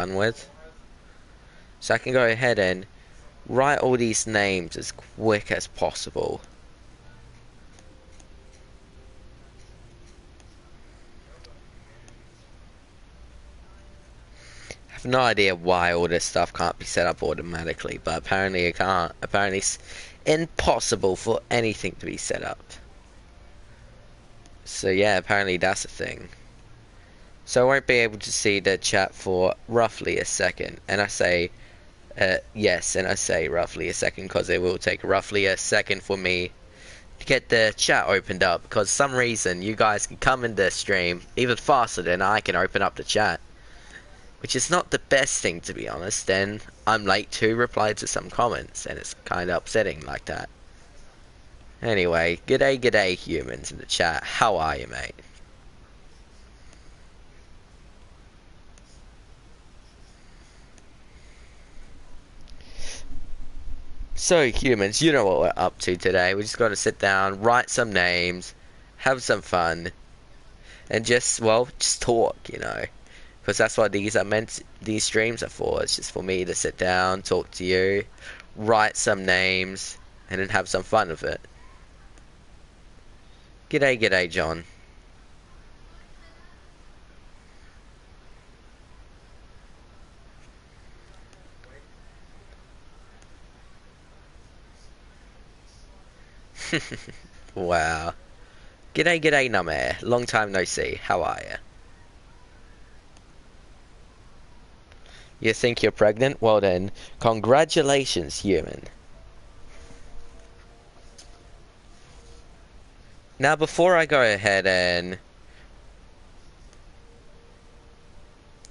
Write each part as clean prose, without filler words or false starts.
done with. So I can go ahead and write all these names as quick as possible. I have no idea why all this stuff can't be set up automatically, but apparently it can't. Apparently it's impossible for anything to be set up. So yeah, apparently that's a thing. So I won't be able to see the chat for roughly a second, and I say yes, and I say roughly a second because it will take roughly a second for me to get the chat opened up, because for some reason you guys can come in the stream even faster than I can open up the chat, which is not the best thing, to be honest. Then I'm late to reply to some comments, and it's kind of upsetting like that. Anyway, g'day humans in the chat, how are you, mate? So humans, you know what we're up to today. We just got to sit down, write some names, have some fun, and just, well, just talk, you know, because that's what these streams are for. It's just for me to sit down, talk to you, write some names, and then have some fun with it. G'day John. Wow. G'day Numair, long time no see, how are ya? You think you're pregnant? Well then, congratulations, human. Now before I go ahead and...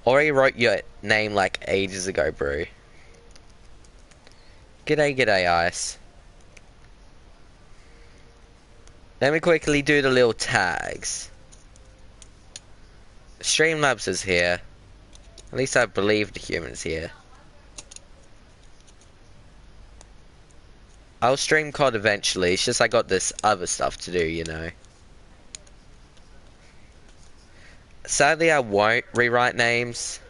already wrote your name like ages ago, bro. G'day Ice. Let me quickly do the little tags. Streamlabs is here. At least I believe the human's here. I'll stream COD eventually, it's just I got this other stuff to do, you know. Sadly, I won't rewrite names.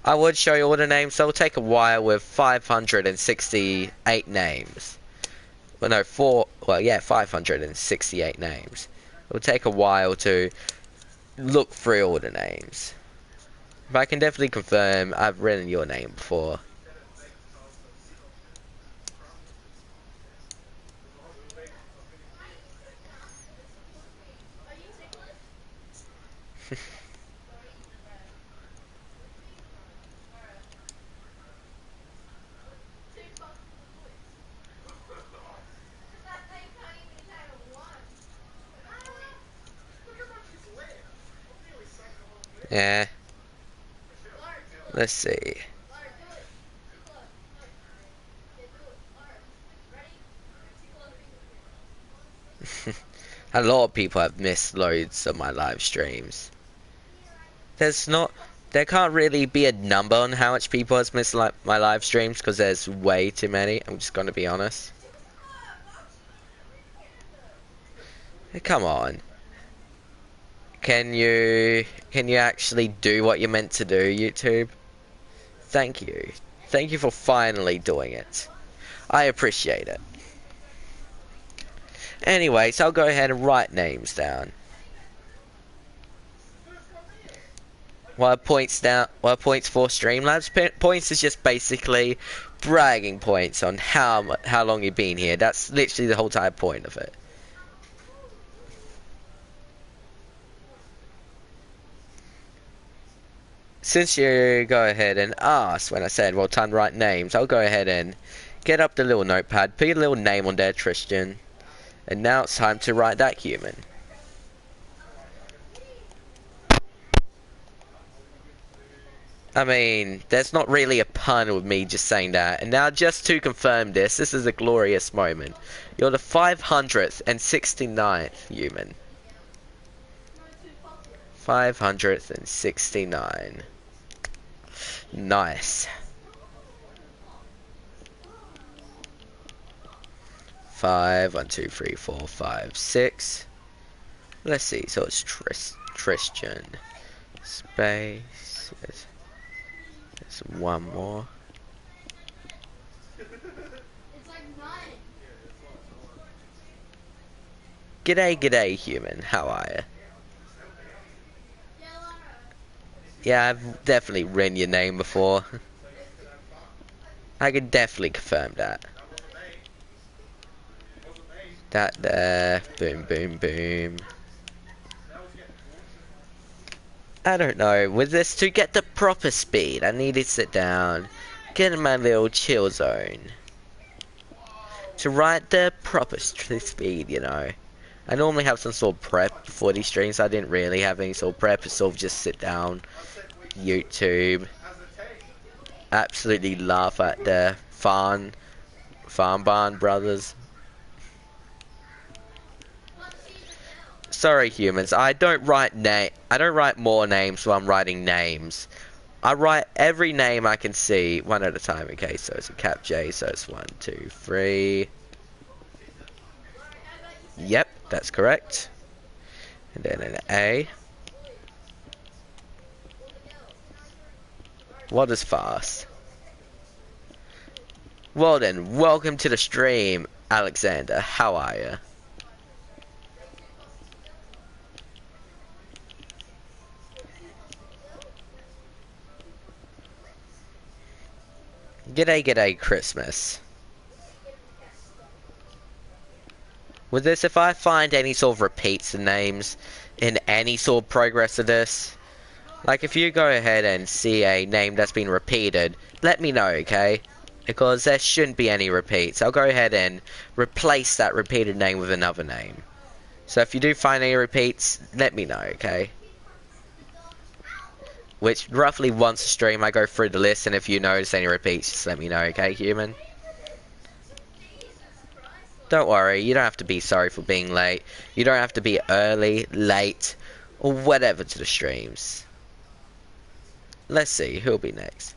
I would show you all the names, so it'll take a while with 568 names. Well, no, 568 names. It'll take a while to look through all the names. But I can definitely confirm I've written your name before. Yeah. Let's see. A lot of people have missed loads of my live streams. There can't really be a number on how much people has missed my live streams because there's way too many. I'm just gonna be honest. Hey, come on. Can you actually do what you're meant to do, YouTube? Thank you. Thank you for finally doing it. I appreciate it. Anyway, so I'll go ahead and write names down. Points for Streamlabs. Points is just basically bragging points on how long you've been here. That's literally the whole entire point of it. Since you go ahead and asked when I said, well, time to write names, I'll go ahead and get up the little notepad, put your little name on there, Tristan. And now it's time to write that human. I mean, there's not really a pun with me just saying that. And now just to confirm this is a glorious moment. You're the 569th human. 569. Nice. 5, 1, 2, 3, 4, 5, 6. Let's see, so it's Tristan. Space. There's one more. G'day, g'day, human. How are ya? Yeah, I've definitely written your name before. I can definitely confirm that. That there. Boom, boom, boom. I don't know. With this, to get the proper speed, I need to sit down, get in my little chill zone. To write the proper speed, you know. I normally have some sort of prep before these streams. I didn't really have any sort of prep. It's sort of just sit down, YouTube, absolutely laugh at the Farm Barn brothers. Sorry, humans. I don't write more names while I'm writing names. I write every name I can see one at a time. Okay, so it's a cap J. So it's 1, 2, 3. Yep, that's correct. And then an A. What is fast? Well then, welcome to the stream, Alexander. How are ya? G'day, g'day, Christmas. With this, if I find any sort of repeats in names in any sort of progress of this, like if you go ahead and see a name that's been repeated, let me know, okay? Because there shouldn't be any repeats. I'll go ahead and replace that repeated name with another name. So if you do find any repeats, let me know, okay? Which, roughly once a stream, I go through the list, and if you notice any repeats, just let me know, okay, human? Don't worry, you don't have to be sorry for being late. You don't have to be early, late, or whatever to the streams. Let's see, who'll be next?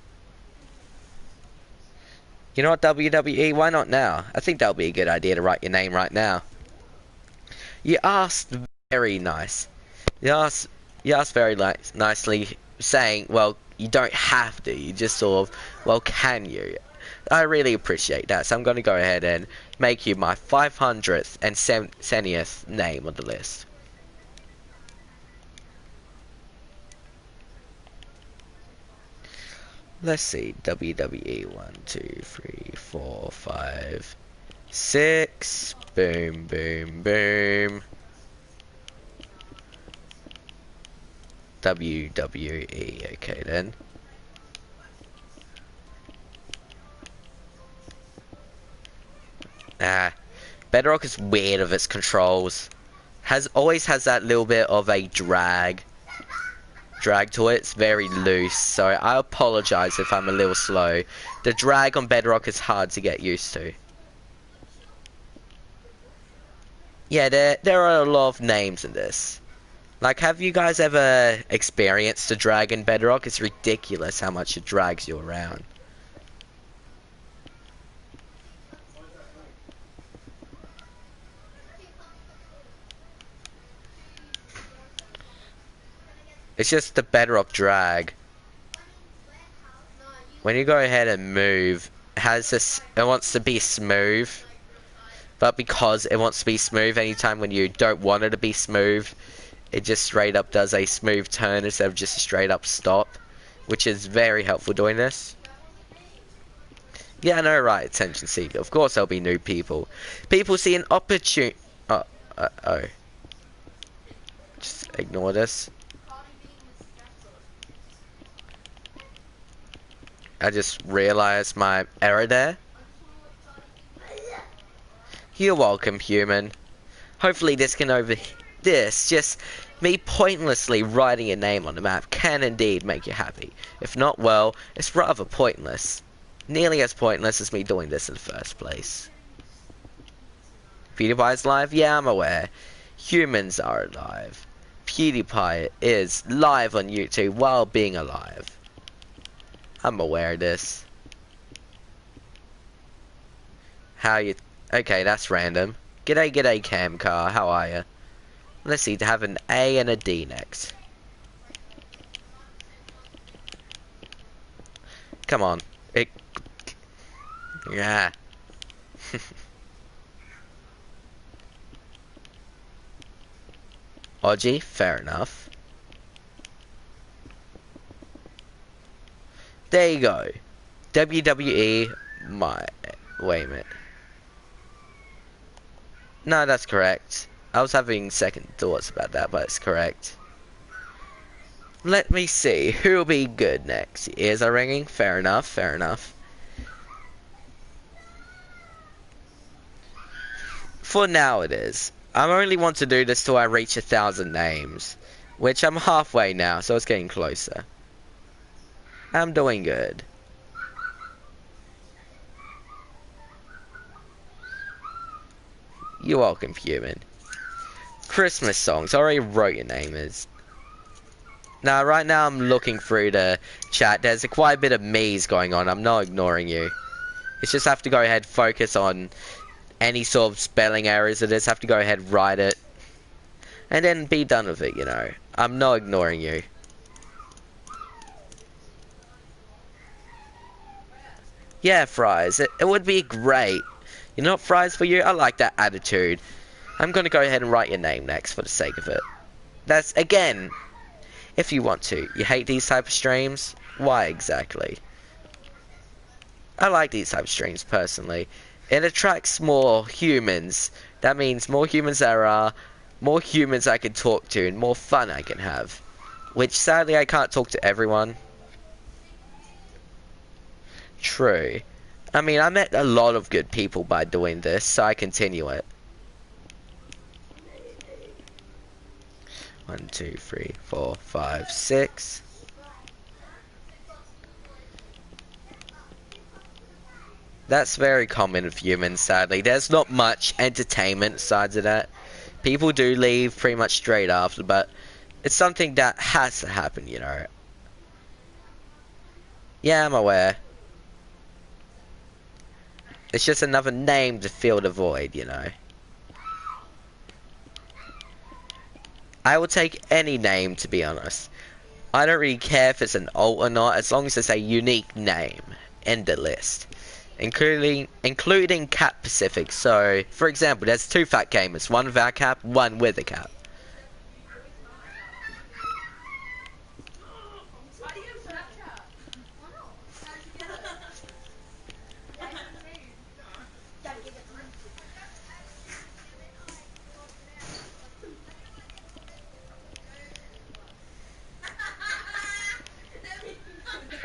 You know what, WWE, why not now? I think that'll be a good idea to write your name right now. You asked very nice. You asked very nicely, saying, well, you don't have to, you just sort of, well, can you? I really appreciate that, so I'm going to go ahead and make you my 500th and 70th name on the list. Let's see, WWE, 1, 2, 3, 4, 5, 6, boom, boom, boom. WWE, okay then. Bedrock is weird of its controls. Always has that little bit of a drag to it. It's very loose, so I apologize if I'm a little slow. The drag on Bedrock is hard to get used to. Yeah, there are a lot of names in this. Like, have you guys ever experienced the drag in Bedrock? It's ridiculous how much it drags you around. It's just the Bedrock drag. When you go ahead and move, it wants to be smooth. But because it wants to be smooth, anytime when you don't want it to be smooth, it just straight up does a smooth turn instead of just a straight up stop. Which is very helpful doing this. Yeah, I know, right, attention seeker. Of course there'll be new people. People see an opportunity. Oh. Just ignore this. I just realized my error there. You're welcome, human. Hopefully just me pointlessly writing a name on the map can indeed make you happy. If not, well, it's rather pointless. Nearly as pointless as me doing this in the first place. PewDiePie's live? Yeah, I'm aware. Humans are alive. PewDiePie is live on YouTube while being alive. I'm aware of this. Okay, that's random. G'day, Camcar. How are ya? Let's see, to have an A and a D next. Come on. Yeah. Oji, fair enough. There you go. WWE, wait a minute. No, that's correct. I was having second thoughts about that, but it's correct. Let me see, who'll be good next? Ears are ringing, fair enough, fair enough. For now it is. I only want to do this till I reach 1,000 names. Which I'm halfway now, so it's getting closer. I'm doing good. You're welcome, human. Christmas songs. I already wrote your name is. Now, right now I'm looking through the chat. There's quite a bit of maze going on. I'm not ignoring you. It's just have to go ahead, focus on any sort of spelling errors. I just have to go ahead, write it. And then be done with it, you know. I'm not ignoring you. Yeah, fries. It would be great. You know what, fries, for you? I like that attitude. I'm gonna go ahead and write your name next for the sake of it. That's, again, if you want to. You hate these type of streams? Why exactly? I like these type of streams, personally. It attracts more humans. That means more humans there are, more humans I can talk to, and more fun I can have. Which, sadly, I can't talk to everyone. True. I mean, I met a lot of good people by doing this, so I continue it. 1, 2, 3, 4, 5, 6. That's very common with humans, sadly. There's not much entertainment besides of that. People do leave pretty much straight after, but it's something that has to happen, you know. Yeah, I'm aware. It's just another name to fill the void, you know. I will take any name, to be honest. I don't really care if it's an alt or not, as long as it's a unique name in the list. Including Cat Pacific. So, for example, there's 2 fat gamers. One without a cap, one with a cap.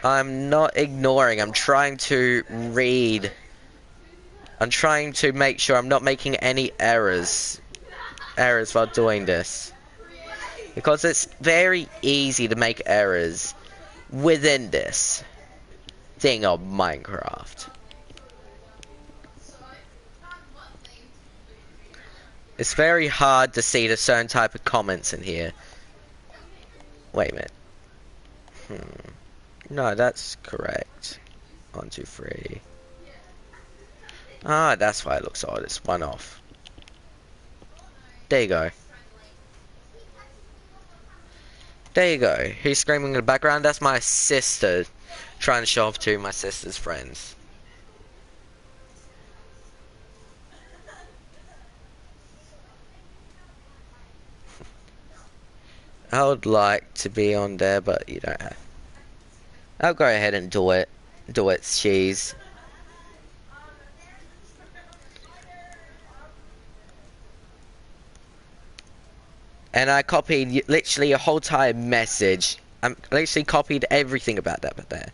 I'm not ignoring, I'm trying to read. I'm trying to make sure I'm not making any errors while doing this. Because it's very easy to make errors within this thing of Minecraft. It's very hard to see the certain type of comments in here. Wait a minute. No, that's correct. 1, 2, 3. Ah, that's why it looks odd. It's one off. There you go. There you go. Who's screaming in the background? That's my sister trying to show off to my sister's friends. I would like to be on there, but you don't have. I'll go ahead and do it. Do it, cheese. And I copied literally a whole entire message. I literally copied everything about that but there.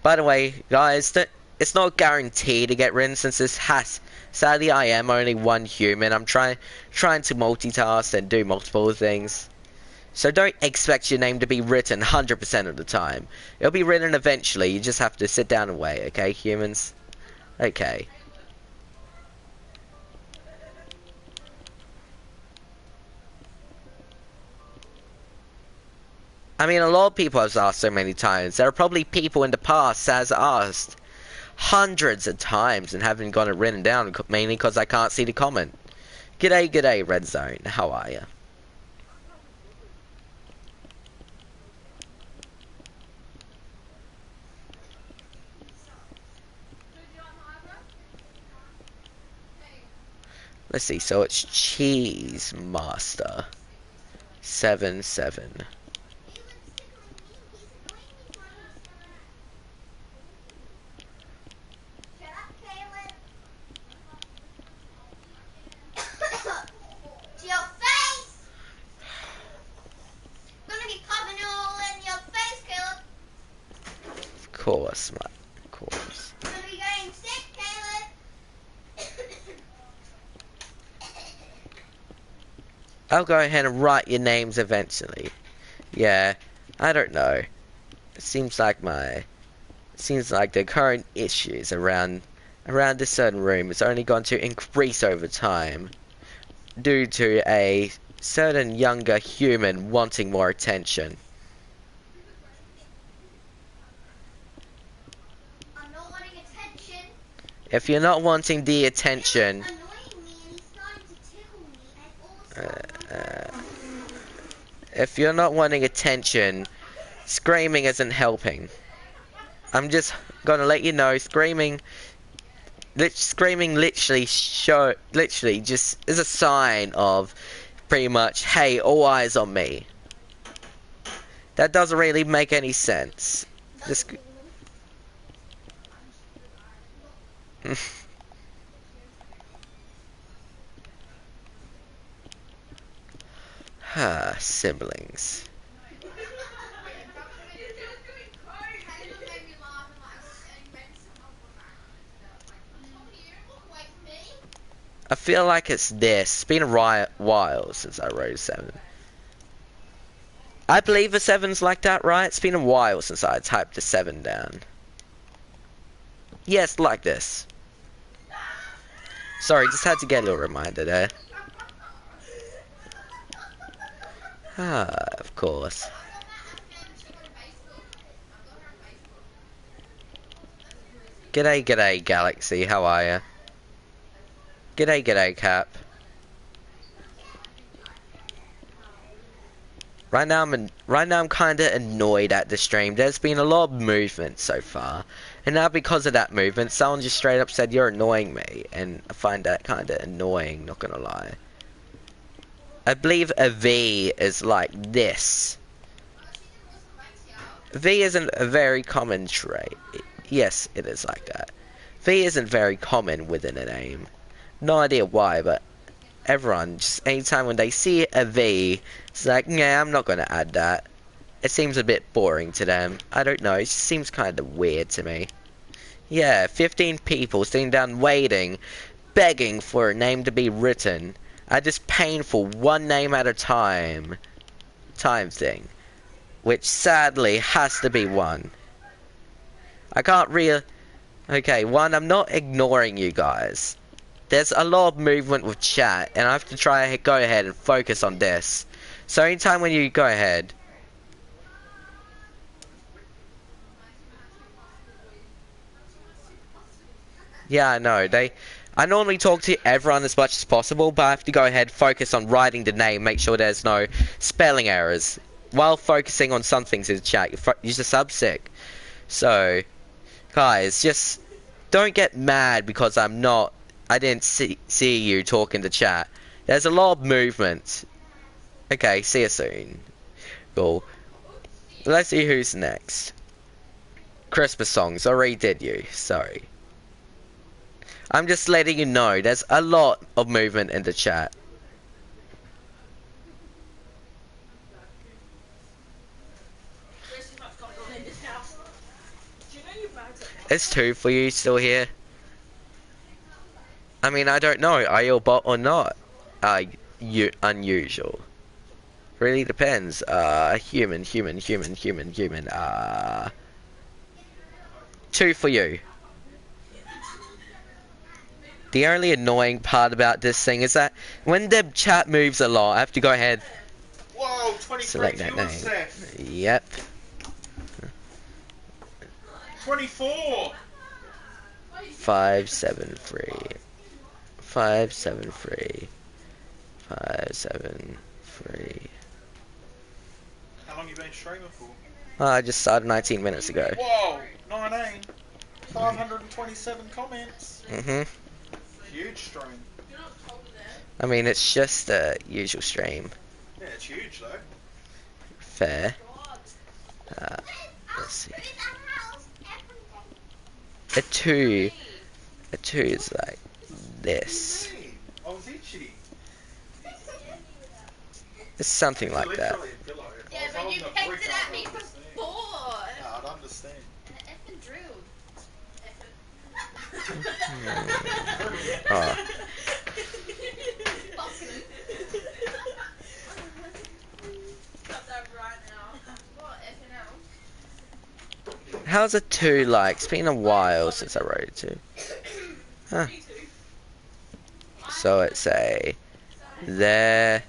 By the way, guys, it's not guaranteed to get written since this has. Sadly, I am only one human. I'm trying to multitask and do multiple things. So don't expect your name to be written 100% of the time. It'll be written eventually. You just have to sit down and wait, okay, humans? Okay. I mean, a lot of people have asked so many times. There are probably people in the past that has asked, hundreds of times and haven't got it written down, mainly because I can't see the comment. G'day, g'day, Red Zone. How are ya? Let's see, so it's Cheese Master 77. Of course, man. Of course. I'll go ahead and write your names eventually. Yeah, I don't know. It seems like the current issues around this certain room is only going to increase over time due to a certain younger human wanting more attention. I'm not wanting attention. If you're not wanting the attention, if you're not wanting attention, screaming isn't helping. I'm just gonna let you know, screaming literally just is a sign of pretty much, hey, all eyes on me. That doesn't really make any sense. Just siblings. I feel like it's this. It's been a while since I wrote a 7. I believe a 7's like that, right? It's been a while since I typed a 7 down. Yes, like this. Sorry, just had to get a little reminder there. Of course. G'day, g'day, Galaxy. How are ya? G'day, g'day, Cap. Right now I'm kinda annoyed at the stream. There's been a lot of movement so far. And now because of that movement, someone just straight up said you're annoying me. And I find that kinda annoying, not gonna lie. I believe a V is like this. V isn't a very common trait. Yes, it is like that. V isn't very common within a name. No idea why, but everyone, just anytime when they see a V, it's like, yeah, I'm not going to add that. It seems a bit boring to them. I don't know, it just seems kind of weird to me. Yeah, 15 people sitting down waiting, begging for a name to be written. I just painful one name at a time thing. Which sadly has to be one. I can't Okay, one, I'm not ignoring you guys. There's a lot of movement with chat, and I have to try to go ahead and focus on this. So anytime when you go ahead... Yeah, I know, I normally talk to everyone as much as possible, but I have to go ahead, focus on writing the name, make sure there's no spelling errors. While focusing on some things in chat, you're just subsick. So, guys, just don't get mad because I didn't see you talk in the chat. There's a lot of movement. Okay, see you soon. Cool. Let's see who's next. Christmas songs, already did you, sorry. I'm just letting you know, there's a lot of movement in the chat. Is 2 for you still here? I mean, I don't know, are you a bot or not? Unusual. Really depends. Human. 2 for you. The only annoying part about this thing is that when the chat moves a lot, I have to go ahead. Whoa, Select that name. Yep. 24. 573. 573. 573. How long you been streaming for? I just started 19 minutes ago. Whoa, 19. 527 comments. Huge stream. I mean, it's just a usual stream. Yeah, it's huge though. Fair. Let's see. A 2. A 2 is like this. Hey, I was itchy. It's something like that. Literally a pillow. If Yeah, I was but holding you a picked brick, it I'd at me understand. before. Nah, I'd understand. Effing drilled. Oh. Stop that right now. What, effing hell? How's a 2 like? It's been a while since I wrote a 2. Huh. So it's a there,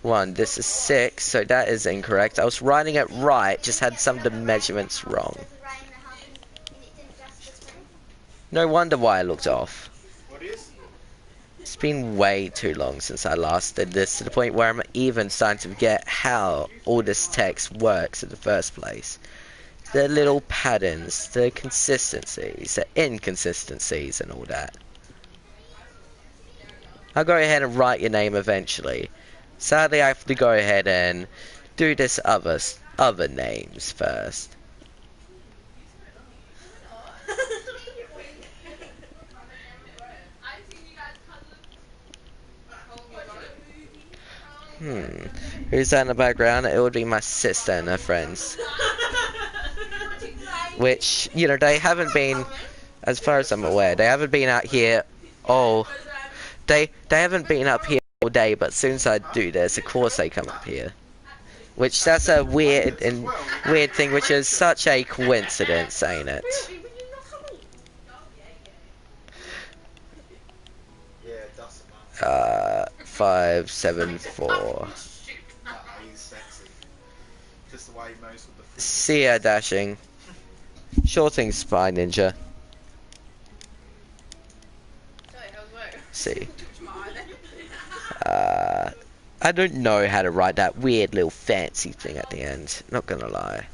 1. This is 6, so that is incorrect. I was writing it right, just had some of the measurements wrong. No wonder why I looked off. What is? It's been way too long since I last did this, to the point where I'm even starting to forget how all this text works in the first place. The little patterns, the consistencies, the inconsistencies and all that. I'll go ahead and write your name eventually. Sadly, I have to go ahead and do this other names first. Who's that in the background? It would be my sister and her friends. Which, you know, they haven't been, as far as I'm aware, they haven't been out here all... They haven't been up here all day, but as soon as I do this, of course they come up here. Which, that's a weird thing, which is such a coincidence, ain't it? Yeah, it doesn't 574. Nah, he's sexy. Just the way he moves with the foot. See ya, dashing. Sure thing, Spy Ninja. See. I don't know how to write that weird little fancy thing at the end. Not gonna lie.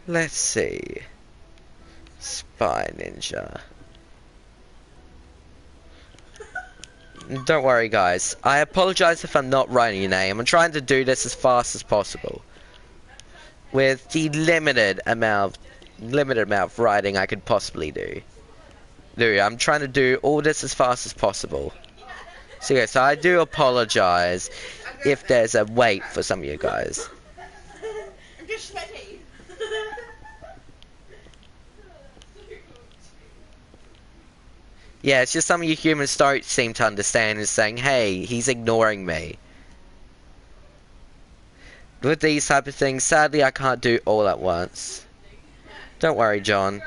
Let's see. Spy Ninja. Don't worry, guys. I apologize if I'm not writing your name. I'm trying to do this as fast as possible, with the limited amount of writing I could possibly do. I'm trying to do all this as fast as possible. So yeah, so I do apologize if there's a wait for some of you guys. I'm just sweaty. Yeah, it's just some of you humans don't seem to understand and saying, hey, he's ignoring me. With these type of things, sadly I can't do all at once. Don't worry, John.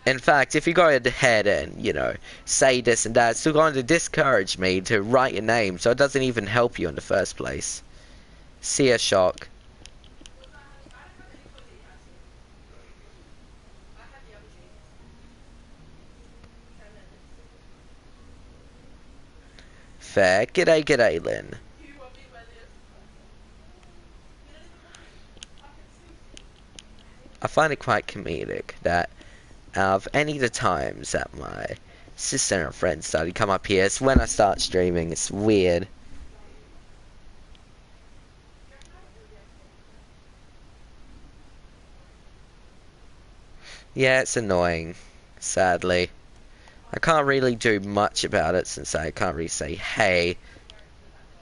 In fact, if you go ahead and, you know, say this and that, it's still going to discourage me to write your name, so it doesn't even help you in the first place. See ya, Shock. Fair. G'day, Lynn. I find it quite comedic that out of any of the times that my sister and her friends started to come up here, it's when I start streaming. It's weird. Yeah, it's annoying, sadly. I can't really do much about it since I can't really say, hey,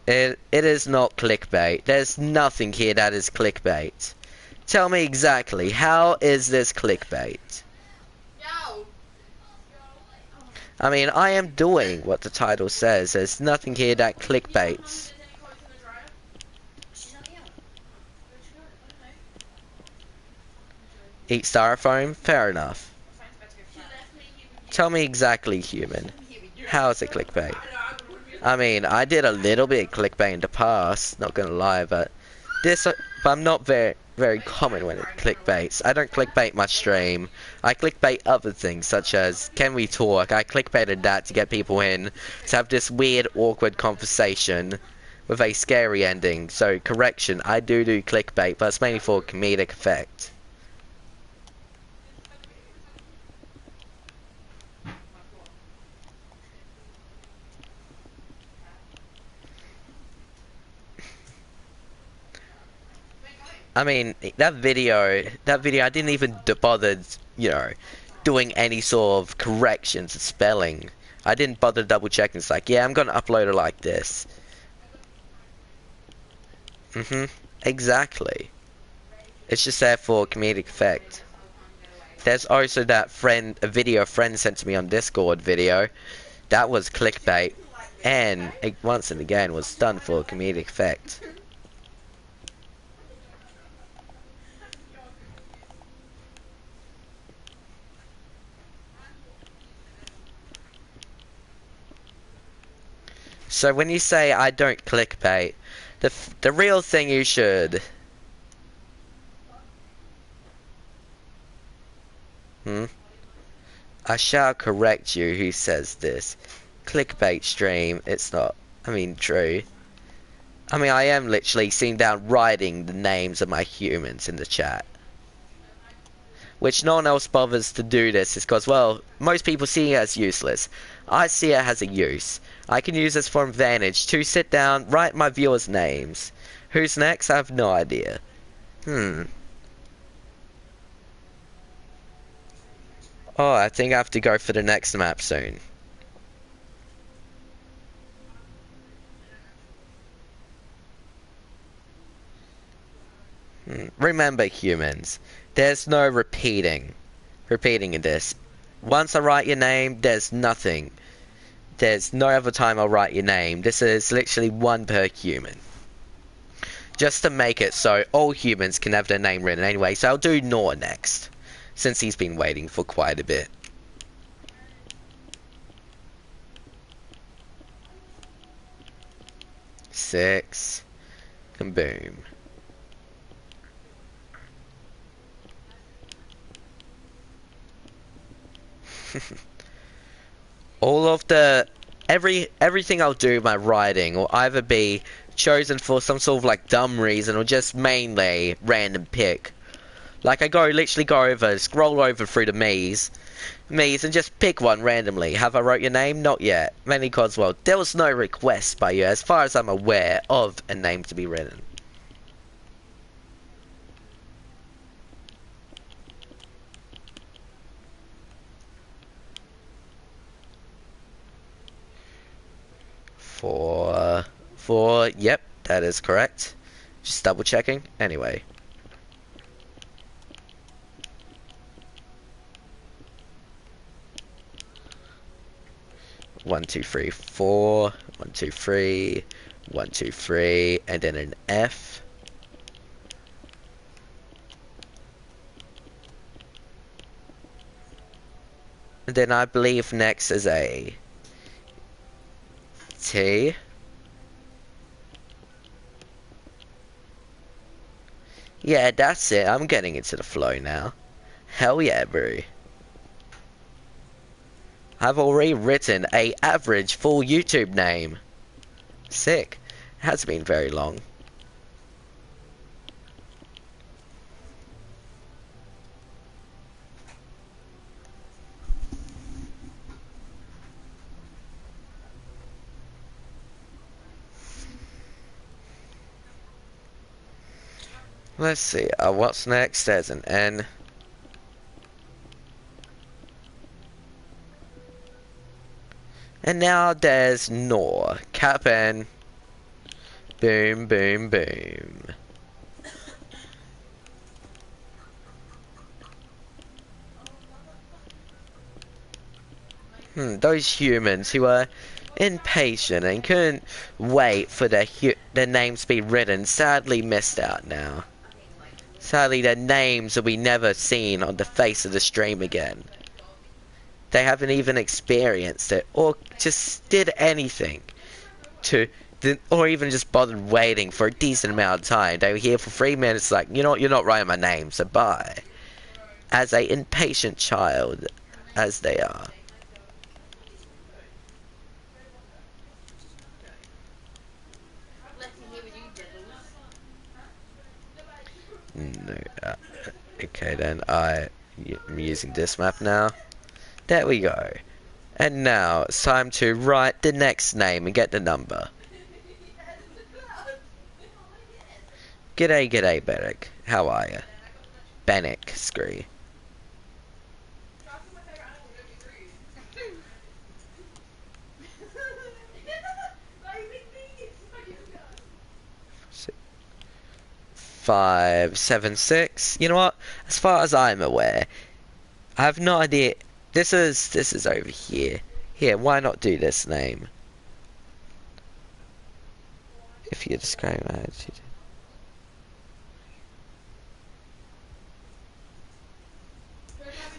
it is not clickbait. There's nothing here that is clickbait. Tell me exactly, how is this clickbait? I mean, I am doing what the title says. There's nothing here that clickbaits. Eat styrofoam? Fair enough. Sounds better if She that. left me here with you. Tell me exactly human. Here with you. How is it clickbait? I know, I would be- I mean, I did a little bit of clickbait in the past, not gonna lie, but but I'm not very common when it clickbaits. I don't clickbait my stream. I clickbait other things, such as can we talk? I clickbaited that to get people in to have this weird, awkward conversation with a scary ending. So correction, I do clickbait, but it's mainly for comedic effect. I mean, that video, I didn't even bother, doing any sort of corrections to spelling. I didn't bother double checking. It's like, yeah, I'm gonna upload it like this. Exactly. It's just there for comedic effect. There's also a video a friend sent to me on Discord video. That was clickbait. And it once and again was done for comedic effect. So when you say I don't clickbait, the real thing you should... I shall correct you who says this. Clickbait stream, it's not, true. I am literally sitting down writing the names of my humans in the chat. Which no one else bothers to do this is because, well, most people see it as useless. I see it as a use. I can use this for advantage to sit down, write my viewers' names. Who's next? I have no idea. Oh, I think I have to go for the next map soon. Remember, humans, there's no repeating in this. Once I write your name, there's nothing. There's no other time I'll write your name. This is literally one per human. Just to make it so all humans can have their name written anyway, so I'll do Noah next, since he's been waiting for quite a bit. Six. And boom. All of everything I'll do my writing will either be chosen for some sort of like dumb reason or just mainly random pick. Like I literally go over, scroll over through the maze and just pick one randomly. Have I wrote your name? Not yet. Mainly because, well, there was no request by you as far as I'm aware of a name to be written. Yep, that is correct. Just double checking. Anyway. One, two, three, four. 1, 2, 3. 1, 2, 3. And then an F. And then I believe next is a T. Yeah, that's it. I'm getting into the flow now. Hell yeah, bro. I've already written a average full YouTube name. Sick. It hasn't been very long. Let's see, what's next? There's an N. And now there's Nor. Cap N. Boom, boom, boom. Those humans who are impatient and couldn't wait for their names to be written sadly missed out now. Sadly, their names will be never seen on the face of the stream again. They haven't even experienced it or just did anything to, or even just bothered waiting for a decent amount of time. They were here for 3 minutes like, you know what, you're not writing my name, so bye. As a impatient child, as they are. Let's hear with you, Diddles. No, okay then, I'm using this map now. There we go. And now, it's time to write the next name and get the number. G'day, Beric. How are ya? Benic, screw. Si- 576. You know what? As far as I'm aware, I have no idea. This is over here. Here, why not do this name? If you describe my attitude.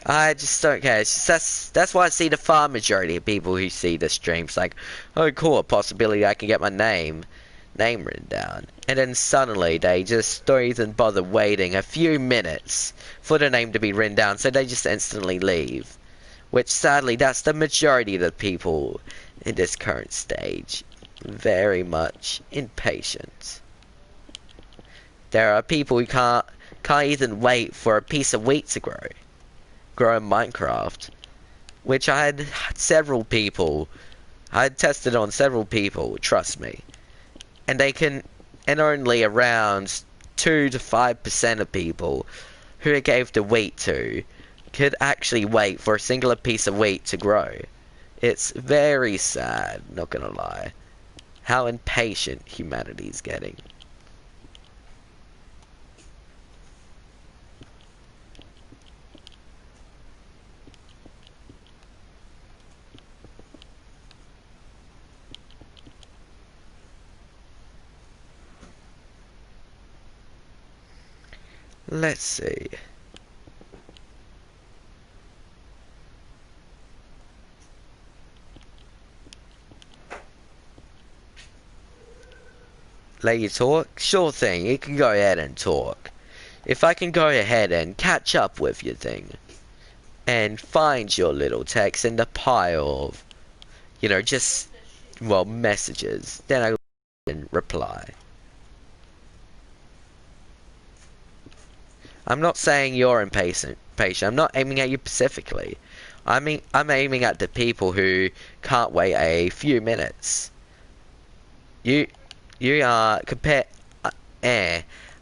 I just don't care. It's just, that's why I see the far majority of people who see the streams like, oh cool, a possibility I can get my name written down. And then suddenly they just don't even bother waiting a few minutes for the name to be written down, so they just instantly leave. Which sadly, that's the majority of the people in this current stage. Very much impatient. There are people who can't even wait for a piece of wheat to grow in Minecraft, which I had several people, I had tested on several people, trust me, and only around 2 to 5% of people who it gave the wheat to could actually wait for a singular piece of wheat to grow. It's very sad, not gonna lie, how impatient humanity's getting. Let's see. Let you talk? Sure thing, you can go ahead and talk. If I can go ahead and catch up with your thing, and find your little text in the pile of, you know, just, well, messages, then I can reply. I'm not saying you're impatient. I'm not aiming at you specifically. I'm aiming at the people who can't wait a few minutes. You are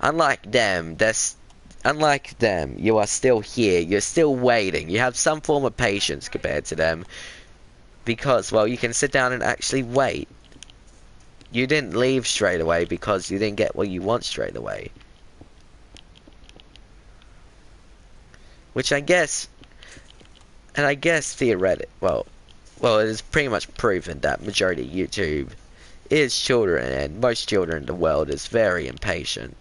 unlike them. Unlike them, you are still here. You're still waiting. You have some form of patience compared to them, because well, you can sit down and actually wait. You didn't leave straight away because you didn't get what you want straight away. Which I guess, and I guess theoretic. Well, it is pretty much proven that majority of YouTube is children, and most children in the world is very impatient.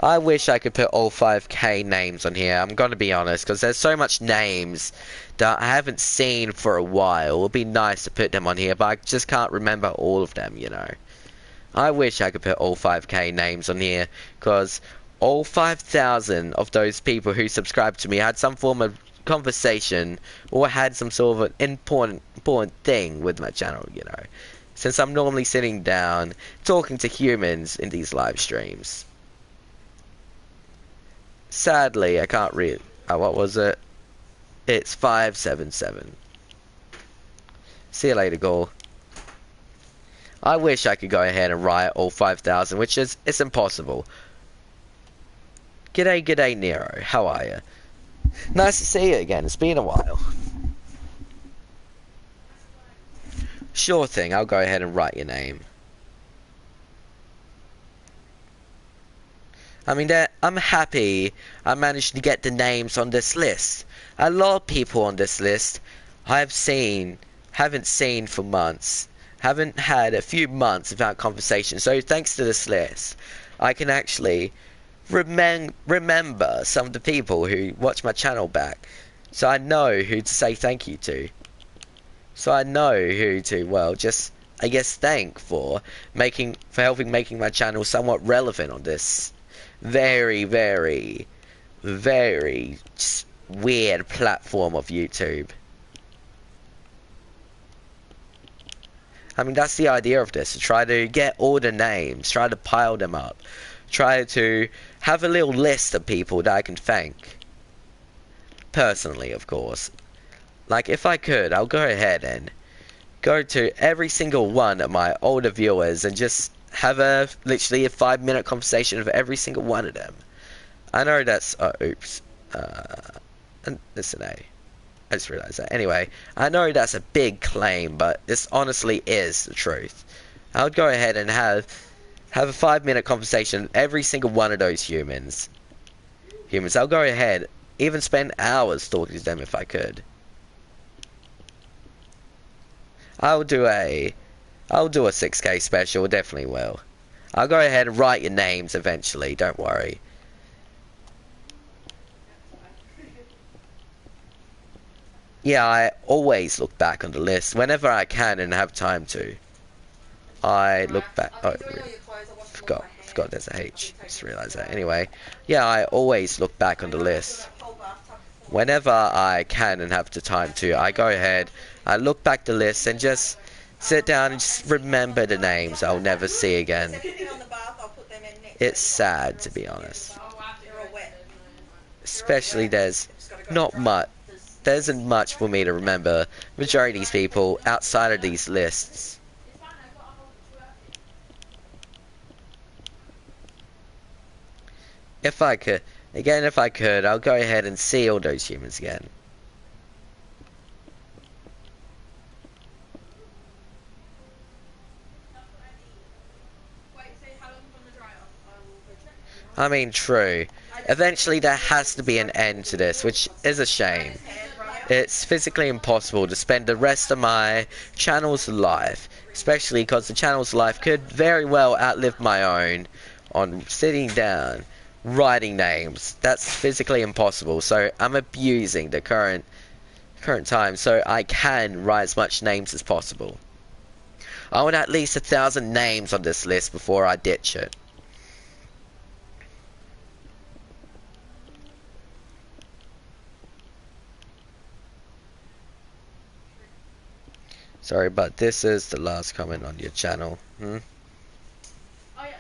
I wish I could put all 5k names on here, I'm gonna be honest, because there's so much names that I haven't seen for a while. It would be nice to put them on here, but I just can't remember all of them, you know. I wish I could put all 5k names on here, because all 5,000 of those people who subscribed to me had some form of conversation, or had some sort of an important thing with my channel, you know. Since I'm normally sitting down, talking to humans in these live streams. Sadly, I can't read. What was it? It's 577. See you later, Ghoul. I wish I could go ahead and write all 5,000, which is, it's impossible. G'day, Nero. How are you? Nice to see you again. It's been a while. Sure thing. I'll go ahead and write your name. I mean, I'm happy I managed to get the names on this list. A lot of people on this list haven't seen for months, haven't had a few months without conversation. So thanks to this list, I can actually remember some of the people who watch my channel back. So I know who to say thank you to. So I know who to, well, just, I guess, thank for helping making my channel somewhat relevant on this very, very, very weird platform of YouTube. I mean, that's the idea of this, to try to get all the names, try to pile them up, try to have a little list of people that I can thank. Personally, of course. Like, if I could, I'll go ahead and go to every single one of my older viewers and just have literally a 5-minute conversation with every single one of them. I know that's, oops, and it's an A. I just realized that. Anyway, I know that's a big claim, but this honestly is the truth. I would go ahead and have a 5-minute conversation with every single one of those humans. I'll go ahead, even spend hours talking to them if I could. I'll do a 6K special, definitely will. I'll go ahead and write your names eventually, don't worry. Yeah, I always look back on the list whenever I can and have time to. I look back. Oh, forgot there's a H. Just realized that. Anyway, yeah, I always look back on the list whenever I can and have the time to. I go ahead, I look back the list and just sit down and just remember the names I'll never see again. It's sad, to be honest. Especially there isn't much for me to remember. Majority of these people outside of these lists. If I could, I'll go ahead and see all those humans again. I mean, true. Eventually there has to be an end to this, which is a shame. It's physically impossible to spend the rest of my channel's life, especially because the channel's life could very well outlive my own, on sitting down, writing names. That's physically impossible, so I'm abusing the current time so I can write as much names as possible. I want at least 1,000 names on this list before I ditch it. Sorry, but this is the last comment on your channel. Oh yeah.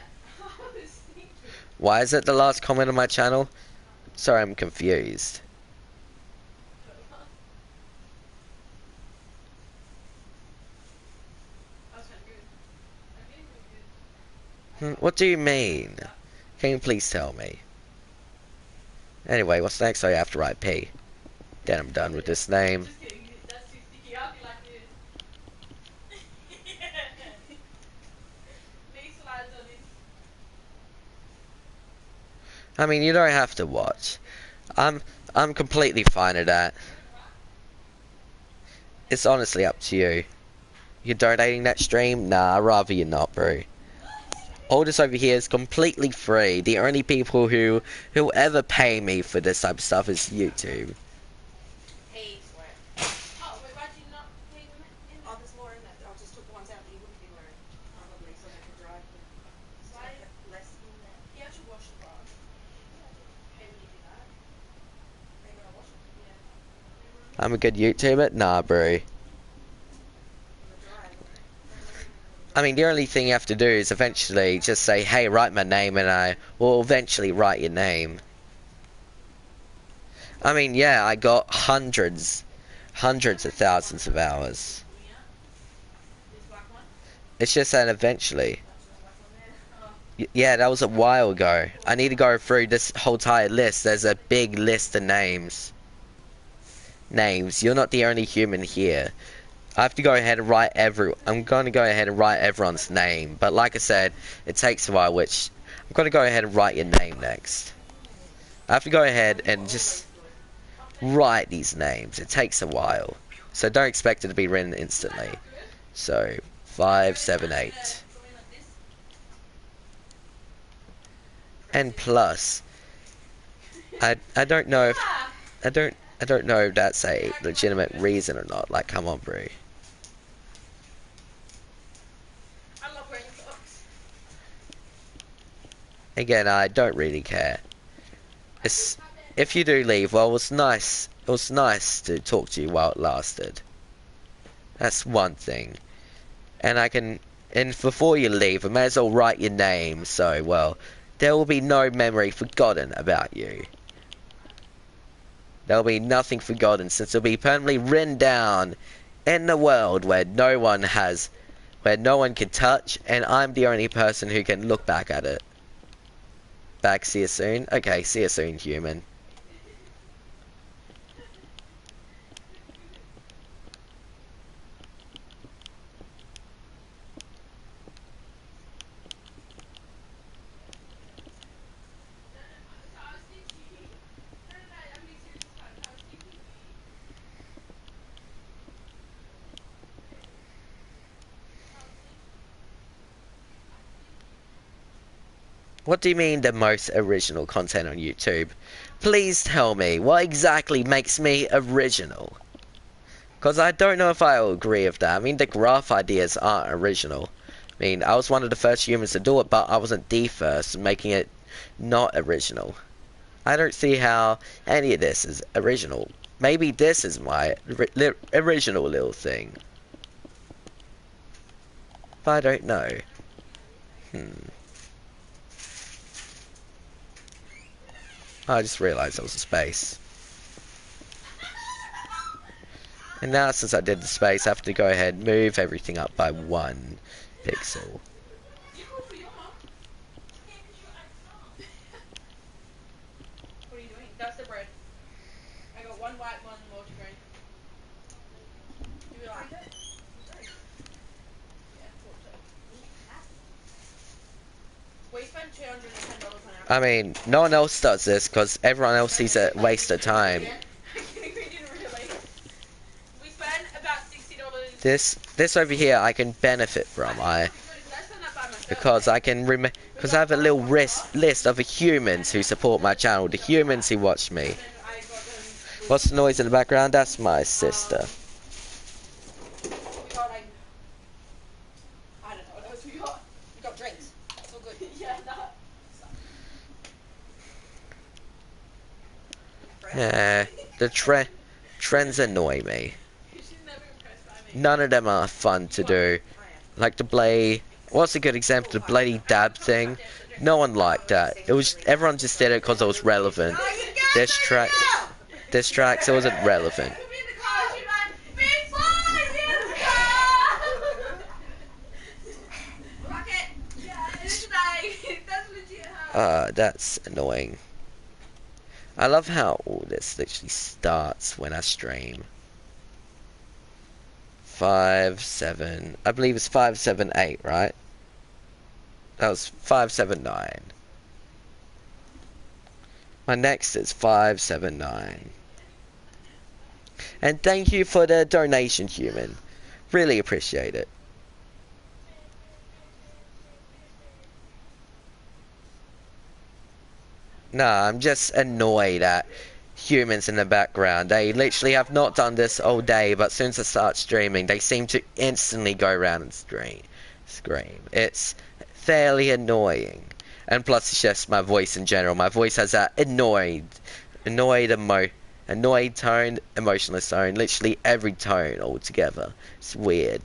Why is it the last comment on my channel? Sorry, I'm confused. What do you mean? Can you please tell me? Anyway, what's next? I have to write P. Then I'm done with this name. I mean, you don't have to watch. I'm completely fine with that. It's honestly up to you. You're donating that stream? Nah, I'd rather you not, bro. All this over here is completely free. The only people who ever pay me for this type of stuff is YouTube. I'm a good YouTuber? Nah, bro. I mean, the only thing you have to do is eventually just say, hey, write my name, and I will eventually write your name. I mean, yeah, I got hundreds of thousands of hours. It's just that eventually. Yeah, that was a while ago. I need to go through this whole entire list. There's a big list of names. You're not the only human here. I have to go ahead and I'm going to go ahead and write everyone's name. But like I said, it takes a while, which I've got to go ahead and write your name next. I have to go ahead and just write these names. It takes a while. So don't expect it to be written instantly. So, 5, 7, 8. And plus, I don't know if I don't know if that's a legitimate reason or not. Like, come on, bro. I love wearing socks. Again, I don't really care. It's, if you do leave, well, it was nice. It was nice to talk to you while it lasted. That's one thing. And before you leave, I may as well write your name, so, well, there will be no memory forgotten about you. There will be nothing forgotten, since it'll be permanently written down in the world where no one can touch, and I'm the only person who can look back at it. Back, see you soon? Okay, see you soon, human. What do you mean the most original content on YouTube? Please tell me, what exactly makes me original? Because I don't know if I'll agree with that. I mean, the graph ideas aren't original. I mean, I was one of the first humans to do it, but I wasn't the first, making it not original. I don't see how any of this is original. Maybe this is my original little thing. But I don't know. I just realised there was a space. And now since I did the space, I have to go ahead and move everything up by 1 pixel. What are you doing? That's the bread. I got one white, one multigrain. Do you like it? Yeah, thought so. We spent $210 on our. I mean, no one else does this because everyone else sees it a waste of time. We didn't really. We spent about $60. This over here I can benefit from. Because I have a little list of the humans who support my channel, the humans who watch me. What's the noise in the background? That's my sister. We got like, I don't know what else we got. We got drinks. It's all good. Yeah, that. Yeah, the trends annoy me. She's never impressed by me. None of them are fun to do. Like the play. What's a good example? The bloody dab thing. No one liked that. Everyone just did it because it was relevant. This tracks, it wasn't relevant. That's annoying. I love how all this literally starts when I stream. 5, 7. I believe it's 5, 7, 8, right? That was 5, 7, 9. My next is 5, 7, 9. And thank you for the donation, human. Really appreciate it. Nah, I'm just annoyed at humans in the background. They literally have not done this all day, but as soon as I start streaming, they seem to instantly go around and scream. It's fairly annoying. And plus, it's just my voice in general. My voice has that annoyed tone, emotionless tone, literally every tone all together. It's weird.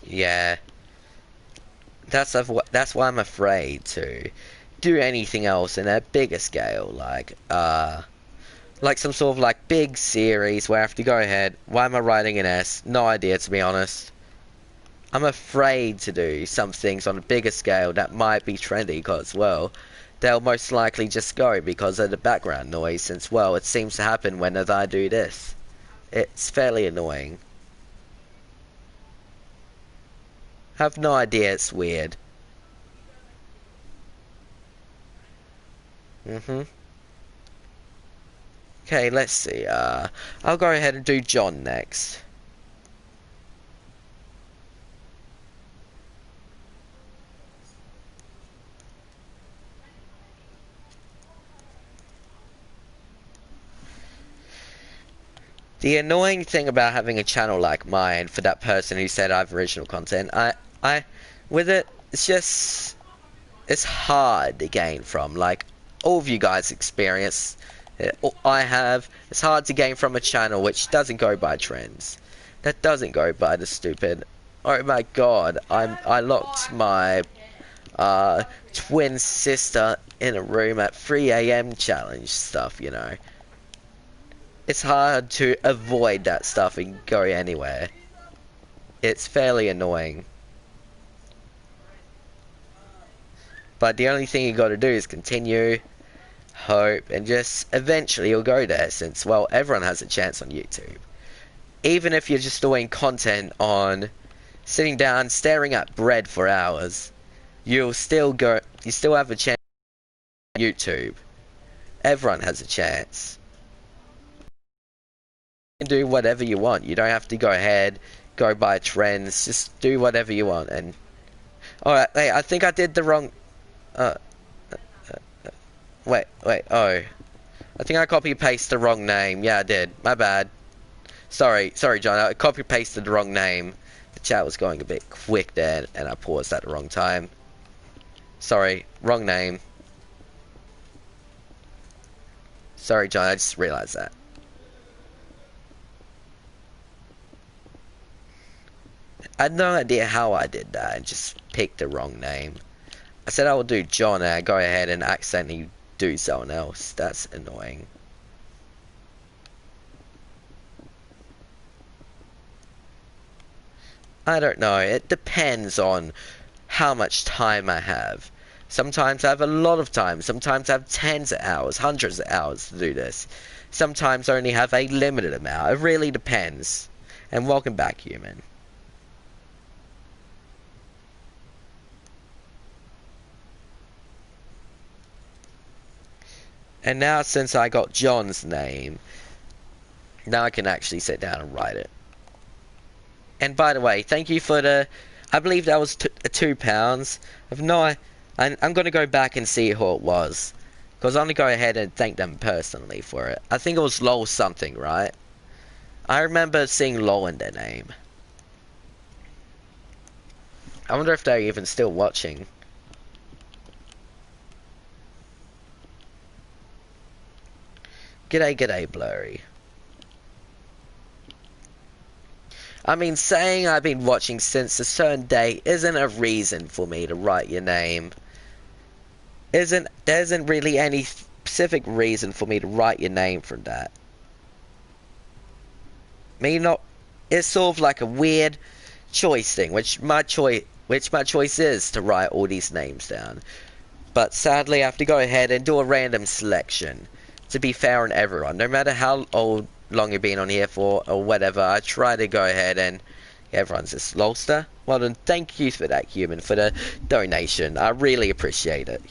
Yeah. That's why I'm afraid to do anything else in a bigger scale, like some sort of like big series where I have to go ahead. Why am I writing an S? No idea, to be honest. I'm afraid to do some things on a bigger scale that might be trendy because, well, they'll most likely just go because of the background noise, since, well, it seems to happen whenever I do this. It's fairly annoying. I have no idea, it's weird. Okay, let's see. I'll go ahead and do John next. The annoying thing about having a channel like mine, for that person who said I have original content, with it, it's hard to gain from. Like, all of you guys experience it, I have. It's hard to gain from a channel which doesn't go by trends. That doesn't go by the stupid, oh my god, I locked my twin sister in a room at 3 a.m. challenge stuff, you know. It's hard to avoid that stuff and go anywhere. It's fairly annoying. But the only thing you gotta do is continue, hope, and just eventually you'll go there, since, well, everyone has a chance on YouTube. Even if you're just doing content on sitting down, staring at bread for hours, you still have a chance on YouTube. Everyone has a chance. You can do whatever you want. You don't have to go ahead, go by trends, just do whatever you want. And alright, hey, I think I did the wrong wait, oh. I think I copy-pasted the wrong name. Yeah, I did. My bad. Sorry, John. I copy-pasted the wrong name. The chat was going a bit quick there, and I paused at the wrong time. Sorry, wrong name. Sorry, John. I just realized that. I had no idea how I did that. I just picked the wrong name. I said I would do John, and I go ahead and accidentally do someone else. That's annoying. I don't know. It depends on how much time I have. Sometimes I have a lot of time. Sometimes I have tens of hours, hundreds of hours to do this. Sometimes I only have a limited amount. It really depends. And welcome back, human. And now, since I got John's name, now I can actually sit down and write it. And by the way, thank you for the, I believe that was £2. I've no, I'm going to go back and see who it was, because I'm going to go ahead and thank them personally for it. I think it was LOL something, right? I remember seeing LOL in their name. I wonder if they're even still watching. G'day, Blurry. I mean, saying I've been watching since a certain day isn't a reason for me to write your name. There isn't really any specific reason for me to write your name from that. It's sort of like a weird choice thing, which my choice is to write all these names down. But sadly, I have to go ahead and do a random selection to be fair on everyone, no matter how long you've been on here for or whatever. I try to go ahead and everyone's a lolster. Well then, thank you for that, human, for the donation. I really appreciate it.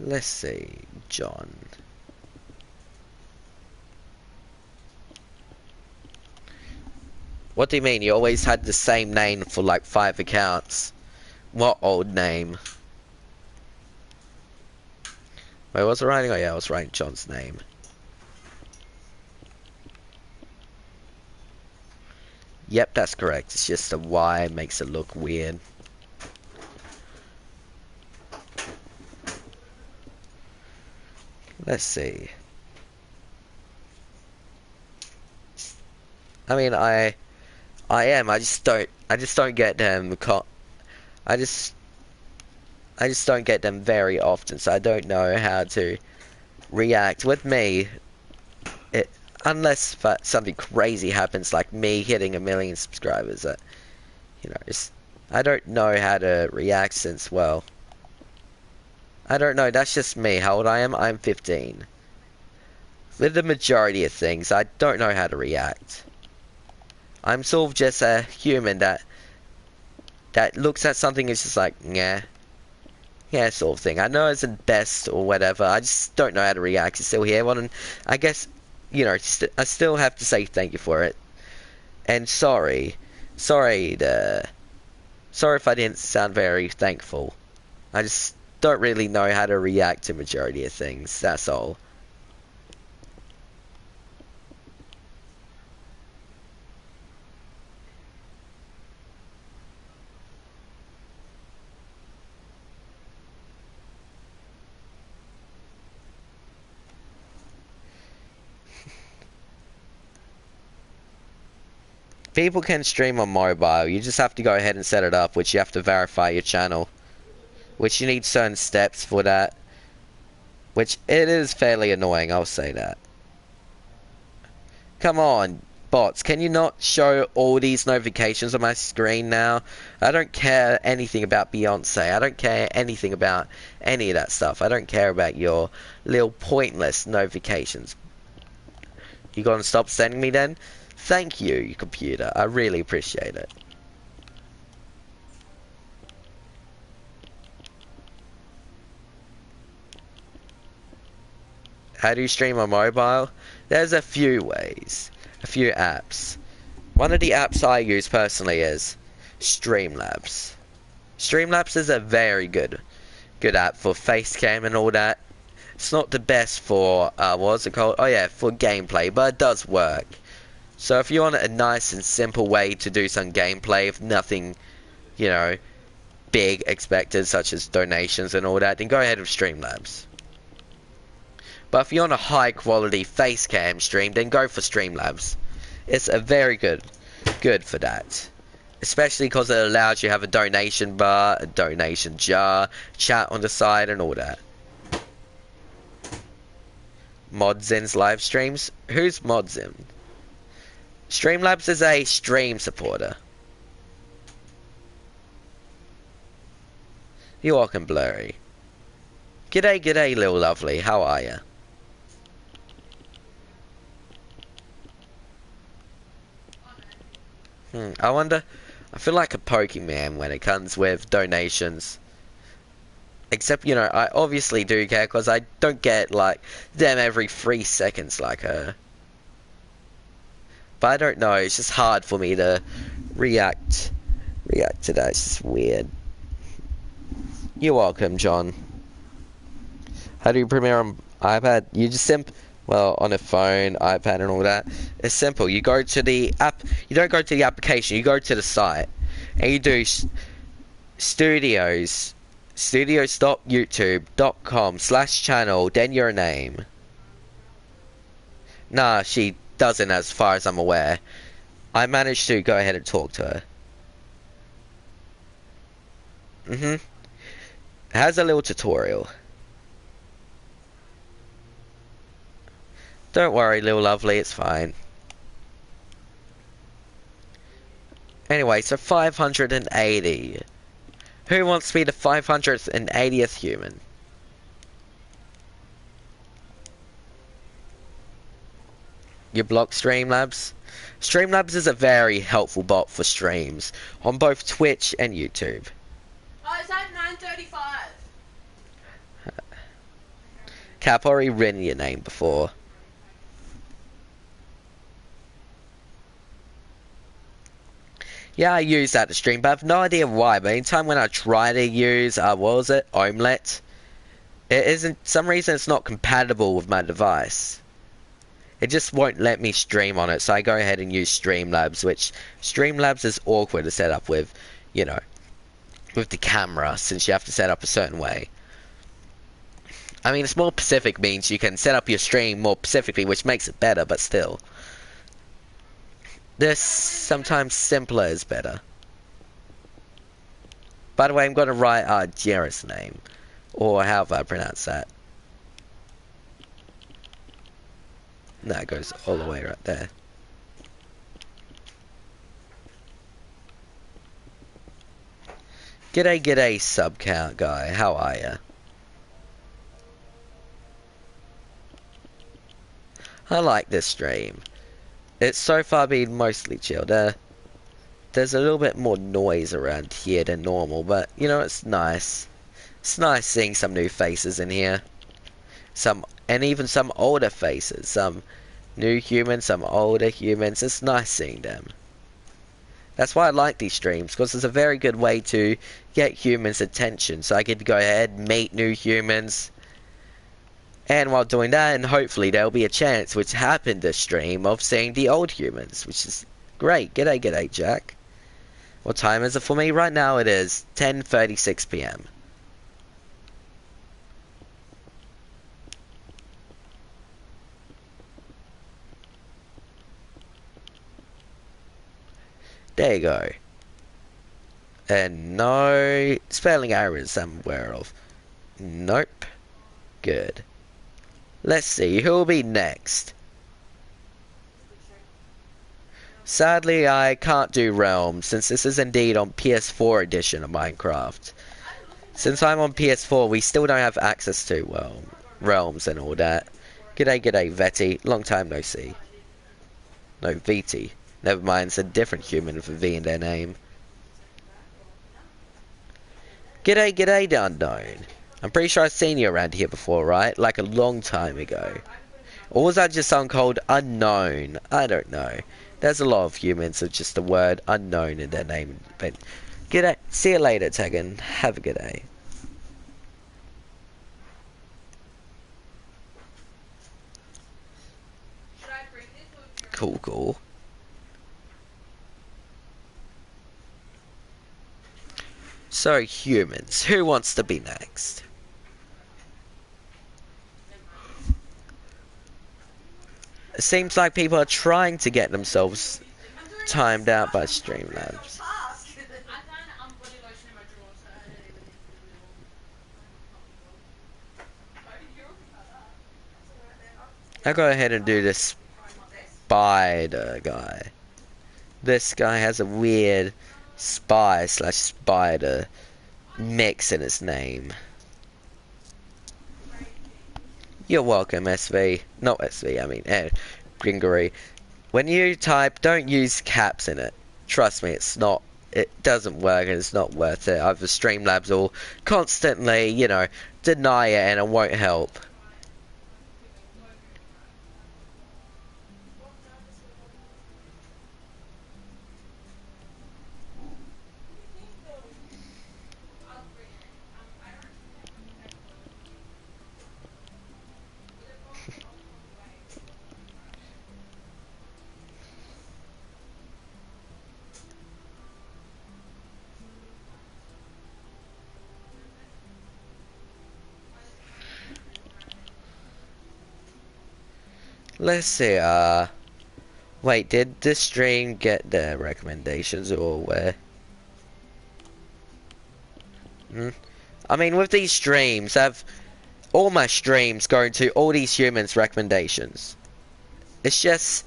Let's see, John. What do you mean? You always had the same name for like 5 accounts? What old name? Wait, what was I writing? Oh yeah, I was writing John's name. Yep, that's correct. It's just a Y makes it look weird. Let's see. I mean, I am. I just don't get I I just don't get them very often, so I don't know how to react. With me, it unless something crazy happens, like me hitting 1 million subscribers, just I don't know how to react since, well, I don't know. That's just me. How old I am? I'm 15. With the majority of things, I don't know how to react. I'm sort of just a human that looks at something and is just like, yeah, sort of thing. I know it's not best or whatever. I just don't know how to react. It's still here. Well, and I guess, I still have to say thank you for it. And sorry if I didn't sound very thankful. I just don't really know how to react to majority of things. That's all. People can stream on mobile. You just have to go ahead and set it up, which you have to verify your channel, which you need certain steps for that, which it is fairly annoying, I'll say that. Come on, bots, can you not show all these notifications on my screen now? I don't care anything about Beyonce. I don't care anything about any of that stuff. I don't care about your little pointless notifications. You gonna stop sending me then? Thank you, you computer. I really appreciate it. How do you stream on mobile? There's a few ways. A few apps. One of the apps I use personally is Streamlabs. Streamlabs is a very good app for facecam and all that. It's not the best for, what's it called? Oh yeah, for gameplay, but it does work. So if you want a nice and simple way to do some gameplay, if nothing, big expected, such as donations and all that, then go ahead with Streamlabs. But if you want a high quality face cam stream, then go for Streamlabs. It's a very good for that. Especially because it allows you to have a donation bar, a donation jar, chat on the side and all that. Modzin's live streams? Who's Modzin? Streamlabs is a stream supporter. You're welcome, Blurry. G'day, little lovely. How are ya? I wonder... I feel like a Pokemon when it comes with donations. Except, I obviously do care because I don't get, like, them every 3 seconds like her. But I don't know, it's just hard for me to react to that. It's just weird. You're welcome, John. How do you premiere on iPad? You just well, on a phone, iPad and all that. It's simple. You go to the app, you don't go to the application, you go to the site. And you do studios.youtube.com/channel, then your name. Nah, she doesn't as far as I'm aware. I managed to go ahead and talk to her. It has a little tutorial. Don't worry, little lovely, it's fine. Anyway, so 580. Who wants to be the 580th human? You block Streamlabs? Streamlabs is a very helpful bot for streams on both Twitch and YouTube. Oh, it's at 9:35. Cap, already written your name before. Yeah, I use that to stream, but I have no idea why. But anytime when I try to use, what was it, Omelette, it isn't, some reason it's not compatible with my device. It just won't let me stream on it, so I go ahead and use Streamlabs, which Streamlabs is awkward to set up with, with the camera, since you have to set up a certain way. I mean, it's more specific, means you can set up your stream more specifically, which makes it better, but still. This sometimes simpler is better. By the way, I'm going to write Jared's name. Or however I pronounce that. That goes all the way right there. G'day, g'day, sub count guy. How are ya? I like this stream. It's so far been mostly chilled. There's a little bit more noise around here than normal, but you know, it's nice. It's nice seeing some new faces in here. And even some older faces. Some new humans, some older humans. It's nice seeing them. That's why I like these streams, because it's a very good way to get humans' attention. So I get to go ahead and meet new humans. And while doing that, and hopefully there'll be a chance, which happened this stream, of seeing the old humans, which is great. G'day, g'day, Jack. What time is it for me? Right now it is 10:36 p.m. There you go. And no spelling errors I'm aware of. Nope. Good. Let's see, who'll be next? Sadly, I can't do Realms, since this is indeed on PS4 edition of Minecraft. Since I'm on PS4, we still don't have access to, well, Realms and all that. G'day, g'day, Vetty. Long time no see. No, VT. Never mind, it's a different human with a V in their name. G'day, g'day, the unknown. I'm pretty sure I've seen you around here before, right? Like a long time ago. Or was that just something called unknown? I don't know. There's a lot of humans with just the word unknown in their name. But g'day. See you later, Tegan. Have a good day. Cool, cool. So, humans, who wants to be next? It seems like people are trying to get themselves timed out by Streamlabs. I'll go ahead and do this spider guy. This guy has a weird spy slash spider mix in his name. You're welcome, SV. Not SV, I mean Gringory. When you type, don't use caps in it. Trust me, it doesn't work and it's not worth it. Either Streamlabs will constantly, you know, deny it and it won't help. Let's see, wait, did this stream get the recommendations or where? I mean, with these streams, all my streams going to all these humans' recommendations. It's just,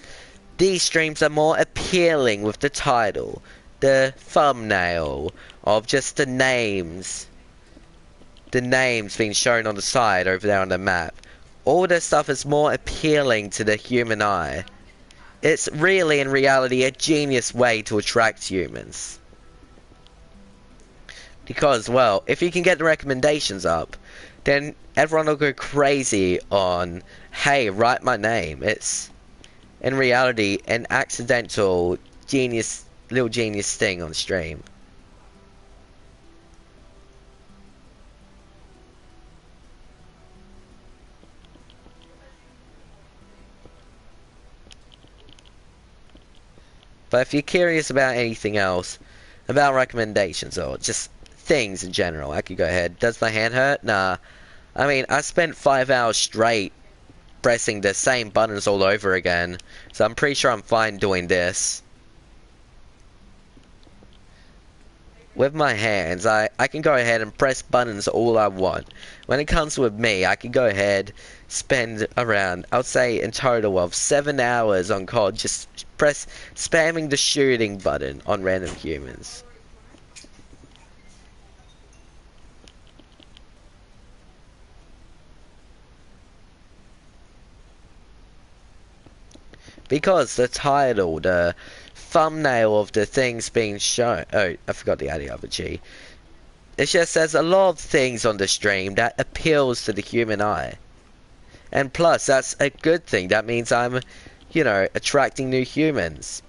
these streams are more appealing with the title, the thumbnail, of just the names being shown on the side over there on the map. All this stuff is more appealing to the human eye. It's really, in reality, a genius way to attract humans. Because, well, if you can get the recommendations up, then everyone will go crazy on, hey, write my name. It's, in reality, an accidental little genius thing on stream. But if you're curious about anything else, about recommendations or just things in general, I could go ahead. Does my hand hurt? Nah. I mean, I spent 5 hours straight pressing the same buttons all over again, so I'm pretty sure I'm fine doing this. with my hands, I can go ahead and press buttons all I want. When it comes with me, I can go ahead, spend around, I would say in total of 7 hours on COD just spamming the shooting button on random humans. Because the title, the thumbnail of the things being shown, oh, I forgot the ideology. It just says a lot of things on the stream that appeals to the human eye. And plus, that's a good thing. That means I'm, you know, attracting new humans.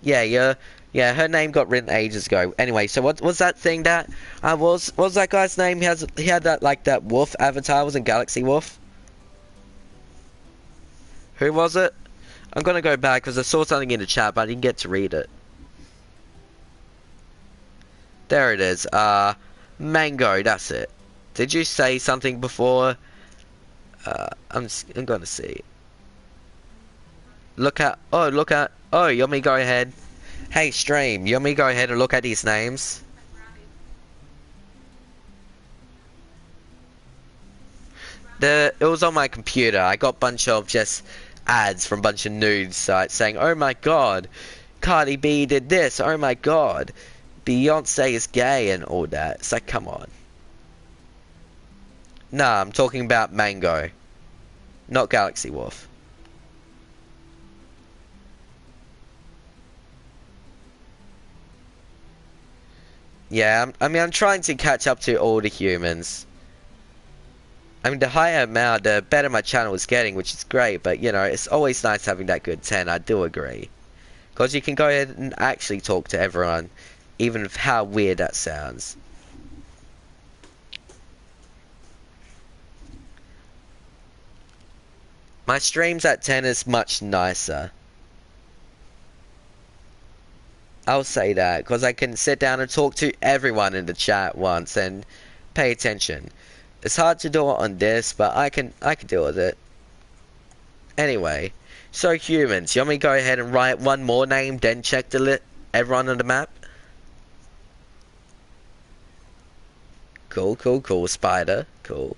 Yeah, her name got written ages ago. Anyway, so what was that thing that, what was that guy's name? He had that, like, that wolf avatar, was in Galaxy Wolf? Who was it? I'm gonna go back because I saw something in the chat, but I didn't get to read it. There it is. Mango, that's it. Did you say something before? I'm gonna see. Look at. Oh, you want me to go ahead? Hey, stream. You want me to go ahead and look at these names? It was on my computer. I got a bunch of just ads from a bunch of nude sites saying, "Oh my God, Cardi B did this. Oh my God, Beyonce is gay," and all that. It's like, come on. Nah, I'm talking about Mango, not Galaxy Wolf. Yeah, I mean, I'm trying to catch up to all the humans. I mean, the higher amount, the better my channel is getting, which is great, but, you know, it's always nice having that good 10, I do agree. Because you can go ahead and actually talk to everyone, even if how weird that sounds. My streams at 10 is much nicer. I'll say that, because I can sit down and talk to everyone in the chat once and pay attention. It's hard to do it on this, but I can deal with it. Anyway, so humans, you want me to go ahead and write one more name, then check everyone on the map? Cool, spider, cool.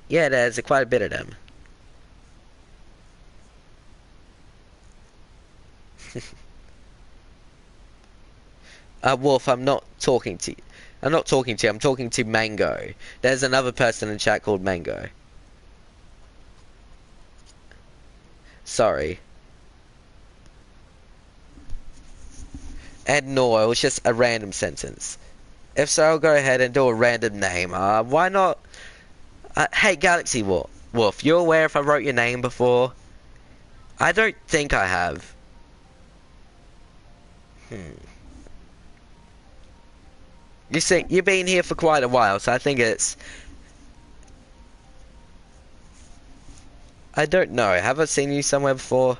Yeah, there's quite a bit of them. Wolf, I'm not talking to you. I'm not talking to you, I'm talking to Mango. There's another person in chat called Mango. Sorry. And no, it was just a random sentence. If so, I'll go ahead and do a random name. Why not? Hey, Galaxy Wolf, you aware if I wrote your name before? I don't think I have. You see, you've been here for quite a while, so I think it's... I don't know. Have I seen you somewhere before?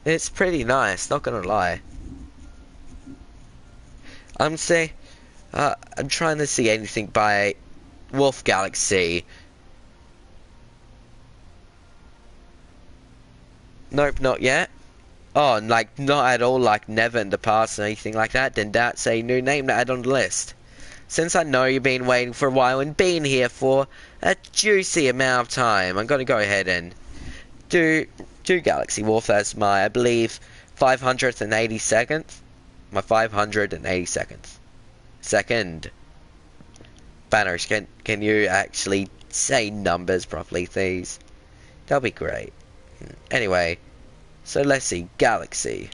It's pretty nice, not gonna lie. I'm trying to see anything by Wolf Galaxy. Nope, not yet. Oh, like, not at all, like, never in the past or anything like that, then that's a new name to add on the list. Since I know you've been waiting for a while and been here for a juicy amount of time, I'm gonna go ahead and do Galaxy Wolf as my, I believe, 582nd? My 582nd. Second. Banosh, can you actually say numbers properly, please? That'll be great. Anyway, so let's see, Galaxy.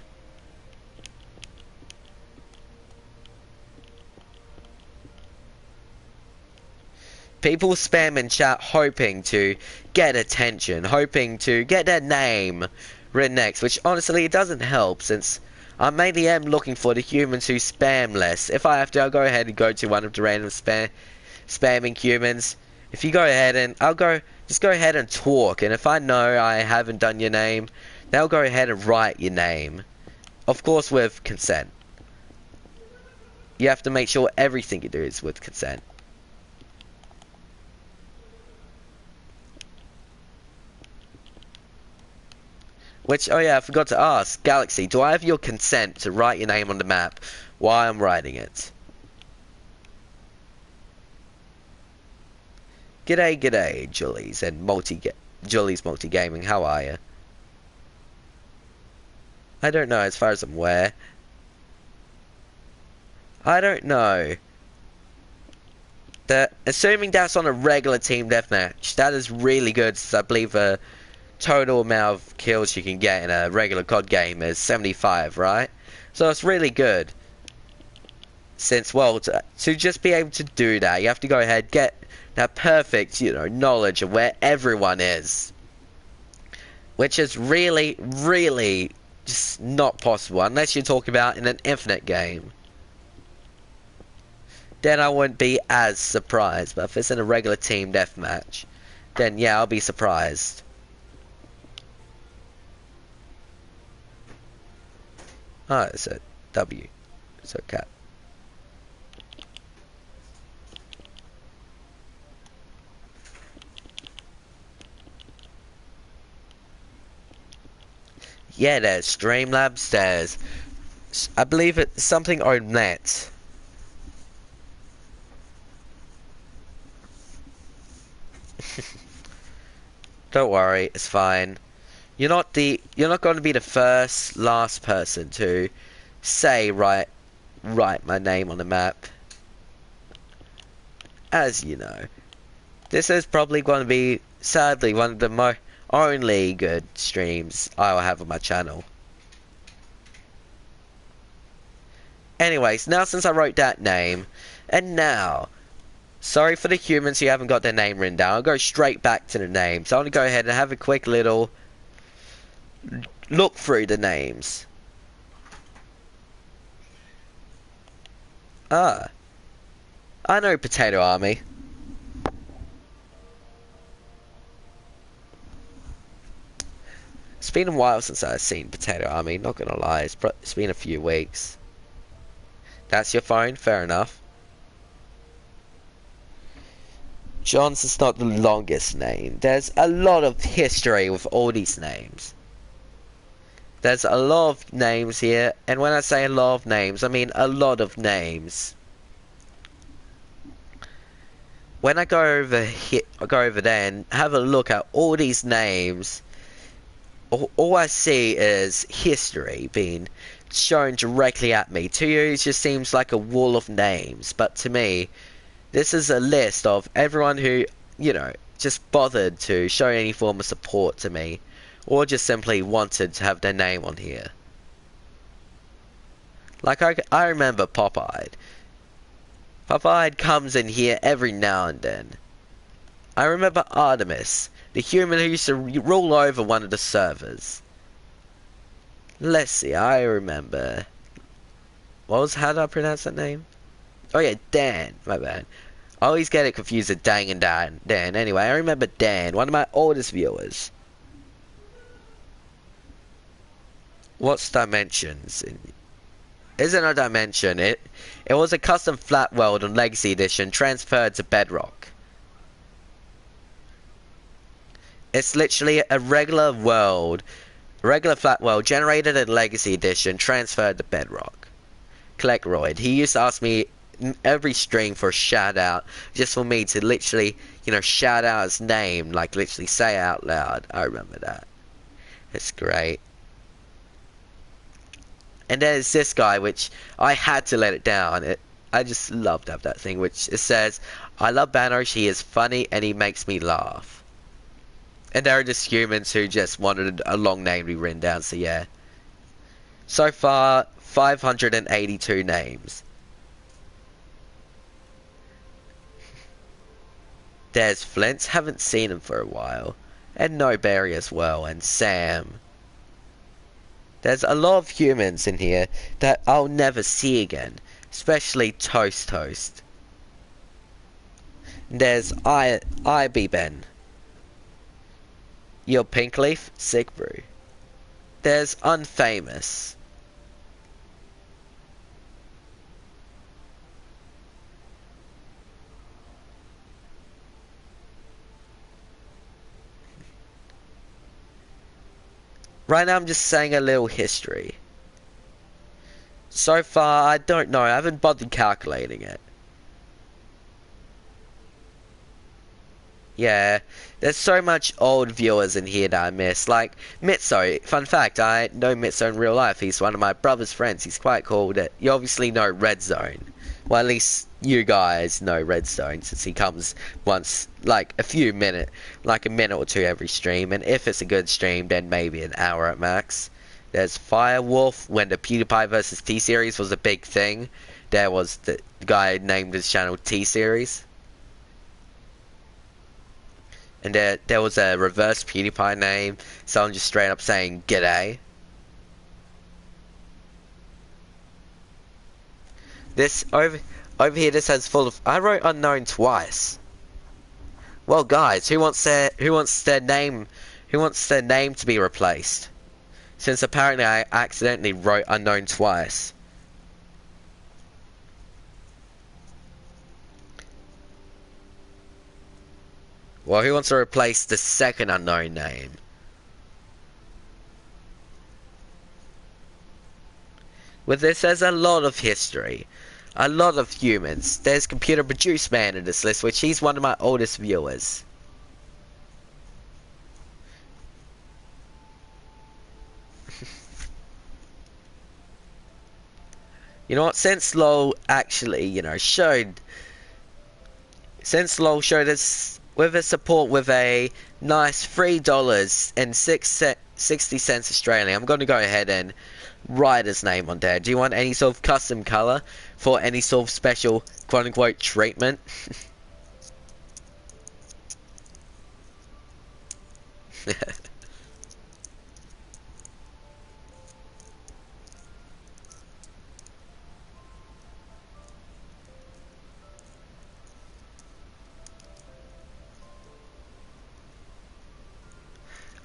People spam in chat hoping to get attention, hoping to get their name written next, which honestly it doesn't help since I mainly am looking for the humans who spam less. If I have to, I'll go ahead and go to one of the random spamming humans. If you go ahead and just go ahead and talk, and if I know I haven't done your name, then I'll go ahead and write your name. Of course with consent. You have to make sure everything you do is with consent. Which, oh yeah, I forgot to ask. Galaxy, do I have your consent to write your name on the map while I'm writing it? G'day, g'day, Jullies and Jullies Multi-Gaming, how are you? I don't know, as far as I'm aware. I don't know. Assuming that's on a regular team deathmatch, that is really good, since I believe the total amount of kills you can get in a regular COD game is 75, right? So it's really good. Since, well, to just be able to do that, you have to go ahead, get that perfect, knowledge of where everyone is. Which is really, really just not possible, unless you're talking about in an infinite game. Then I wouldn't be as surprised. But if it's in a regular team deathmatch, then yeah, I'll be surprised. Oh, it's a W. It's a cat. Yeah, there's Streamlabs, there's... I believe it's something on net. Don't worry, it's fine. You're not going to be the last person to say write my name on the map. As you know, this is probably going to be, sadly, one of the only good streams I will have on my channel. Anyways, now since I wrote that name, and now, sorry for the humans who haven't got their name written down, I'll go straight back to the name. So I'm going to go ahead and have a quick little look through the names. Ah, I know Potato Army. It's been a while since I've seen Potato Army, not gonna lie, it's been a few weeks. That's your phone? Fair enough. Johnson's not the longest name. There's a lot of history with all these names. There's a lot of names here, and when I say a lot of names, I mean a lot of names. When I go over here, I go over there and have a look at all these names, all I see is history being shown directly at me. To you, it just seems like a wall of names, but to me, this is a list of everyone who, just bothered to show any form of support to me, or just simply wanted to have their name on here. Like, I remember Popeye. Popeye comes in here every now and then. I remember Artemis, the human who used to rule over one of the servers. Let's see, I remember... how did I pronounce that name? Oh yeah, Dan, my bad. I always get it confused with Dang and Dan. Anyway, I remember Dan, one of my oldest viewers. What's Dimensions? Isn't a dimension. It was a custom flat world on Legacy Edition transferred to Bedrock. It's literally a regular flat world generated in Legacy Edition transferred to Bedrock. Collectroid. He used to ask me every stream for a shout out, just for me to literally, shout out his name, like literally say it out loud. I remember that. It's great. And there's this guy, which I had to let it down. I just love to have that thing, which it says, I love Banosh, he is funny and he makes me laugh. And there are just humans who just wanted a long name to be written down, so yeah. So far, 582 names. There's Flint, haven't seen him for a while. And No Berry as well, and Sam. There's a lot of humans in here that I'll never see again, especially Toast. There's I.B. Ben. Your Pinkleaf, Sick Brew. There's Unfamous. Right now I'm just saying a little history. So far, I don't know. I haven't bothered calculating it. Yeah, there's so much old viewers in here that I miss. Like, Mitso. Fun fact, I know Mitso in real life. He's one of my brother's friends. He's quite cool. You obviously know Red Zone. Well, at least you guys know Red Zone since he comes once, like, like a minute or two every stream. And if it's a good stream, then maybe an hour at max. There's Firewolf, when the PewDiePie versus T-Series was a big thing. There was the guy named his channel T-Series. And there was a reverse PewDiePie name, someone just straight up saying "G'day." This over here, this has full of. I wrote unknown twice. Well, guys, who wants their name to be replaced? Since apparently I accidentally wrote unknown twice. Well, who wants to replace the second unknown name? With this, there's a lot of history. A lot of humans. There's Computer Produce Man in this list, which he's one of my oldest viewers. You know what? Since LOL actually, showed us with a support with a nice $3.60 Australian, I'm going to go ahead and write his name on there. Do you want any sort of custom color for any sort of special quote-unquote treatment?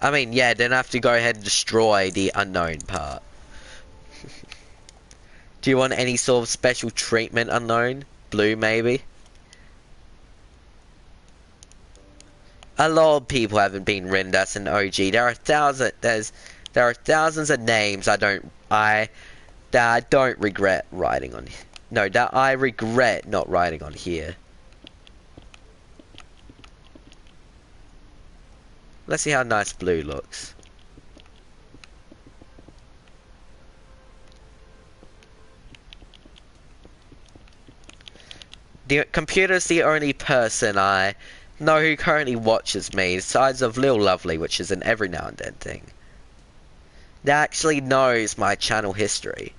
I mean, yeah, then I have to go ahead and destroy the unknown part. Do you want any sort of special treatment unknown? Blue, maybe? A lot of people haven't been written as an OG. There are thousands of names that I don't regret writing on. No, that I regret not writing on here. Let's see how nice blue looks. The computer's the only person I know who currently watches me, besides of Lil Lovely, which is an every now and then thing. That actually knows my channel history.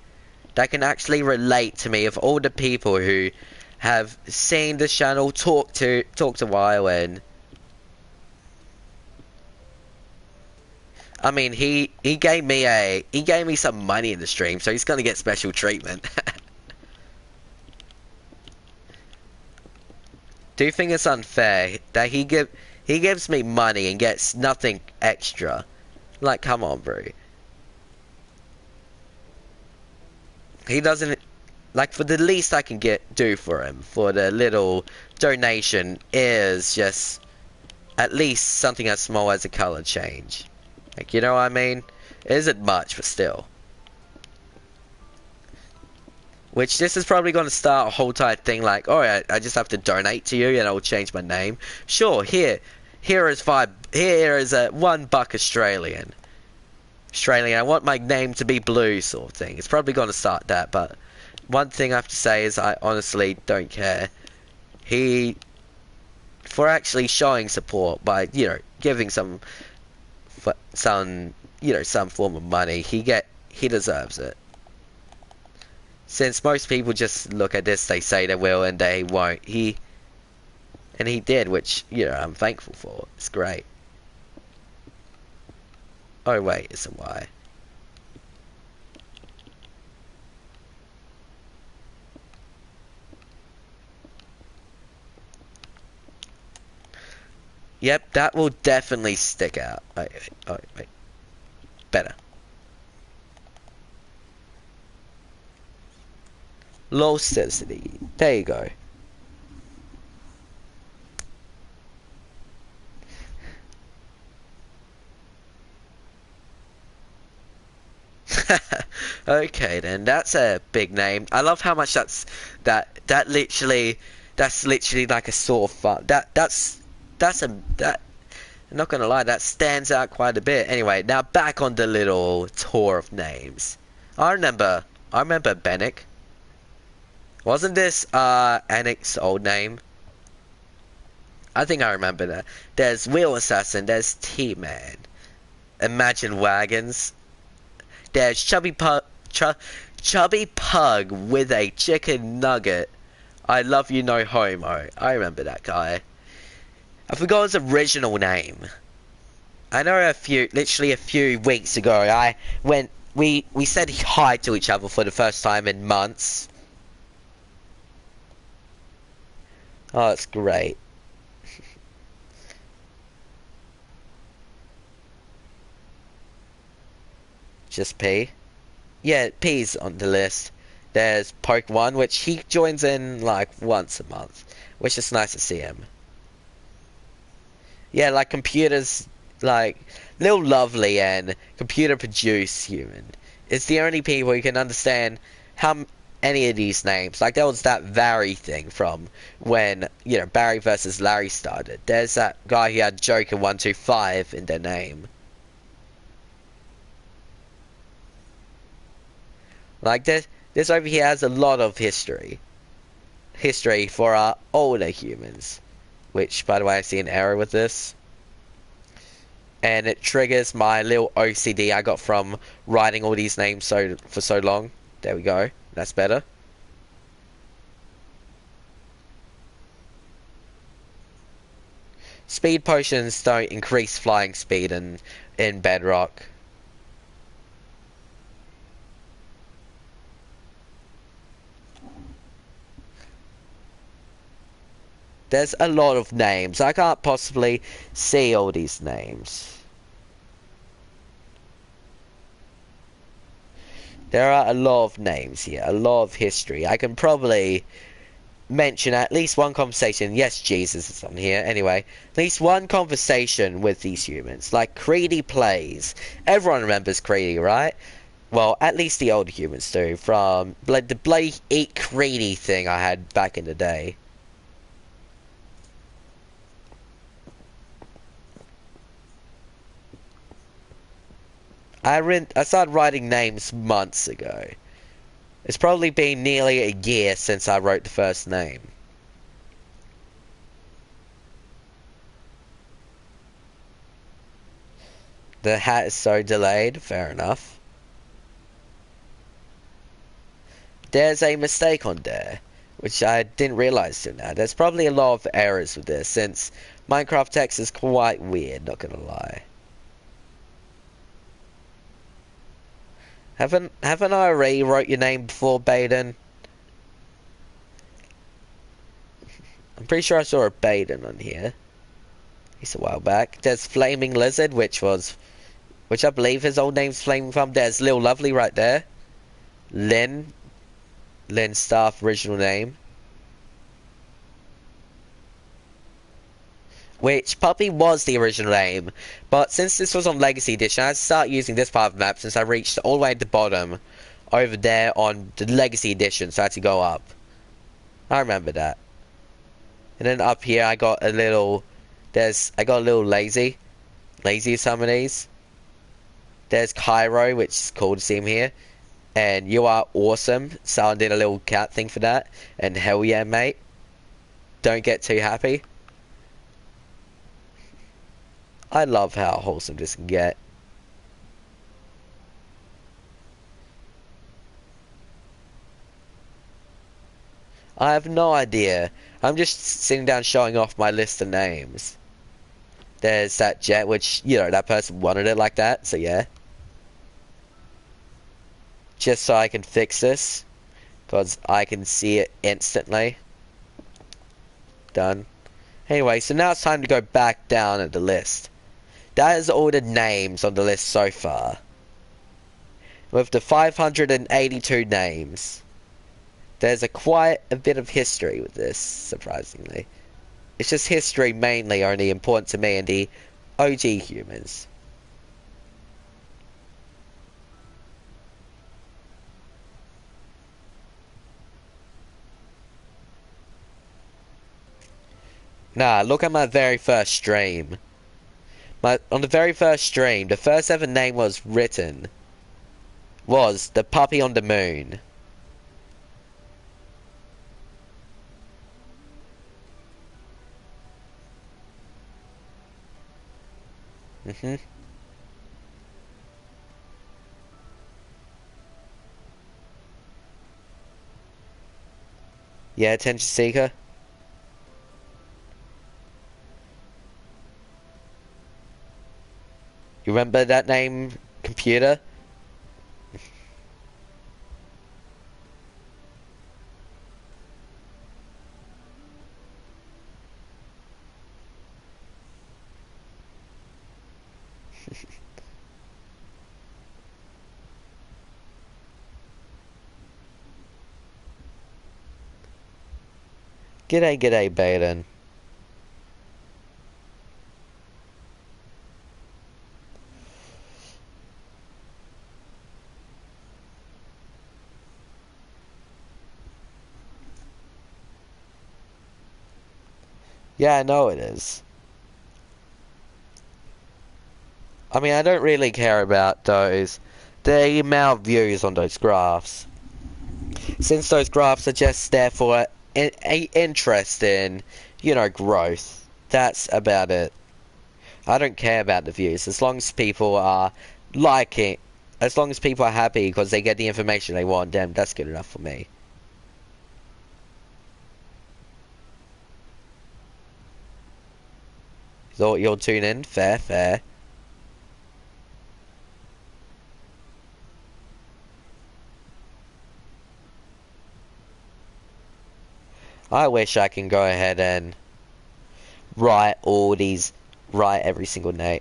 That can actually relate to me of all the people who have seen the channel, talked to Wyland. I mean, he gave me some money in the stream, so he's gonna get special treatment. Do you think it's unfair that he gives me money and gets nothing extra? Like, come on, bro. He doesn't, like, for the least I can do for him, for the little donation, is just at least something as small as a color change. Like, you know what I mean? It isn't much, but still. Which, this is probably going to start a whole type thing like, alright, I just have to donate to you and I'll change my name. Sure, here is a $1 Australian. I want my name to be blue, sort of thing. It's probably going to start that, but one thing I have to say is I honestly don't care. For actually showing support by, giving some form of money, he deserves it. Since most people just look at this, they say they will and they won't. He did, which, I'm thankful for. It's great. Oh wait, it's a Y. Yep, that will definitely stick out. Wait. Better. Low sensitivity. There you go. Okay, then that's a big name. I love how much that's literally like a sore fun. That I'm not gonna lie, that stands out quite a bit. Anyway, now back on the little tour of names. I remember Bennick. Wasn't this Anik's old name? I think I remember that. There's Wheel Assassin, there's T-Man. Imagine Wagons. There's Chubby Pug with a chicken nugget. I love you no homo. I remember that guy. I forgot his original name. I know literally a few weeks ago, we said hi to each other for the first time in months. Oh, it's great. Just P. Yeah, P's on the list. There's Poke One, which he joins in like once a month, which is nice to see him. Yeah, like computers, like Lil Lovely and computer produce human. It's the only people who can understand any of these names. Like there was that Barry thing from when Barry versus Larry started. There's that guy who had Joker 125 in their name. Like this over here has a lot of history for our older humans. Which, by the way, I see an error with this. And it triggers my little OCD I got from writing all these names for so long. There we go. That's better. Speed potions don't increase flying speed in Bedrock. There's a lot of names. I can't possibly see all these names. There are a lot of names here, a lot of history. I can probably mention at least one conversation. Yes, Jesus is on here. Anyway, at least one conversation with these humans. Like Creedy Plays. Everyone remembers Creedy, right? Well, at least the older humans do. From like the bloody Eat Creedy thing I had back in the day. I started writing names months ago. It's probably been nearly a year since I wrote the first name. The hat is so delayed. Fair enough. There's a mistake on there, which I didn't realize till now. There's probably a lot of errors with this, since Minecraft text is quite weird, not gonna lie. Haven't I already wrote your name before, Baden? I'm pretty sure I saw a Baden on here. He's a while back. There's Flaming Lizard, which I believe his old name's Flaming from. There's Lil Lovely right there. Lynn Staff, original name. Which Puppy was the original name, but since this was on Legacy Edition, I had to start using this part of the map since I reached all the way at the bottom over there on the Legacy Edition, so I had to go up. I remember that. And then up here I got a little lazy some of these. There's Cairo, which is cool to see him here. And you are awesome, so I did a little cat thing for that. And hell yeah, mate. Don't get too happy. I love how wholesome this can get. I have no idea. I'm just sitting down showing off my list of names. There's that jet, which, that person wanted it like that, so yeah. Just so I can fix this, because I can see it instantly. Done. Anyway, so now it's time to go back down at the list. That is all the names on the list so far. With the 582 names. There's quite a bit of history with this, surprisingly. It's just history mainly only important to me and the OG humans. Nah, look at my very first stream. On the very first stream, the first ever name was written was the puppy on the moon. Mhm. Yeah, attention seeker. You remember that name, computer? G'day, g'day, Baden. Yeah, I know it is. I mean, I don't really care about the amount of views on those graphs. Since those graphs are just there for a interest in, growth. That's about it. I don't care about the views. As long as people are liking, as long as people are happy because they get the information they want, then that's good enough for me. So you'll tune in? Fair, fair. I wish I can go ahead and write every single name.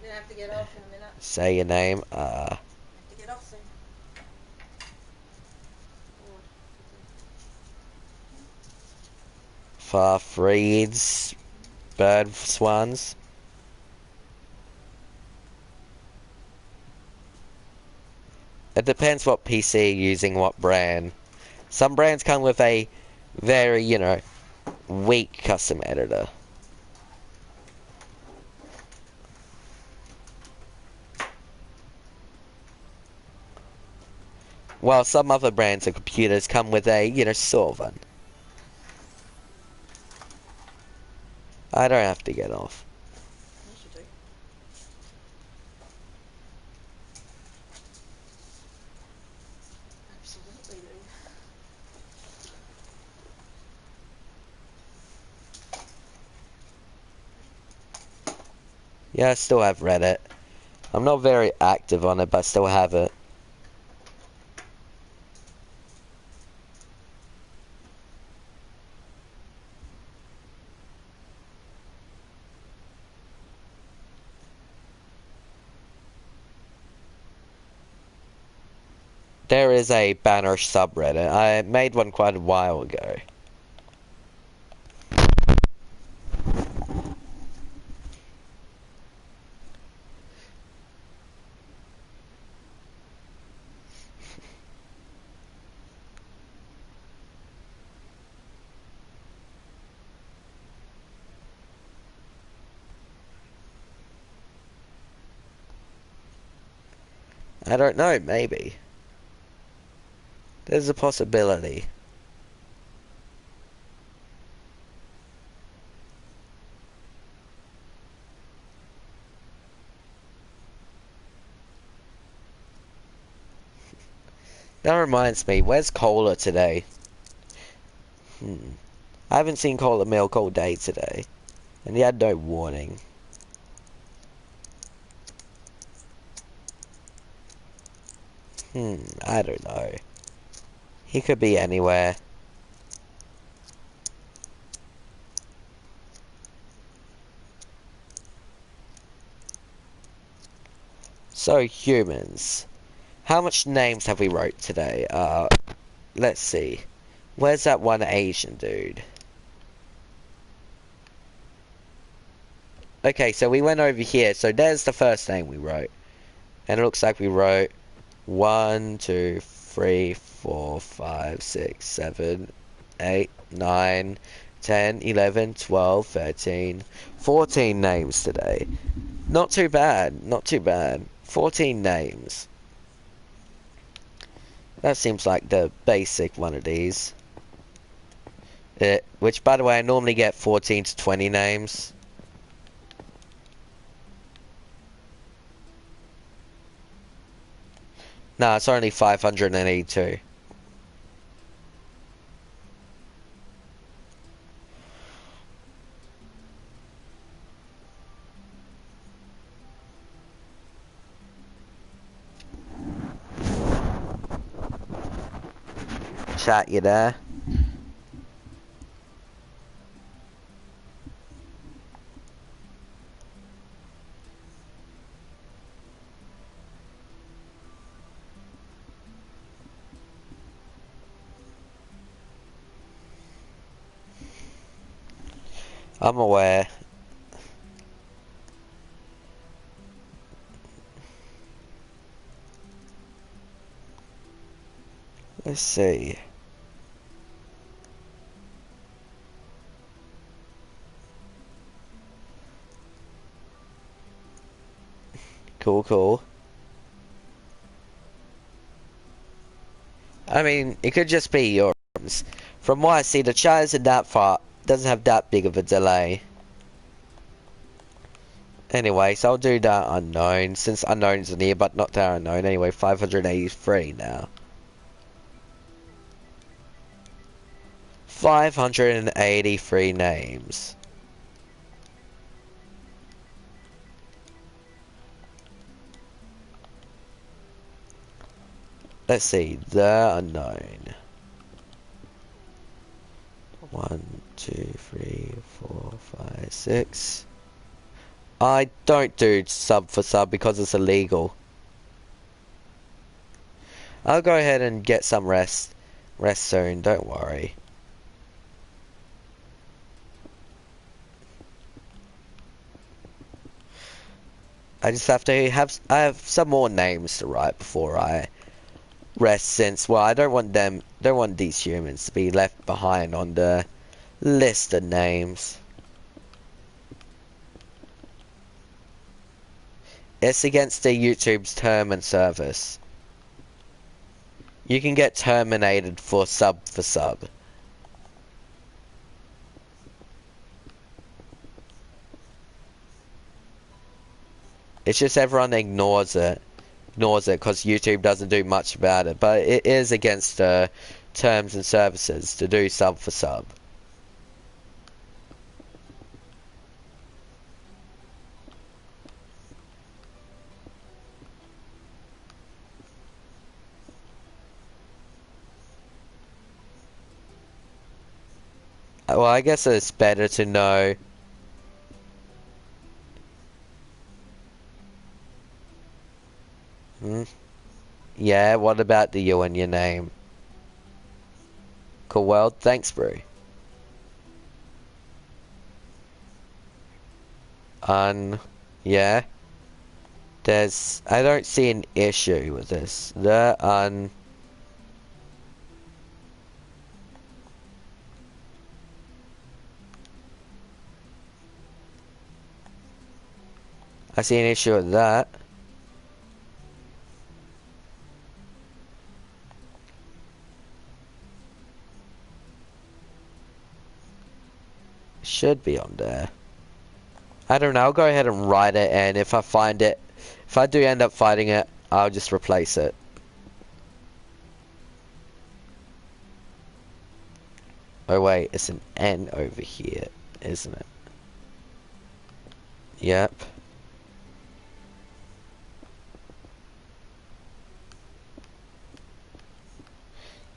You're gonna have to get off in a minute. Say your name. You have to get off soon. Farfreeds, bird swans. It depends what PC you're using, what brand. Some brands come with a very, weak custom editor. While some other brands of computers come with a, sort of one. I don't have to get off. Yes, you do. Absolutely do. Yeah, I still have Reddit. I'm not very active on it, but I still have it. There is a Banosh subreddit. I made one quite a while ago. I don't know, maybe. There's a possibility. That reminds me, where's Cola today? I haven't seen Cola Milk all day today. And he had no warning. I don't know. He could be anywhere. So, humans. How much names have we wrote today? Let's see. Where's that one Asian dude? Okay, so we went over here. So there's the first name we wrote. And it looks like we wrote 1, 2, 3, 4, 5, 6, 7, 8, 9, 10, 11, 12, 13, 14 names today. Not too bad, not too bad. 14 names. That seems like the basic one of these. Which, by the way, I normally get 14 to 20 names. No, it's only 582. Chat, you there? I'm aware. Let's see. Cool, cool. I mean, it could just be yours. From what I see, the chat isn't that far. Doesn't have that big of a delay. Anyway, so I'll do that unknown, since unknown's near, but not that unknown. Anyway, 583 now. 583 names. Let's see, the unknown. 1, 2, 3, 4, 5, 6. I don't do sub for sub because it's illegal. I'll go ahead and get some rest. Rest soon, don't worry. I just have to I have some more names to write before I rest, since, well, I don't want these humans to be left behind on the list of names. It's against the YouTube's term and service. You can get terminated for sub. It's just everyone ignores it. Because YouTube doesn't do much about it. But it is against terms and services to do sub. Well, I guess it's better to know. Hmm? Yeah, what about the you and your name? Cool, well, thanks, bro. Yeah. I don't see an issue with this. I see an issue with that. Should be on there. I don't know, I'll go ahead and write it, and if I find it, if I do end up finding it, I'll just replace it. Oh wait, it's an N over here, isn't it? Yep.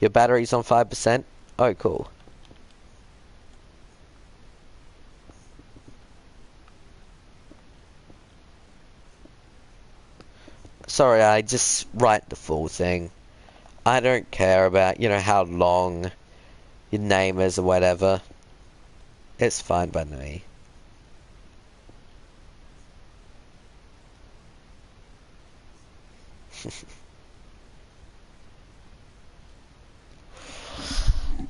Your battery's on 5%? Oh, cool. Sorry, I just write the full thing. I don't care about, how long your name is or whatever. It's fine by me.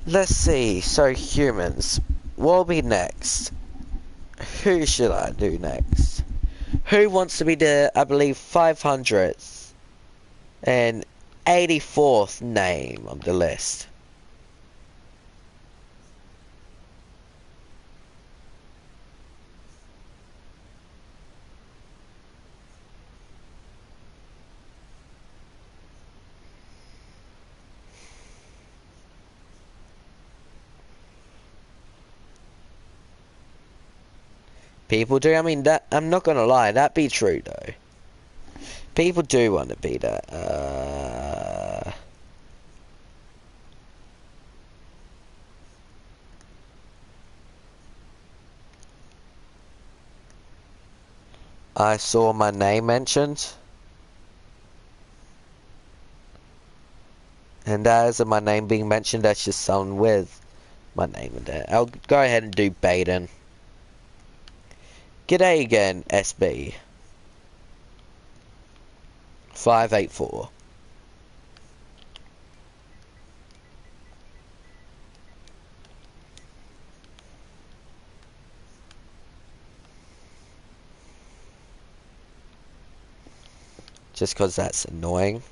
Let's see. So, humans. What'll be next? Who should I do next? Who wants to be the, I believe, 500th and 84th name on the list? People do. I mean, that I'm not gonna lie. That be true though. People do want to be that. I saw my name mentioned, and that isn't my name being mentioned. That's just someone with my name in there. I'll go ahead and do Baden. G'day again, SB 584. Just cause that's annoying.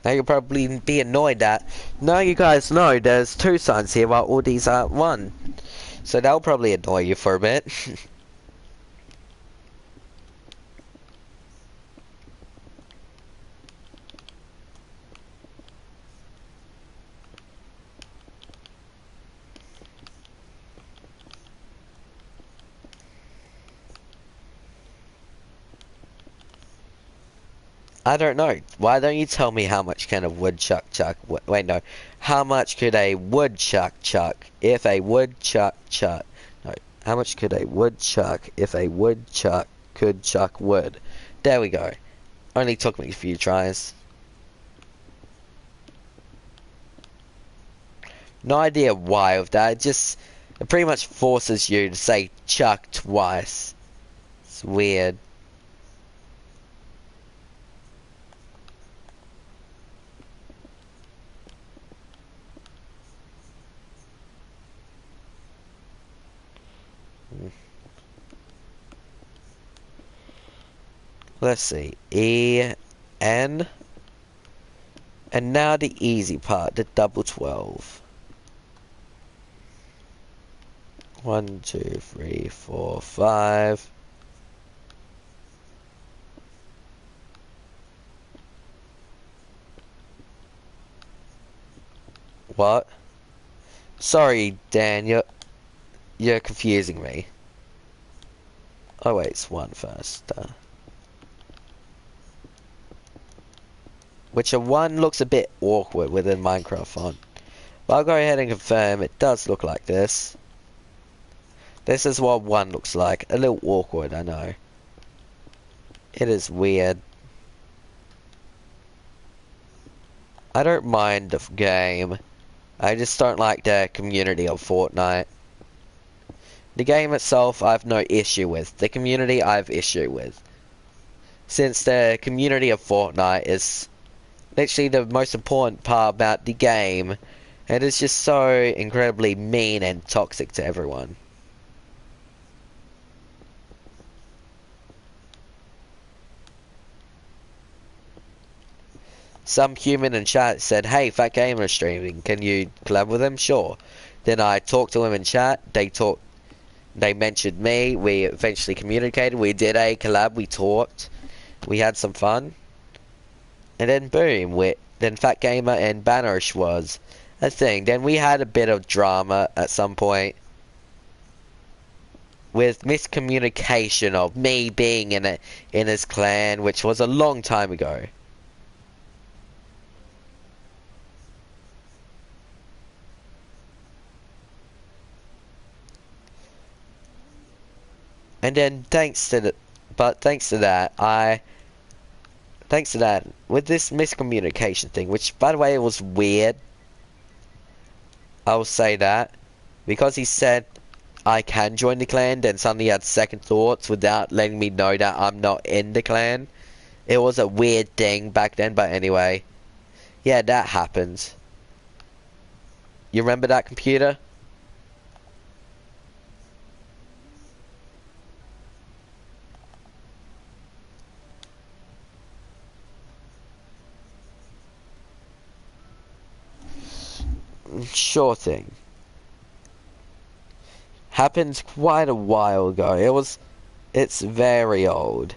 Now you'll probably be annoyed that now you guys know there's two signs here while all these are one. So that'll probably annoy you for a bit. I don't know. Why don't you tell me how much can a woodchuck chuck? Wait, no. How much could a woodchuck chuck if a woodchuck chuck? No. How much could a woodchuck if a woodchuck could chuck wood? There we go. Only took me a few tries. No idea why of that. It pretty much forces you to say chuck twice. It's weird. Let's see. E, N. And now the easy part, the double 12. 1, 2, 3, 4, 5. What? Sorry, Dan, you're confusing me. Oh wait, it's 1 first. Which a 1 looks a bit awkward within Minecraft font. But I'll go ahead and confirm it does look like this. This is what 1 looks like. A little awkward, I know. It is weird. I don't mind the game. I just don't like the community of Fortnite. The game itself, I've no issue with. The community, I've issue with. Since the community of Fortnite is literally the most important part about the game, and it's just so incredibly mean and toxic to everyone. Some human in chat said, "Hey, Fat Gamer is streaming. Can you collab with him?" Sure. Then I talked to him in chat. They mentioned me. We eventually communicated. We did a collab. We talked. We had some fun. And then boom, then Fat Gamer and Banosh was a thing. Then we had a bit of drama at some point with miscommunication of me being in his clan, which was a long time ago. And then thanks to that, with this miscommunication thing, which by the way was weird, I'll say that, because he said I can join the clan, then suddenly had second thoughts without letting me know that I'm not in the clan. It was a weird thing back then, but anyway. Yeah, that happened. You remember that computer? Sure thing. Happened quite a while ago. It's very old.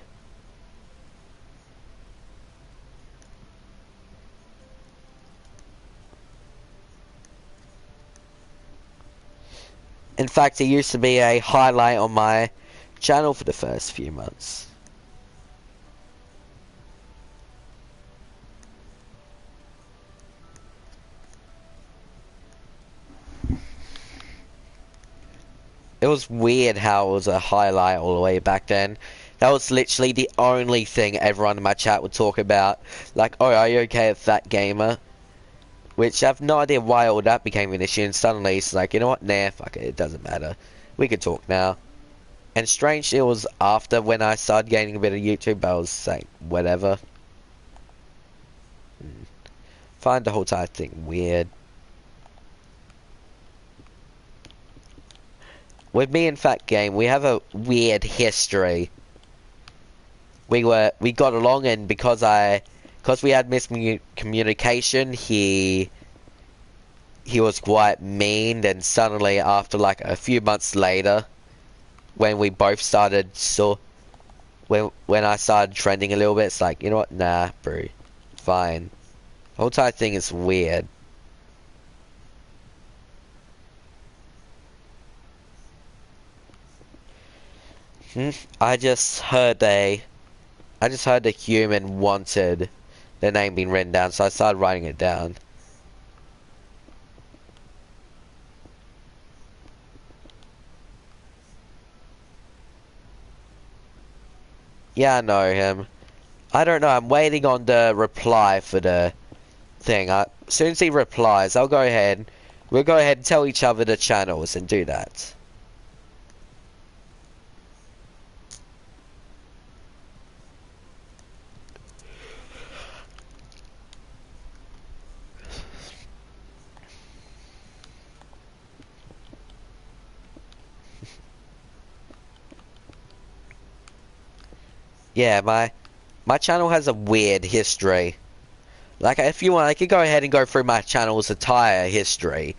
In fact, it used to be a highlight on my channel for the first few months. It was weird how it was a highlight all the way back then. That was literally the only thing everyone in my chat would talk about. Like, oh, are you okay with that gamer? Which I have no idea why all that became an issue, and suddenly it's like, you know what, nah, fuck it, it doesn't matter. We can talk now. And strange, it was after when I started gaining a bit of YouTube, I was like, whatever. Find the whole entire thing weird. With me and Fat Game, we have a weird history. We got along, and because we had miscommunication, he was quite mean. Then suddenly, after like a few months later, when we both started when I started trending a little bit, it's like, you know what, nah, bro, fine. The whole entire thing is weird. I just heard a human wanted their name being written down, so I started writing it down. Yeah, I know him. I don't know, I'm waiting on the reply for the thing. As soon as he replies, we'll go ahead and tell each other the channels and do that. Yeah, my channel has a weird history. Like, if you want, I could go ahead and go through my channel's entire history.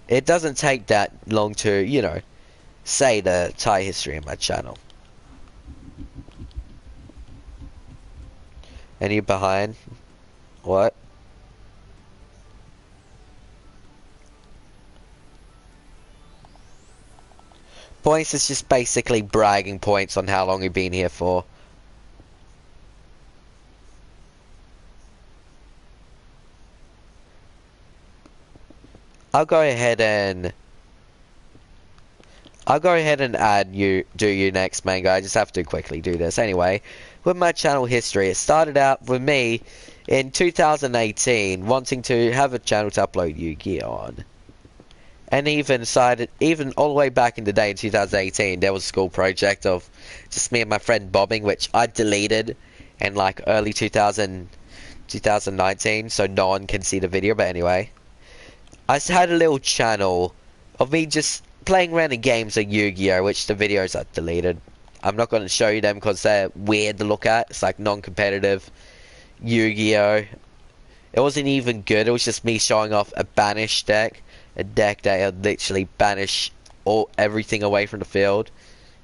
It doesn't take that long to, you know, say the entire history of my channel. And you behind? What? Points is just basically bragging points on how long you've been here for. I'll go ahead and add you next, Mango. I just have to quickly do this. Anyway, with my channel history, it started out with me in 2018 wanting to have a channel to upload Yu-Gi-Oh on. And even all the way back in the day in 2018, there was a school project of just me and my friend bobbing, which I deleted in like early 2019, so no one can see the video. But anyway, I had a little channel of me just playing random games of Yu-Gi-Oh, which the videos are deleted. I'm not going to show you them because they're weird to look at. It's like non-competitive Yu-Gi-Oh. It wasn't even good. It was just me showing off a Banoshed deck. A deck that would literally banish everything away from the field.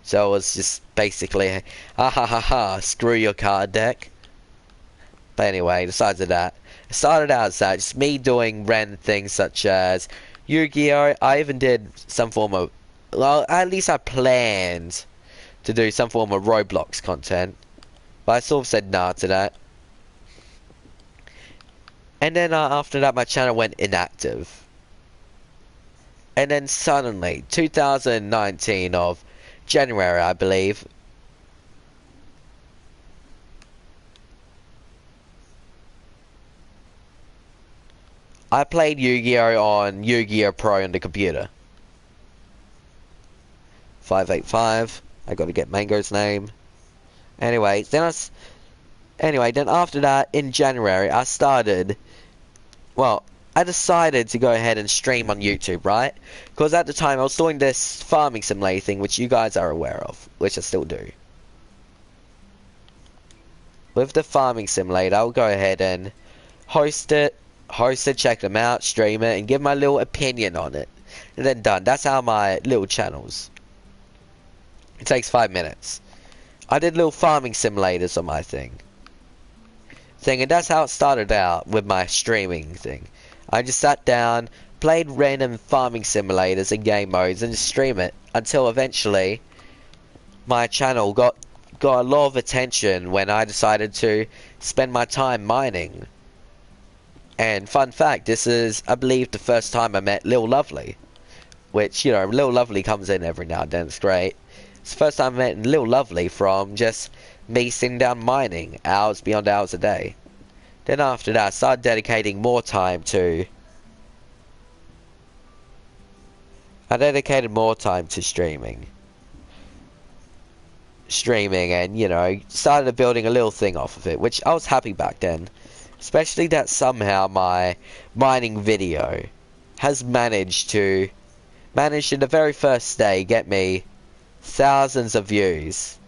So it was just basically, ha ha ha ha, screw your card deck. But anyway, besides that, it started out as that, just me doing random things such as Yu-Gi-Oh! I even did some form of, well, at least I planned to do some form of Roblox content. But I sort of said nah to that. And then after that, my channel went inactive. And then suddenly, 2019 of January, I believe, I played Yu-Gi-Oh on Yu-Gi-Oh Pro on the computer. 585. I got to get Mango's name. Anyway, then Anyway, then after that, in January, well, I decided to go ahead and stream on YouTube, right? Because at the time I was doing this farming simulator thing, which you guys are aware of, which I still do. With the farming simulator, I'll go ahead and host it, check them out, stream it, and give my little opinion on it. And then done. That's how my little channels. It takes 5 minutes. I did little farming simulators on my thing, and that's how it started out with my streaming thing. I just sat down, played random farming simulators and game modes, and just stream it until eventually my channel got a lot of attention when I decided to spend my time mining. And fun fact, this is, I believe, the first time I met Lil Lovely, which, you know, Lil Lovely comes in every now and then. It's great. It's the first time I met Lil Lovely from just me sitting down mining hours beyond hours a day. Then after that, I started dedicating more time to... I dedicated more time to streaming. And, you know, started building a little thing off of it, which I was happy back then. Especially that somehow my mining video has managed in the very first day, get me thousands of views.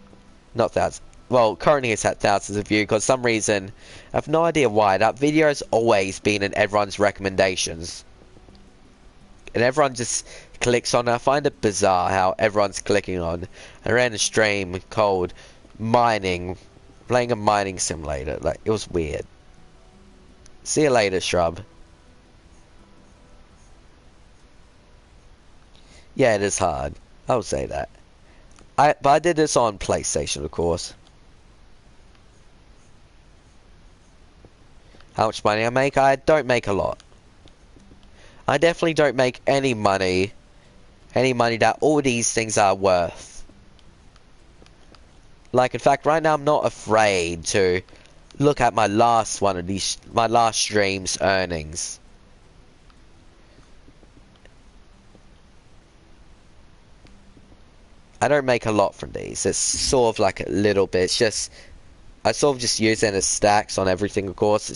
Not thousands. Well, currently it's at thousands of views because some reason, I have no idea why, that video has always been in everyone's recommendations. And everyone just clicks on it. I find it bizarre how everyone's clicking on. I ran a stream called Mining, playing a mining simulator. Like, it was weird. See you later, Shrub. Yeah, it is hard. I would say that. But I did this on PlayStation, of course. How much money I make? I don't make a lot. I definitely don't make any money that all these things are worth. Like, in fact, right now I'm not afraid to look at my last stream's earnings. I don't make a lot from these. It's sort of like a little bit. It's just, I sort of just use it as stacks on everything, of course. It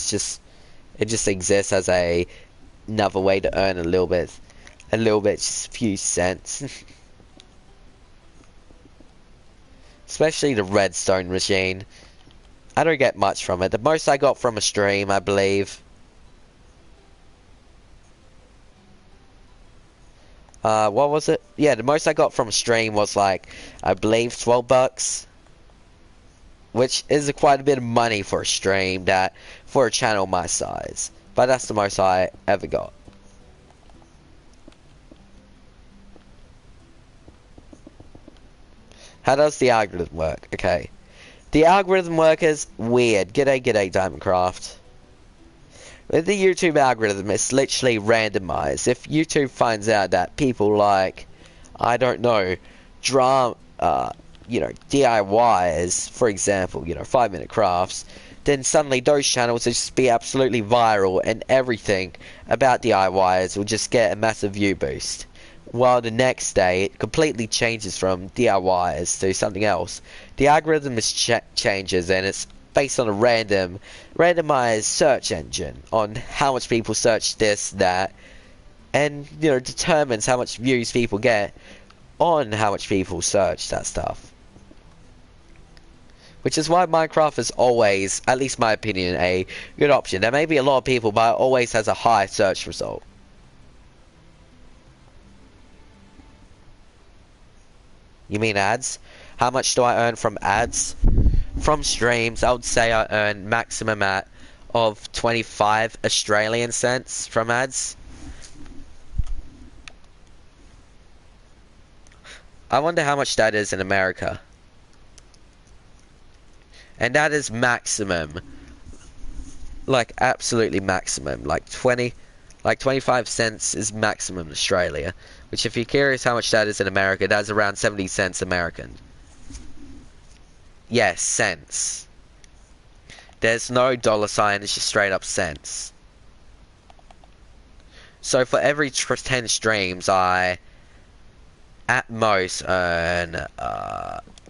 just exists as another way to earn a little bit, just a few cents. Especially the redstone machine. I don't get much from it. The most I got from a stream, I believe. What was it? Yeah, the most I got from a stream was like, I believe $12. Which is quite a bit of money for a stream, for a channel my size. But that's the most I ever got. How does the algorithm work? Okay. The algorithm work is weird. G'day, Diamondcraft. With the YouTube algorithm, it's literally randomized. If YouTube finds out that people like, I don't know, DIYs, for example, 5-minute crafts, then suddenly those channels will just be absolutely viral and everything about DIYs will just get a massive view boost. While the next day, it completely changes from DIYs to something else. The algorithm changes and it's based on a randomized search engine on how much people search this, that, and, determines how much views people get on how much people search that stuff. Which is why Minecraft is always, at least my opinion, a good option. There may be a lot of people, but it always has a high search result. You mean ads? How much do I earn from ads? From streams, I would say I earn maximum of 25 Australian cents from ads. I wonder how much that is in America. And that is maximum. Like, absolutely maximum. Like 25 cents is maximum in Australia. Which, if you're curious how much that is in America, that's around 70 cents American. Yes, cents. There's no dollar sign, it's just straight up cents. So for every 10 streams, I at most earn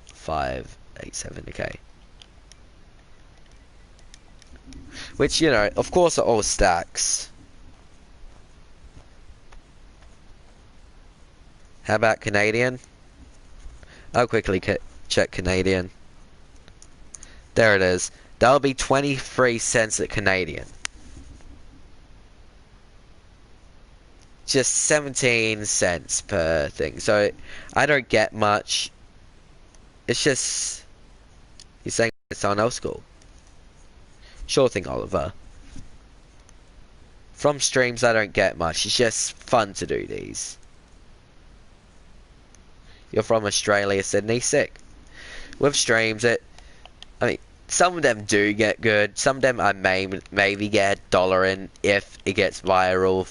5, 8, 7, okay. which, you know, of course are all stacks. How about Canadian? I'll quickly check Canadian. There it is. That'll be 23 cents at Canadian. Just 17 cents per thing. So I don't get much. It's just... You're saying it's on old school. Sure thing, Oliver. From streams I don't get much. It's just fun to do these. You're from Australia, Sydney. Sick. With streams, I mean, some of them do get good. Some of them I maybe get $1 in if it gets viral.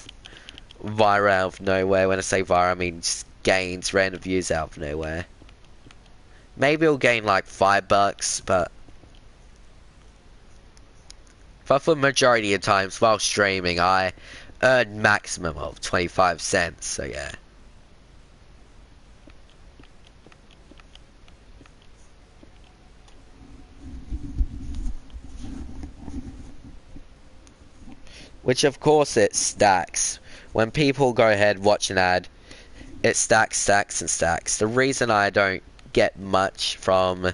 Viral out of nowhere. When I say viral, I mean just gains random views out of nowhere. Maybe it'll gain like $5, but for the majority of times while streaming, I earn maximum of 25 cents. So yeah. Which of course it stacks. When people go ahead watch an ad, it stacks, stacks, and stacks. The reason I don't get much from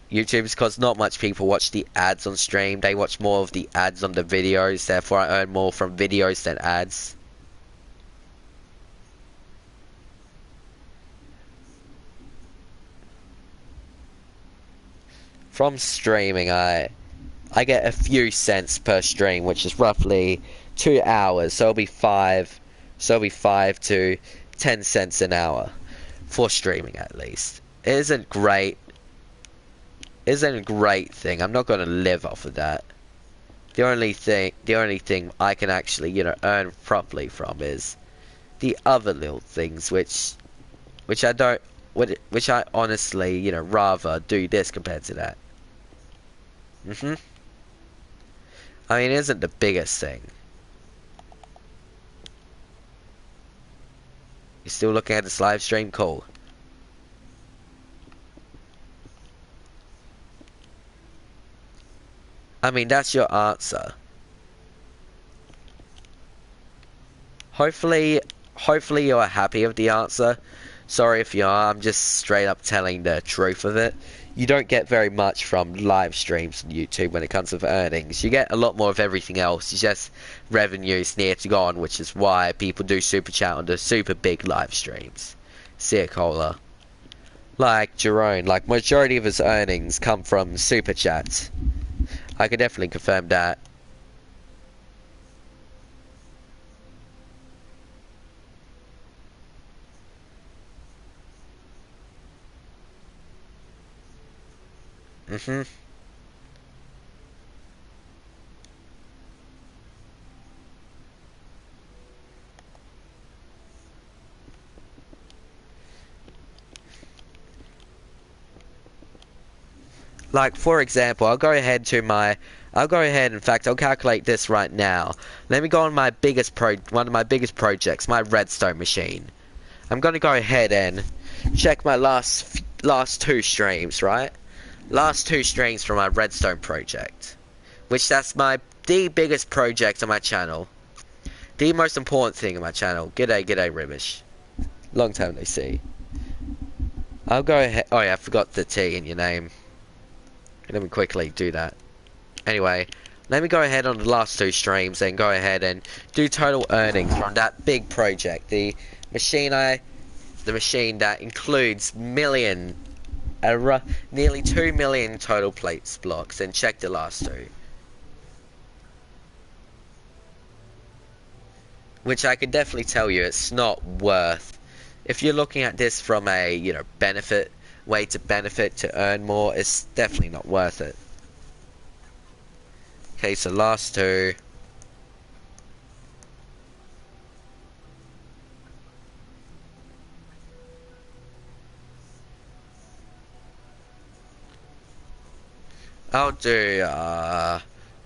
YouTube is because not much people watch the ads on stream. They watch more of the ads on the videos. Therefore, I earn more from videos than ads. From streaming, I get a few cents per stream, which is roughly 2 hours. So it'll be 5 to 10 cents an hour for streaming, at least. It isn't great. It isn't a great thing. I'm not going to live off of that. The only thing I can actually, you know, earn properly from is the other little things, which I honestly, you know, rather do this compared to that. I mean, it isn't the biggest thing. You're still looking at this live stream? Cool. I mean, that's your answer. Hopefully you're happy with the answer. Sorry if you are, I'm just straight up telling the truth of it. You don't get very much from live streams on YouTube when it comes to earnings. You get a lot more of everything else. It's just revenues near to gone, which is why people do super chat on the super big live streams. See ya, Cola. Like Jerome, like majority of his earnings come from super chats. I can definitely confirm that. Like, for example, I'll go ahead, in fact, I'll calculate this right now. Let me go on one of my biggest projects, my redstone machine. I'm gonna go ahead and check my last 2 streams, right? Last 2 streams from my redstone project. Which that's the biggest project on my channel. The most important thing on my channel. G'day, Ribbish. Long time no see. I'll go ahead. Oh yeah, I forgot the T in your name. Let me quickly do that. Anyway, let me go ahead on the last 2 streams and go ahead and do total earnings from that big project. The machine that includes nearly 2 million total plates blocks, and check the last 2. Which I can definitely tell you it's not worth. If you're looking at this from a, you know, way to benefit to earn more, it's definitely not worth it. Okay, so last 2. I'll do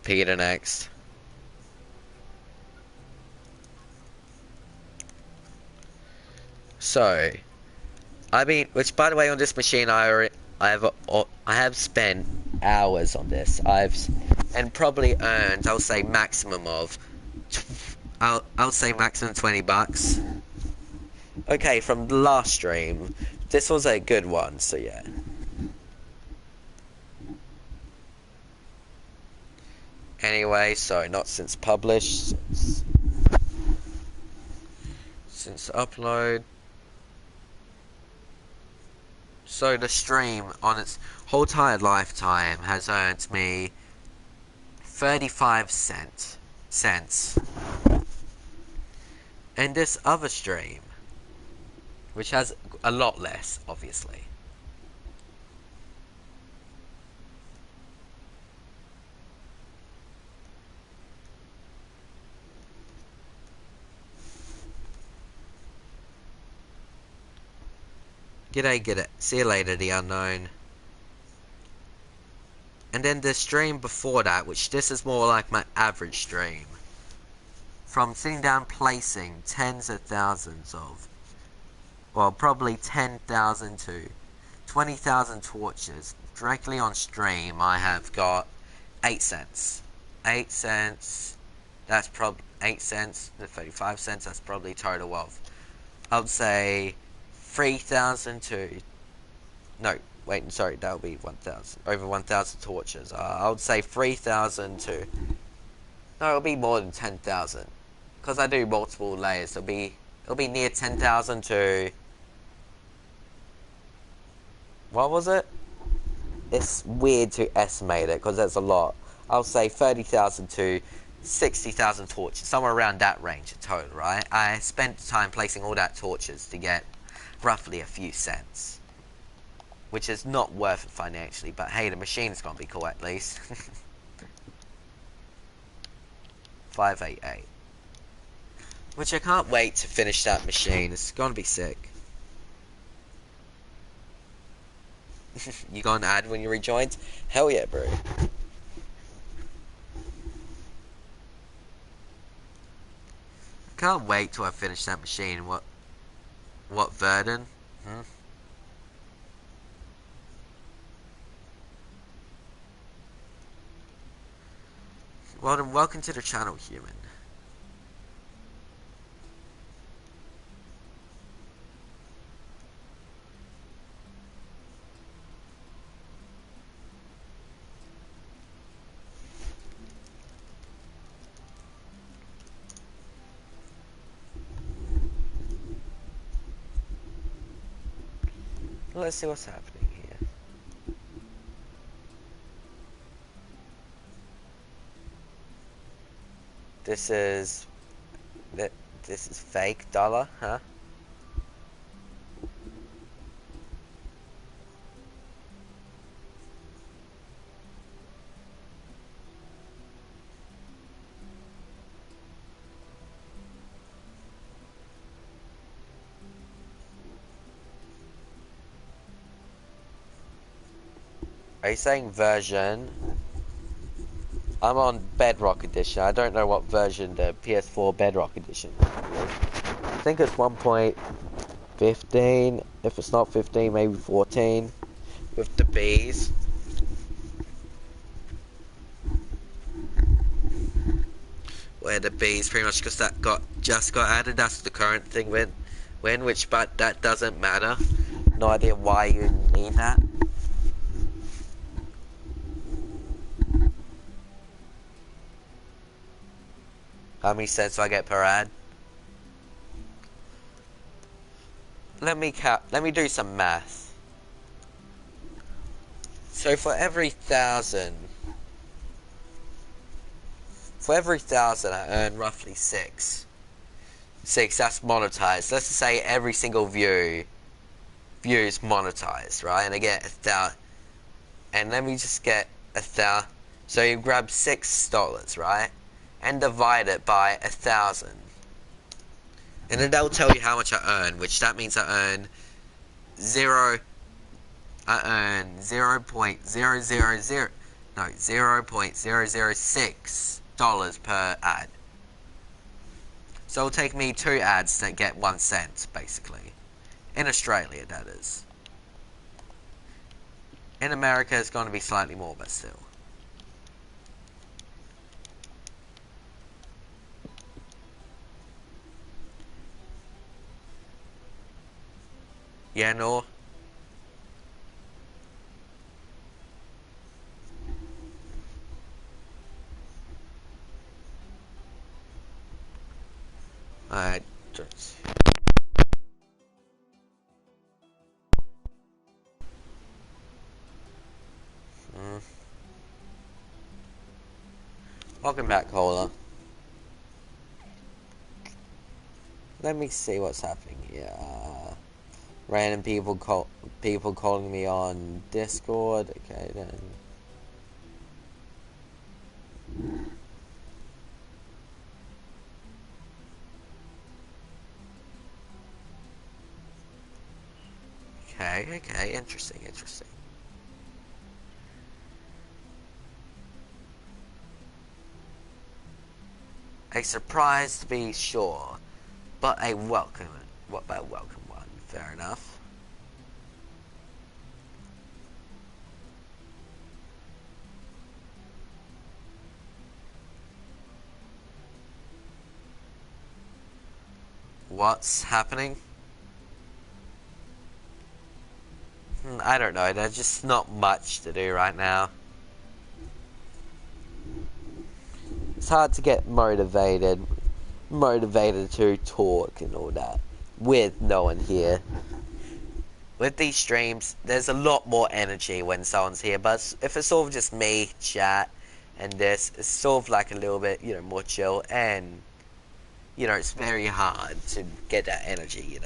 Peter next. So, I mean, which by the way, on this machine, I have spent hours on this. and probably earned, I'll say maximum of, I'll say maximum $20. Okay, from the last stream, this was a good one, so yeah. Anyway, so not since published, since upload. So the stream on its whole entire lifetime has earned me 35 cents. And this other stream, which has a lot less, obviously. G'day, g'day. See you later, the unknown. And then the stream before that, which this is more like my average stream. From sitting down placing tens of thousands of, well, probably 10,000 to 20,000 torches directly on stream, I have got 8 cents. 8 cents, that's probably 8 cents, the 35 cents, that's probably total of, I would say 3,000 to, no, wait, sorry, that would be 1,000, over 1,000 torches. I would say 3,000 to, no, it'll be more than 10,000, because I do multiple layers. It'll be near 10,000 to, what was it? It's weird to estimate it, because that's a lot. I'll say 30,000 to 60,000 torches, somewhere around that range in total, right? I spent time placing all that torches to get roughly a few cents, which is not worth it financially, but hey, the machine's gonna be cool at least. 588, which I can't wait to finish that machine. It's gonna be sick. You gonna add when you rejoined? Hell yeah, bro. Can't wait till I finish that machine. What Verdun? Well then, welcome to the channel, human. Let's see what's happening here. This is fake dollar, huh? Are you saying version? I'm on Bedrock Edition. I don't know what version the PS4 Bedrock Edition is. I think it's 1.15. If it's not 15, maybe 14. With the bees. Where the bees pretty much because that just got added. That's the current thing when which, but that doesn't matter. No idea why you need that. How many cents do I get per ad? Let me do some math. So for every 1,000, I earn roughly 6. 6, that's monetized. Let's just say every single view is monetized, right? And I get 1,000. And let me just get 1,000. So you grab $6, right? And divide it by 1,000, and then that'll tell you how much I earn, which that means I earn 0.006 dollars per ad. So it'll take me 2 ads that get 1 cent, basically. In Australia, that is. In America, it's going to be slightly more, but still. Yeah, no. I don't. Mm. Welcome back, Cola. Let me see what's happening here. Random people calling me on Discord. Okay, then. Okay, interesting. A surprise to be sure, but a welcome one. Fair enough. What's happening? I don't know. There's just not much to do right now. It's hard to get motivated to talk and all that with no one here. With these streams, there's a lot more energy when someone's here, but if it's sort of just me, chat, and this, it's sort of like a little bit, more chill, and, it's very hard to get that energy.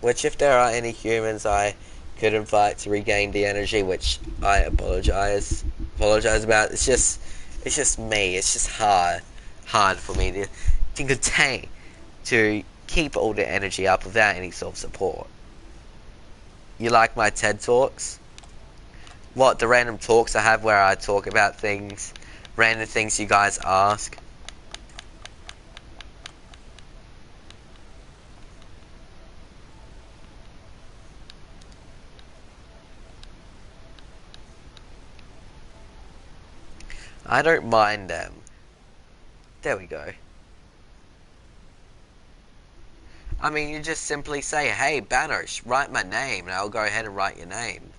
Which, if there are any humans I could invite to regain the energy, which I apologize about, it's just me. It's just hard for me to contain, to keep all the energy up without any sort of support. You like my TED Talks? What, the random talks I have where I talk about things, random things you guys ask? I don't mind them. There we go. I mean, you just simply say, hey, Banosh, write my name, and I'll go ahead and write your name.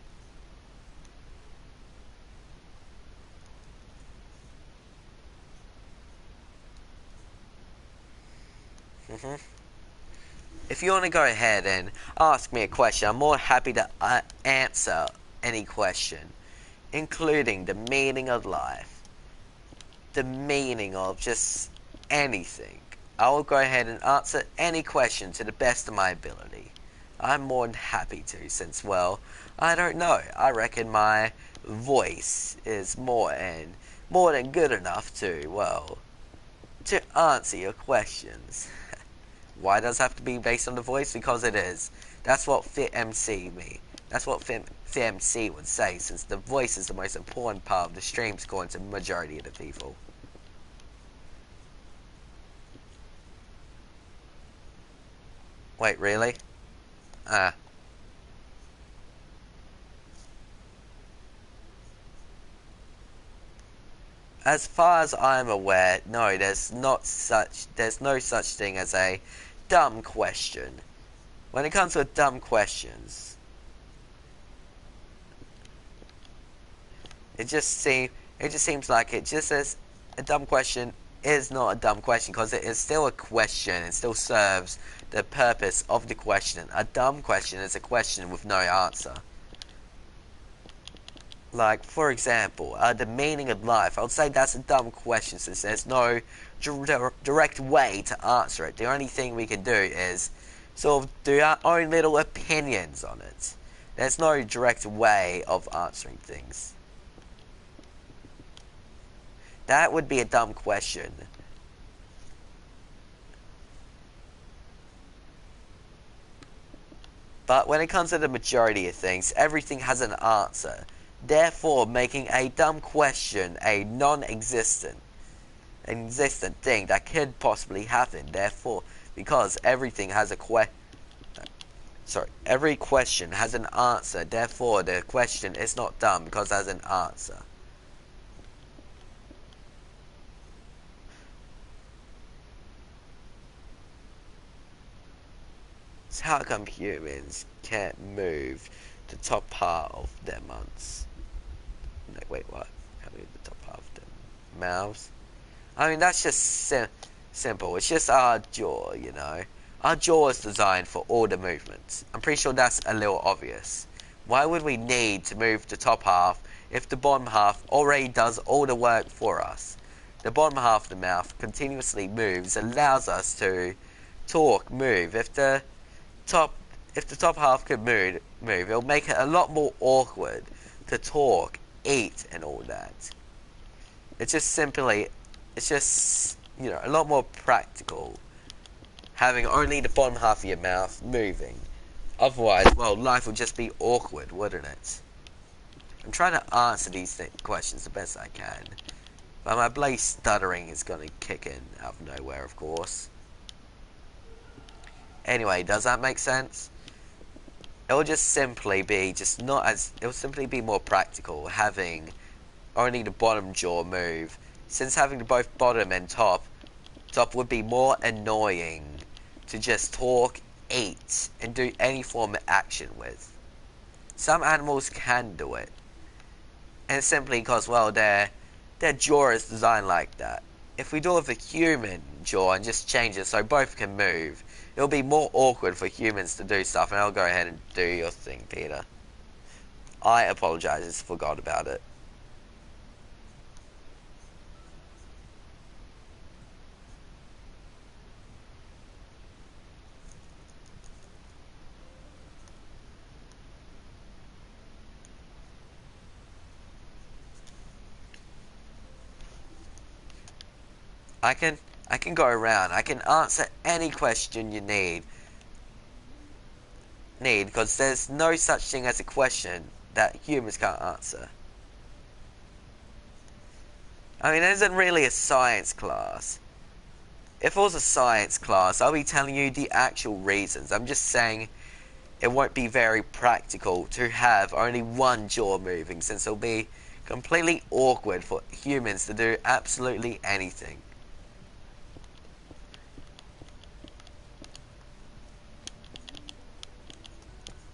If you want to go ahead and ask me a question, I'm more happy to answer any question, including the meaning of life, the meaning of just anything. I will go ahead and answer any question to the best of my ability. I'm more than happy to, since, well, I don't know. I reckon my voice is more than good enough to, well, to answer your questions. Why does it have to be based on the voice? Because it is. That's what FitMC me. That's what FitMC would say, since the voice is the most important part of the stream, according to the majority of the people. Wait, really? As far as I'm aware, no, there's no such thing as a dumb question. When it comes to dumb questions, it just seems like it just says a dumb question is not a dumb question, because it is still a question. It still serves the purpose of the question. A dumb question is a question with no answer. Like, for example, the meaning of life. I would say that's a dumb question, since there's no direct way to answer it. The only thing we can do is sort of do our own little opinions on it. There's no direct way of answering things. That would be a dumb question. But when it comes to the majority of things, everything has an answer. Therefore, making a dumb question a non-existent thing that could possibly happen. Therefore, because everything has a every question has an answer. Therefore, the question is not dumb because it has an answer. So how come humans can't move the top part of their mouths? No, wait, what? Can't move the top part of their mouths? I mean, that's just simple. It's just our jaw, you know. Our jaw is designed for all the movements. I'm pretty sure that's a little obvious. Why would we need to move the top half if the bottom half already does all the work for us? The bottom half of the mouth continuously moves, allows us to talk, move. Top if the top half could move, it'll make it a lot more awkward to talk, eat, and all that. It's just simply, it's just, you know, a lot more practical having only the bottom half of your mouth moving. Otherwise, well, life would just be awkward, wouldn't it? I'm trying to answer these questions the best I can, but my blaze stuttering is going to kick in out of nowhere, of course. Anyway, does that make sense? It'll just simply be it'll simply be more practical having only the bottom jaw move, since having the both bottom and top would be more annoying to just talk, eat, and do any form of action with. Some animals can do it, and it's simply because, well, their jaw is designed like that. If we do it with a human jaw and just change it so both can move, it'll be more awkward for humans to do stuff, and I'll go ahead and do your thing, Peter. I apologize, I just forgot about it. I can I can go around. I can answer any question you need because there's no such thing as a question that humans can't answer. I mean, it isn't really a science class. If it was a science class, I'll be telling you the actual reasons. I'm just saying it won't be very practical to have only one jaw moving, since it'll be completely awkward for humans to do absolutely anything.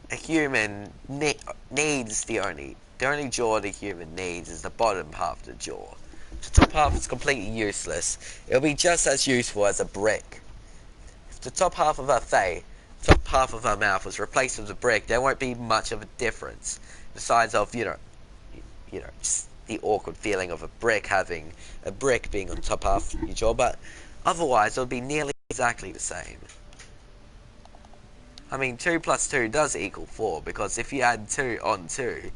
A human needs the only jaw the human needs is the bottom half of the jaw. The top half is completely useless. It'll be just as useful as a brick. If the top half of our mouth was replaced with a brick, there won't be much of a difference. Besides of, just the awkward feeling of a brick being on top half of your jaw, but otherwise it'll be nearly exactly the same. I mean, 2 plus 2 does equal 4, because if you add 2 on 2,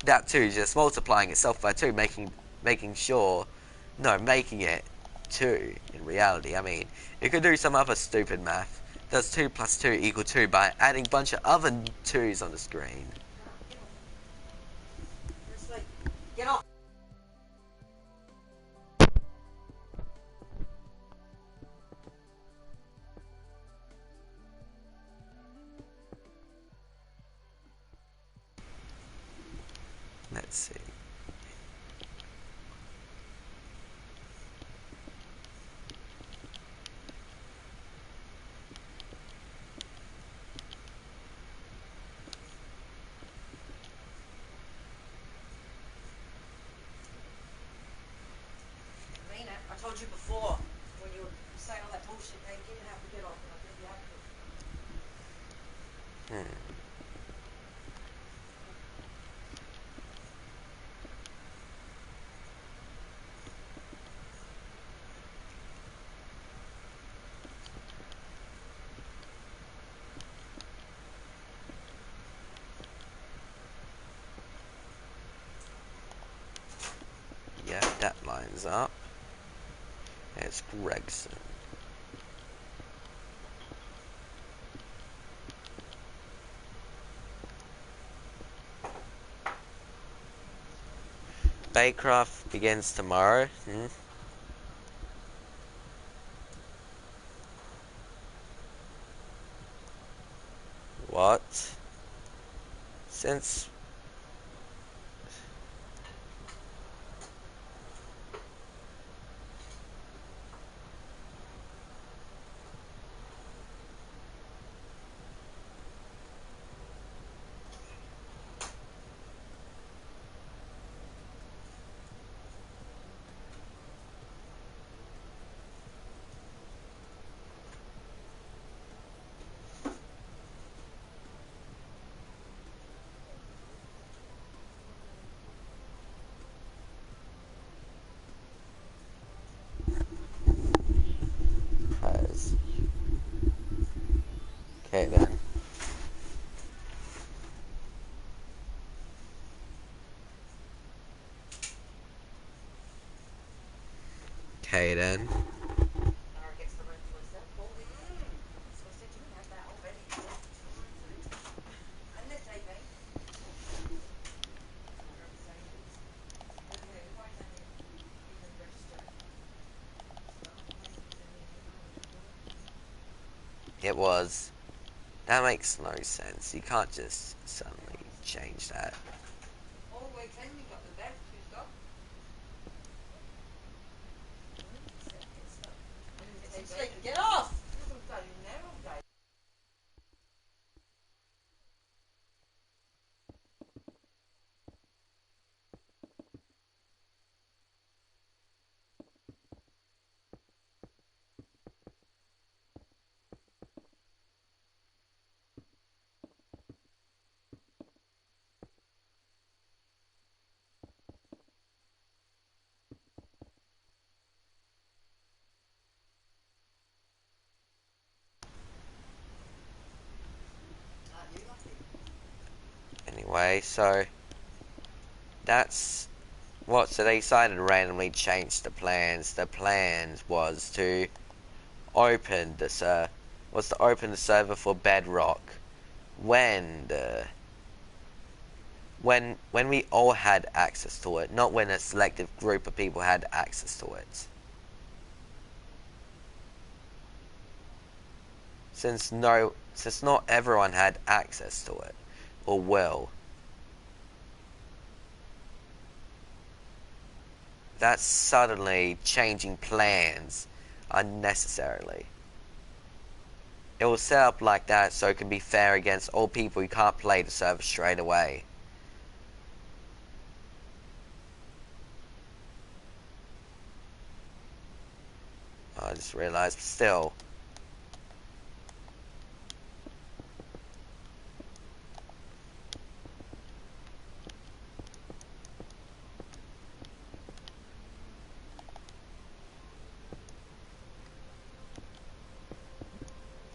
that 2 is just multiplying itself by 2, making it 2 in reality. I mean, you could do some other stupid math. Does 2 plus 2 equal 2 by adding a bunch of other 2's on the screen? Get off. Let's see. I told you before when you were saying all that bullshit, man, you didn't have to get off. And I think you have to. Hmm. Yeah, that lines up. It's Gregson. Baycraft begins tomorrow. What? Since Okay then. Okay then. Lara gets the room to herself. So I said you can have that already. And this ain't me. Okay, why is that even registered? It was. That makes no sense. You can't just suddenly change that. All the way 10, you got the bed, two stuff. It's sleeping. Get off! Anyway, so that's what. So they decided to randomly change the plans. The plans was to open the server for Bedrock when when we all had access to it, not when a selective group of people had access to it. Since not everyone had access to it, or will. That's suddenly changing plans unnecessarily. It was set up like that so it can be fair against all people who can't play the server straight away. I just realized, still.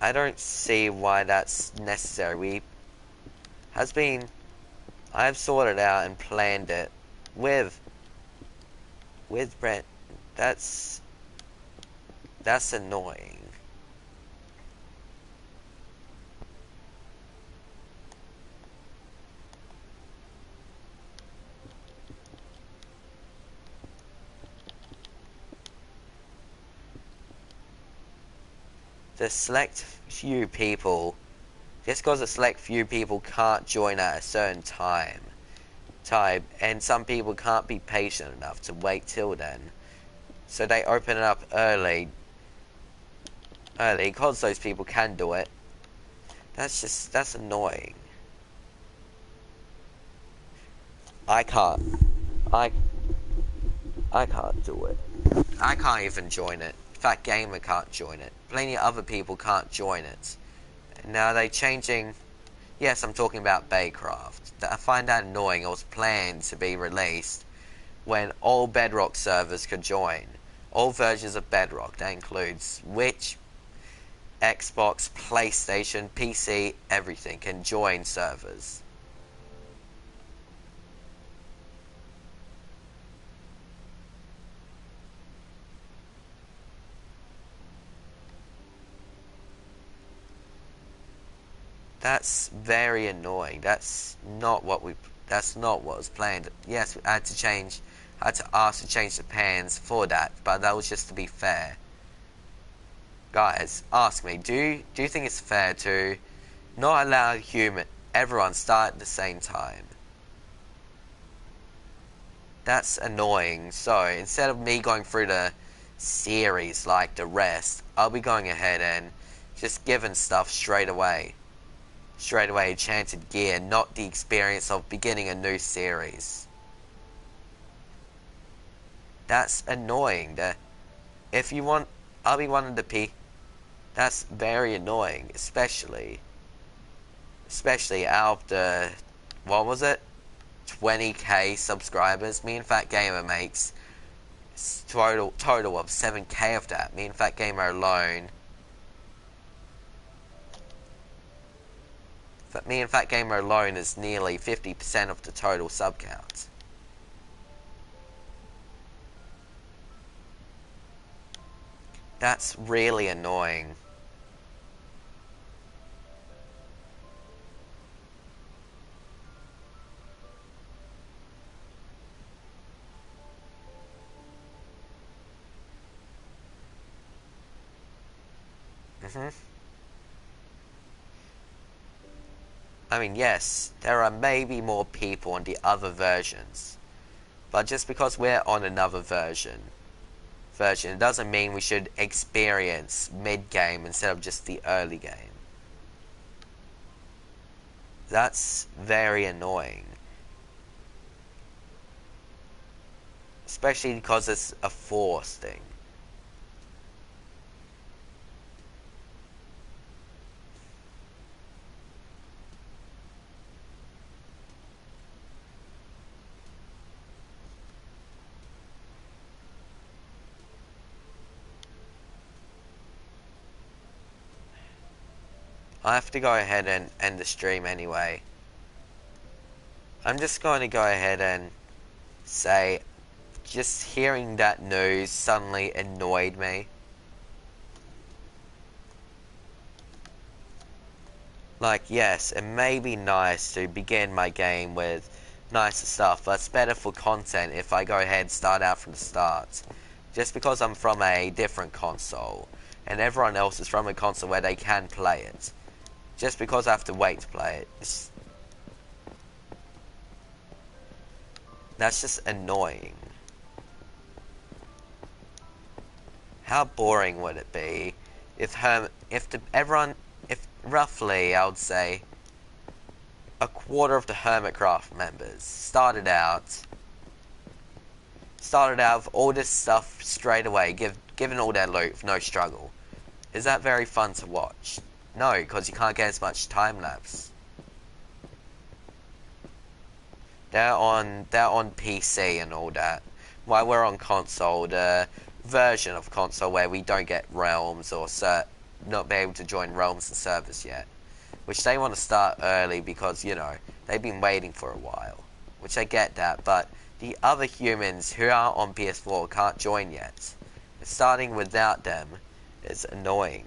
I don't see why that's necessary. Has been I've sorted out and planned it with Brent. That's annoying. The select few people, just because a select few people can't join at a certain time, and some people can't be patient enough to wait till then, so they open it up early, because those people can do it. That's annoying. I can't. I I can't do it. I can't even join it. Fat Gamer can't join it. Plenty of other people can't join it. Now they changing. Yes, I'm talking about Baycraft. I find that annoying. It was planned to be released when all Bedrock servers could join. All versions of Bedrock. That includes Switch, Xbox, PlayStation, PC, everything can join servers. That's very annoying. That's not what was planned. Yes, I had to ask to change the plans for that, but that was just to be fair. Guys, ask me, do you think it's fair to not allow everyone start at the same time? That's annoying. So instead of me going through the series like the rest, I'll be going ahead and just giving stuff straight away. Straight away enchanted gear, not the experience of beginning a new series. That's annoying. If you want, I'll be wanting to P. That's very annoying, especially out of the, what was it, 20k subscribers. Me and Fat Gamer makes total of 7k of that. Me and Fat Gamer alone. But me and Fat Gamer alone is nearly 50% of the total sub count. That's really annoying. I mean, yes, there are maybe more people on the other versions, but just because we're on another version, it doesn't mean we should experience mid-game instead of just the early game. That's very annoying. Especially because it's a force thing. I have to go ahead and end the stream anyway. I'm just going to go ahead and say, just hearing that news suddenly annoyed me. Like, yes, it may be nice to begin my game with nicer stuff, but it's better for content if I go ahead and start out from the start. Just because I'm from a different console, and everyone else is from a console where they can play it. Just because I have to wait to play it. That's just annoying. How boring would it be if roughly, I would say, a quarter of the Hermitcraft members started out with all this stuff straight away, given all their loot with no struggle. Is that very fun to watch? No, because you can't get as much time lapse. They're on PC and all that, while we're on console, the version of console where we don't get realms or not be able to join realms and servers yet, which they want to start early because, you know, they've been waiting for a while, which I get that, but the other humans who are on PS4 can't join yet. Starting without them is annoying.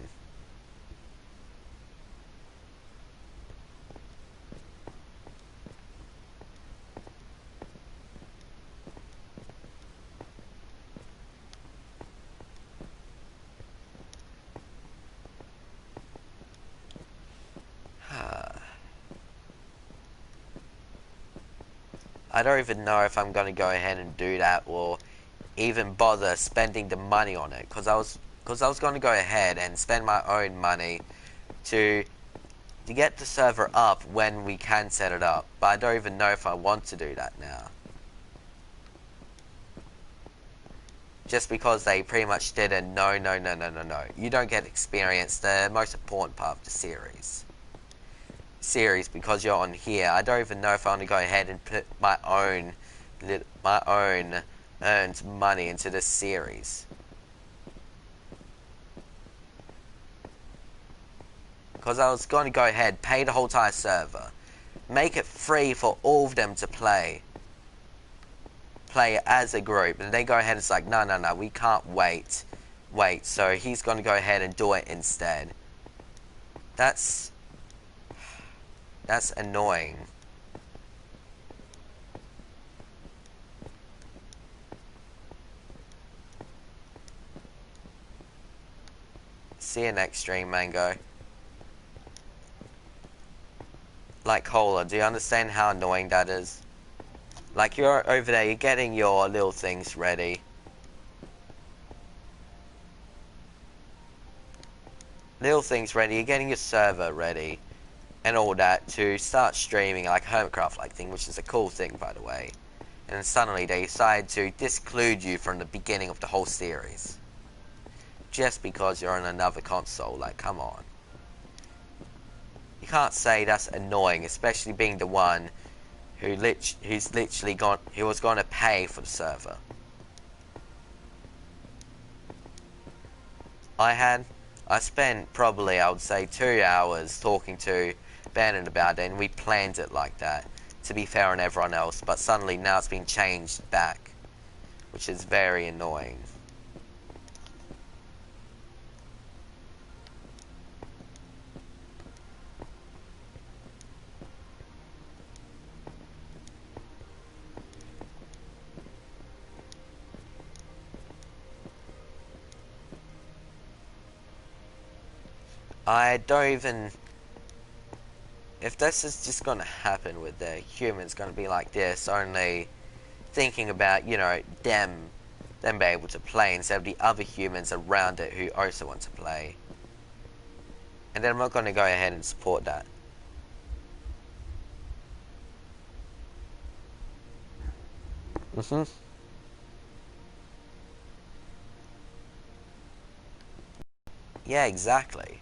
I don't even know if I'm going to go ahead and do that or even bother spending the money on it, because I was going to go ahead and spend my own money to get the server up when we can set it up, but I don't even know if I want to do that now. Just because they pretty much did a no. You don't get experience, the most important part of the series because you're on here. I don't even know if I want to go ahead and put my own earned money into this series. Because I was going to go ahead, pay the whole entire server, make it free for all of them to play as a group, and they go ahead and it's like, no, we can't wait, so he's going to go ahead and do it instead. That's annoying. See you next stream, Mango. Like, Cola, do you understand how annoying that is? Like, you're over there, you're getting your little things ready. You're getting your server ready. And all that to start streaming like Hermitcraft-like thing, which is a cool thing, by the way. And then suddenly they decide to disclude you from the beginning of the whole series. Just because you're on another console, like, come on. You can't say that's annoying, especially being the one who was going to pay for the server. I spent probably, I would say, 2 hours talking to abandoned about it, and we planned it like that to be fair on everyone else, but suddenly now it's been changed back, which is very annoying. I don't even... If this is just gonna happen with the humans gonna be like this, only thinking about, you know, them being able to play instead of the other humans around it who also want to play. And then I'm not gonna go ahead and support that. Yeah, exactly.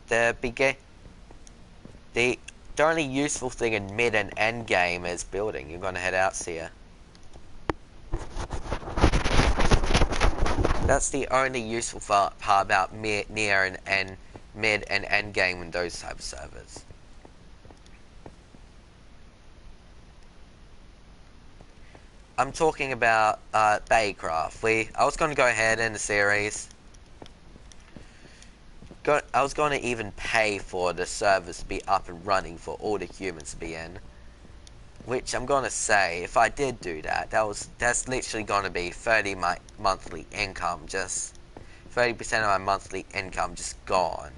The begin the only useful thing in mid and end game is building. You're gonna head out here. That's the only useful part about near and mid and end game in those type of servers. I'm talking about Baycraft. I was going to go ahead in the series. I was going to even pay for the servers to be up and running for all the humans to be in. Which I'm going to say, if I did do that, that's literally going to be 30 my monthly income, just 30% of my monthly income just gone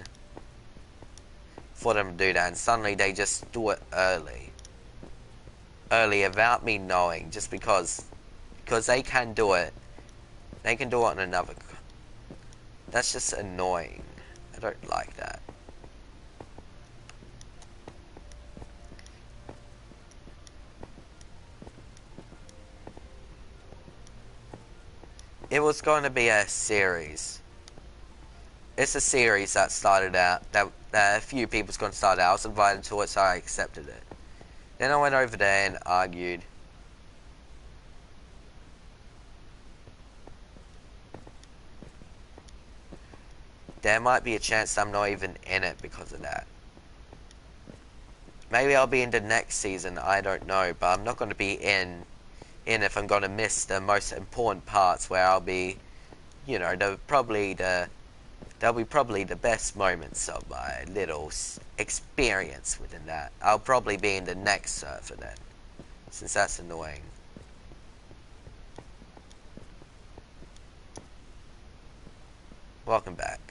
for them to do that, and suddenly they just do it early without me knowing, just because they can do it. They can do it on another. That's just annoying. I don't like that. It was going to be a series. It's a series that started out, that a few people's going to start out. I was invited to it, so I accepted it. Then I went over there and argued. There might be a chance I'm not even in it because of that. Maybe I'll be in the next season, I don't know, but I'm not going to be in if I'm going to miss the most important parts where I'll be, you know, they'll be probably the best moments of my little experience within that. I'll probably be in the next server then, since that's annoying. Welcome back.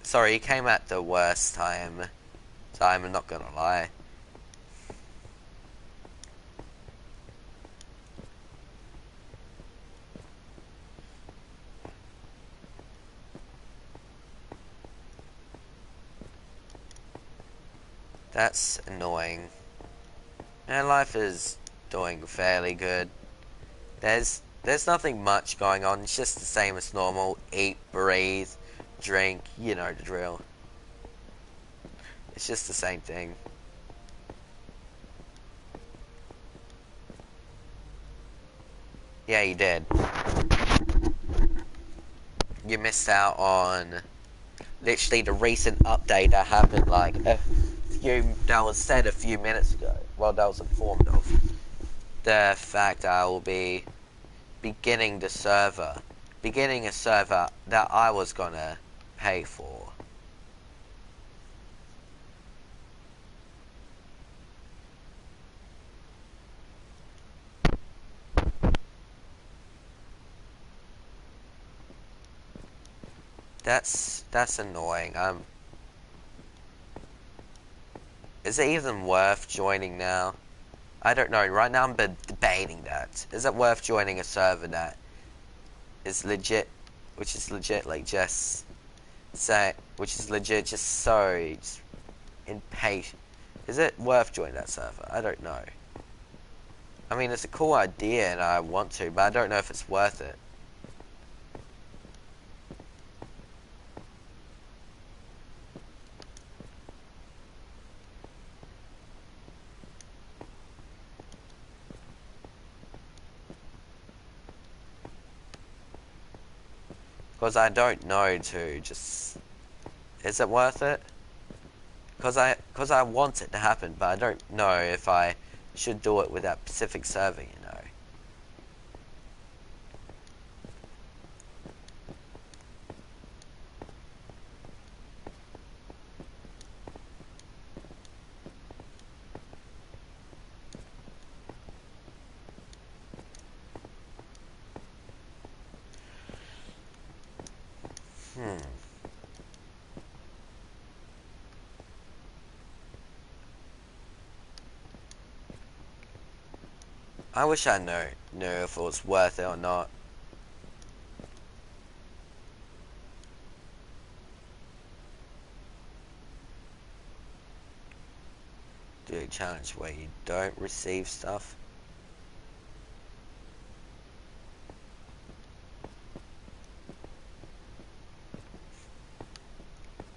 Sorry, you came at the worst time, I'm not gonna lie. That's annoying. And life is doing fairly good. There's nothing much going on, it's just the same as normal. Eat, breathe, drink, you know the drill. It's just the same thing. Yeah, you did. You missed out on literally the recent update that happened like that was said a few minutes ago. Well, that was informed of. The fact that I will be beginning a server that I was gonna pay for. That's annoying. Is it even worth joining now? I don't know. Right now I'm debating that. Is it worth joining a server that is legit, which is legit like just so impatient? Is it worth joining that server? I don't know. I mean, it's a cool idea and I want to, but I don't know if it's worth it. Because I don't know to just Is it worth it? Cause I want it to happen, but I don't know if I should do it with that Pacific server, you know. I wish I knew if it was worth it or not. Do a challenge where you don't receive stuff.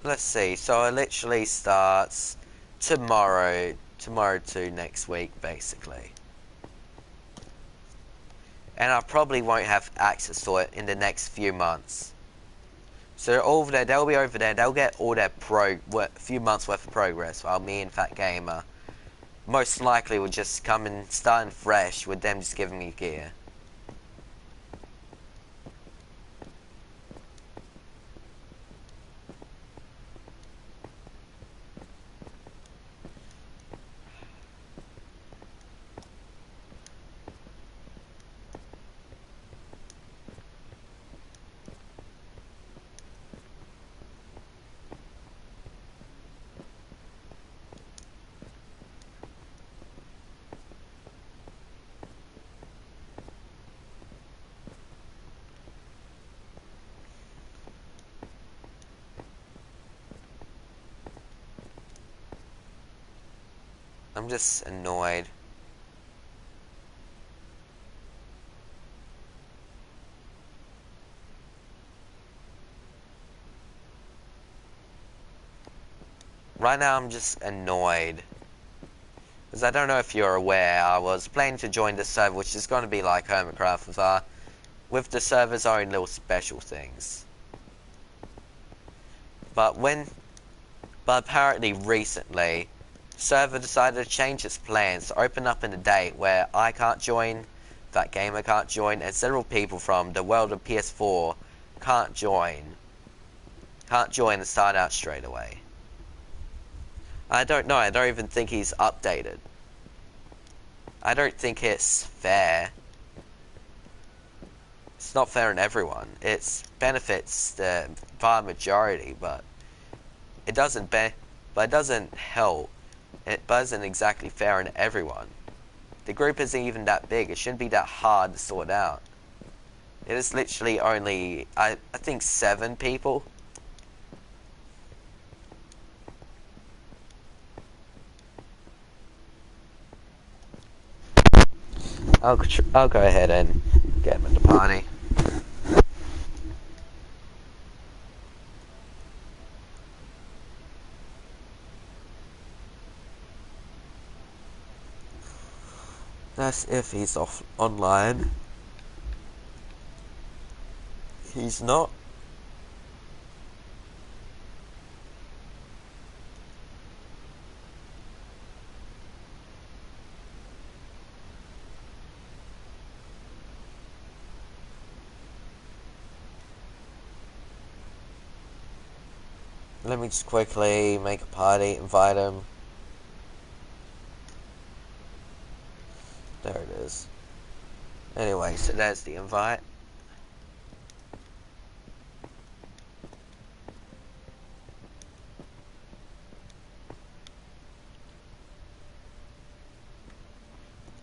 Let's see, so it literally starts tomorrow to next week, basically. And I probably won't have access to it in the next few months. So over there, they'll be over there, they'll get all their few months worth of progress, while me and Fat Gamer most likely will just come and starting fresh with them just giving me gear. I'm just annoyed. Right now I'm just annoyed. Because I don't know if you're aware, I was planning to join the server, which is going to be like Hermitcraft with the server's own little special things. But apparently recently, the server decided to change its plans to open up in a date where I can't join, That Gamer can't join, and several people from the world of PS4 can't join and start out straight away. I don't know, I don't even think he's updated. I don't think it's fair. It's not fair on everyone. It benefits the vast majority, but it doesn't help. It isn't exactly fair on everyone. The group isn't even that big. It shouldn't be that hard to sort out. It is literally only, I think, 7 people. I'll go ahead and get him at the party. That's if he's online. He's not. Let me just quickly make a party, invite him. There it is. Anyway, so there's the invite.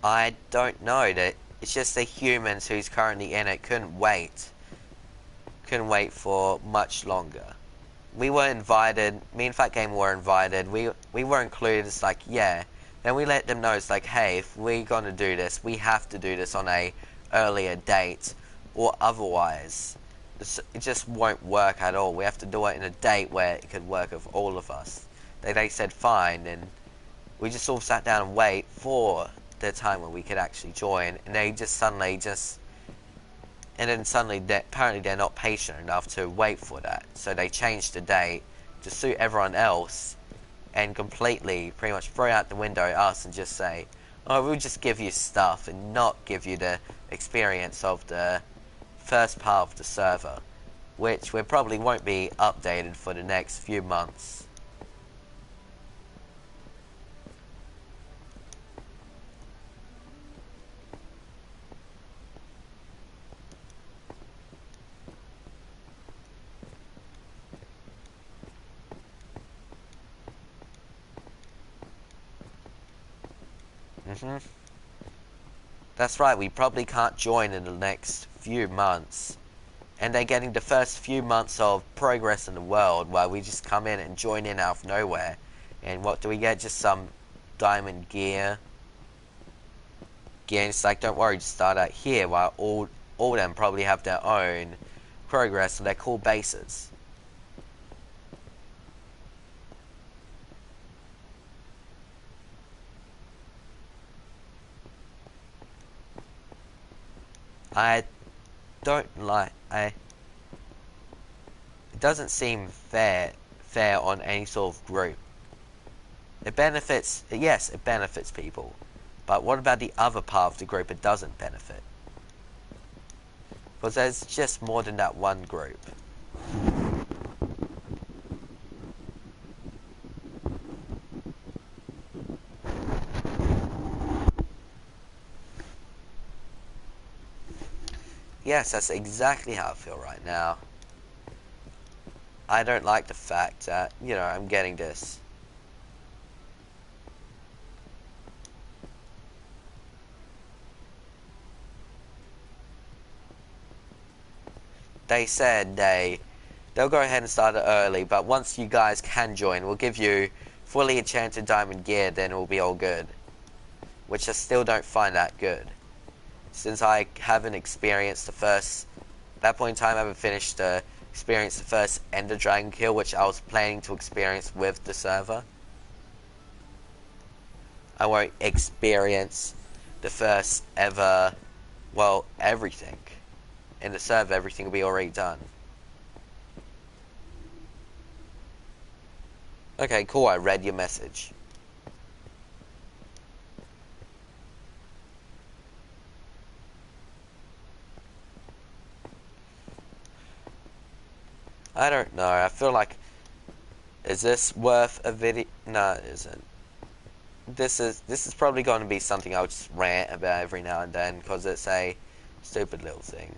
I don't know. That it's just the humans who's currently in it couldn't wait for much longer. We were invited. Me and Fat Game were invited. We were included. It's like, yeah. Then we let them know, it's like, hey, if we're gonna do this, we have to do this on a earlier date, or otherwise it just won't work at all. We have to do it in a date where it could work with all of us. They said fine, and we just all sat down and wait for the time when we could actually join, and they just suddenly apparently they're not patient enough to wait for that, so they changed the date to suit everyone else and completely pretty much throw out the window us and just say, oh, we'll just give you stuff and not give you the experience of the first part of the server, which we probably won't be updated for the next few months. That's right, we probably can't join in the next few months. And they're getting the first few months of progress in the world where we just come in and join in out of nowhere. And what do we get? Just some diamond gear. And it's like, don't worry, just start out here, while all of them probably have their own progress and their cool bases. I don't like it doesn't seem fair on any sort of group. It benefits, yes, it benefits people, but what about the other part of the group it doesn't benefit? Because there's just more than that one group. Yes, that's exactly how I feel right now. I don't like the fact that, I'm getting this. They said they'll go ahead and start it early, but once you guys can join, we'll give you fully enchanted diamond gear, then it will be all good. Which I still don't find that good. Since I haven't experienced the first, at that point in time I haven't finished the first Ender Dragon kill, which I was planning to experience with the server. I won't experience the first ever, well, everything. In the server, everything will be already done. Okay, cool, I read your message. I don't know, I feel like, is this worth a video? No, it isn't. This is probably going to be something I'll just rant about every now and then, because it's a stupid little thing.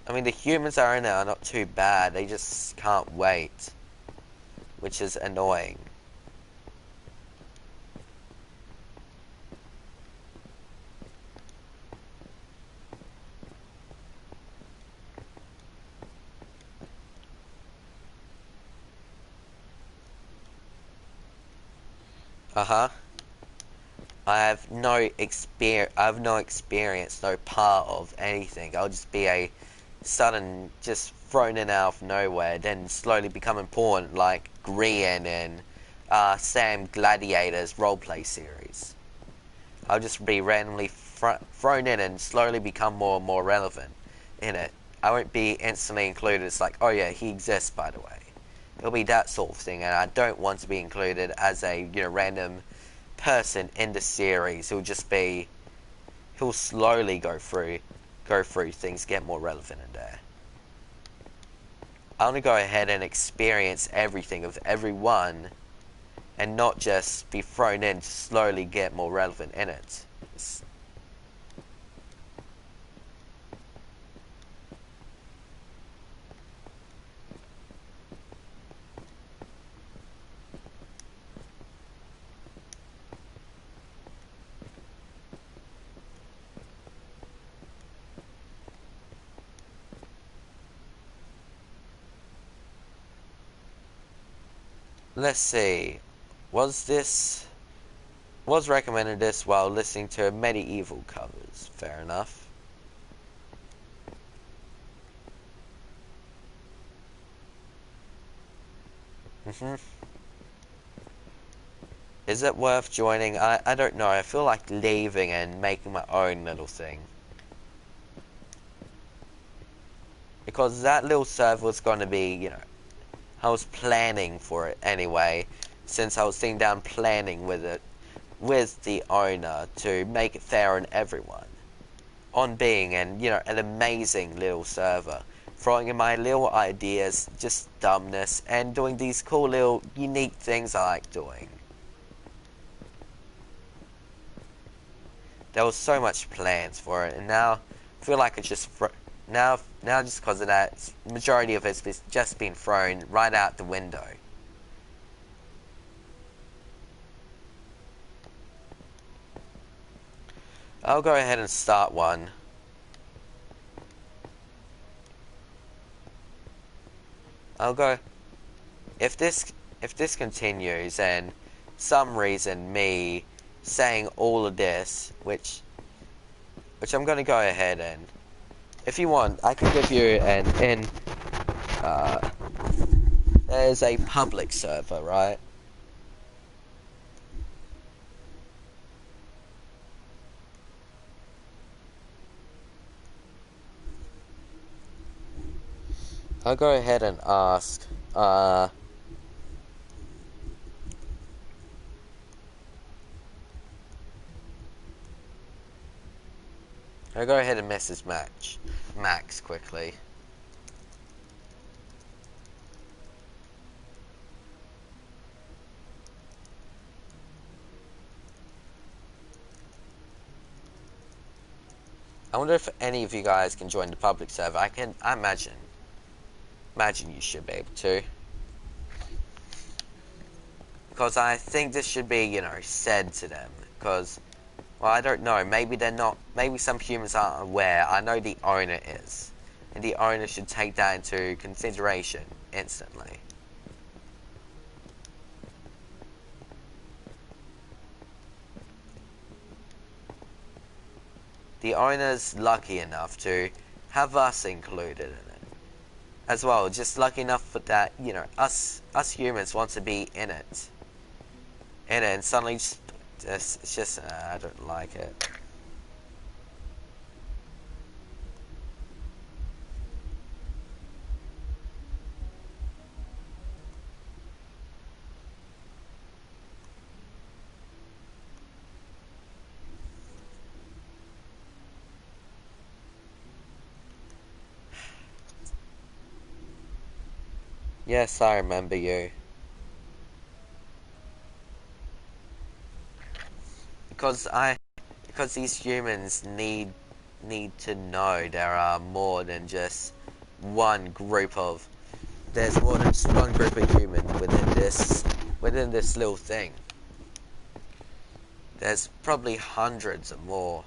I mean, the humans are in there are not too bad, they just can't wait, which is annoying. Uh-huh. I have no experience, no part of anything. I'll just be a sudden, just thrown in out of nowhere, then slowly become important, like Grian and Sam Gladiator's roleplay series. I'll just be randomly thrown in and slowly become more and more relevant in it. I won't be instantly included. It's like, oh yeah, he exists, by the way. It'll be that sort of thing, and I don't want to be included as a random person in the series who'll slowly go through things, get more relevant in there. I want to go ahead and experience everything of everyone and not just be thrown in to slowly get more relevant in it. Let's see. Was recommended this while listening to medieval covers. Fair enough. Is it worth joining? I don't know. I feel like leaving and making my own little thing. Because that little server was going to be, you know, I was planning for it anyway, since I was sitting down planning with it, with the owner to make it fair on everyone. On being an amazing little server. Throwing in my little ideas, just dumbness, and doing these cool little unique things I like doing. There was so much plans for it, and now I feel like it's just now just because of that, majority of it's just been thrown right out the window. I'll go ahead and start one. I'll go if this continues and some reason me saying all of this, which I'm going to go ahead and, if you want, I can give you uh, there's a public server, right? I'll go ahead and ask, I'll go ahead and message Max quickly. I wonder if any of you guys can join the public server. I imagine you should be able to. Because I think this should be, you know, said to them. Because, well, I don't know. Maybe they're not. Maybe some humans aren't aware. I know the owner is. And the owner should take that into consideration instantly. The owner's lucky enough to have us included in it. As well, just lucky enough for that, you know, us humans want to be in it. And suddenly it's just I don't like it. Yes, I remember you. Because these humans need to know there are more than just one group of there's more than just one group of humans within this little thing. There's probably hundreds or more.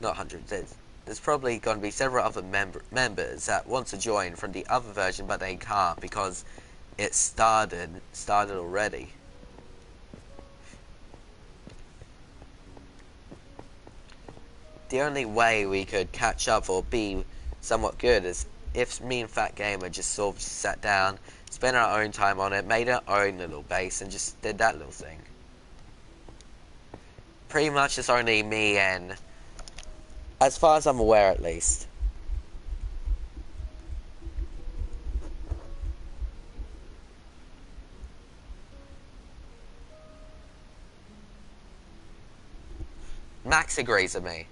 Not hundreds. There's probably going to be several other members that want to join from the other version, but they can't because it started already. The only way we could catch up or be somewhat good is if me and Fat Gamer just sort of sat down, spent our own time on it, made our own little base, and just did that little thing. Pretty much it's only me and, as far as I'm aware at least. Max agrees with me.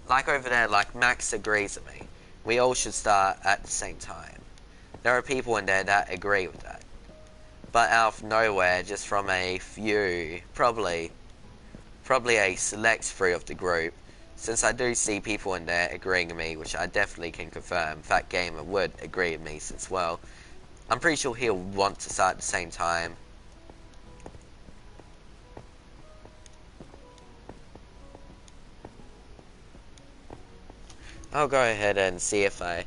Like over there, like Max agrees with me. We all should start at the same time. There are people in there that agree with that. But out of nowhere, just from a few, probably a select few of the group, since I do see people in there agreeing with me, which I definitely can confirm, Fat Gamer would agree with me as well. I'm pretty sure he'll want to start at the same time. I'll go ahead and see if I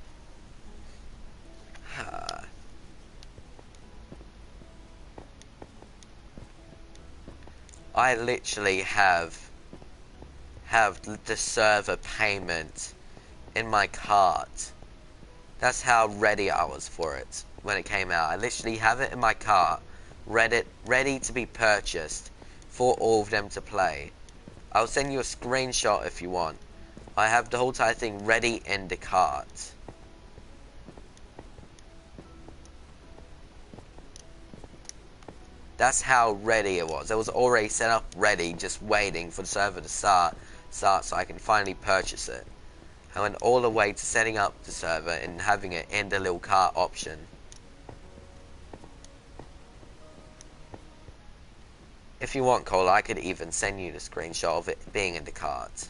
literally have have the server payment in my cart. That's how ready I was for it when it came out. I literally have it in my cart, ready to be purchased for all of them to play. I'll send you a screenshot if you want. I have the whole entire thing ready in the cart. That's how ready it was. It was already set up ready, just waiting for the server to start so I can finally purchase it. I went all the way to setting up the server and having it in the little cart option. If you want, Cole, I could even send you the screenshot of it being in the cart.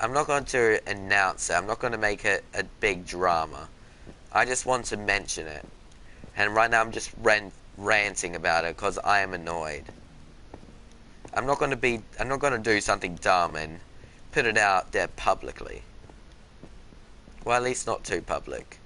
I'm not going to announce it. I'm not going to make it a big drama. I just want to mention it. And right now I'm just ranting about it because I am annoyed. I'm not going to do something dumb and put it out there publicly. Well, at least not too public.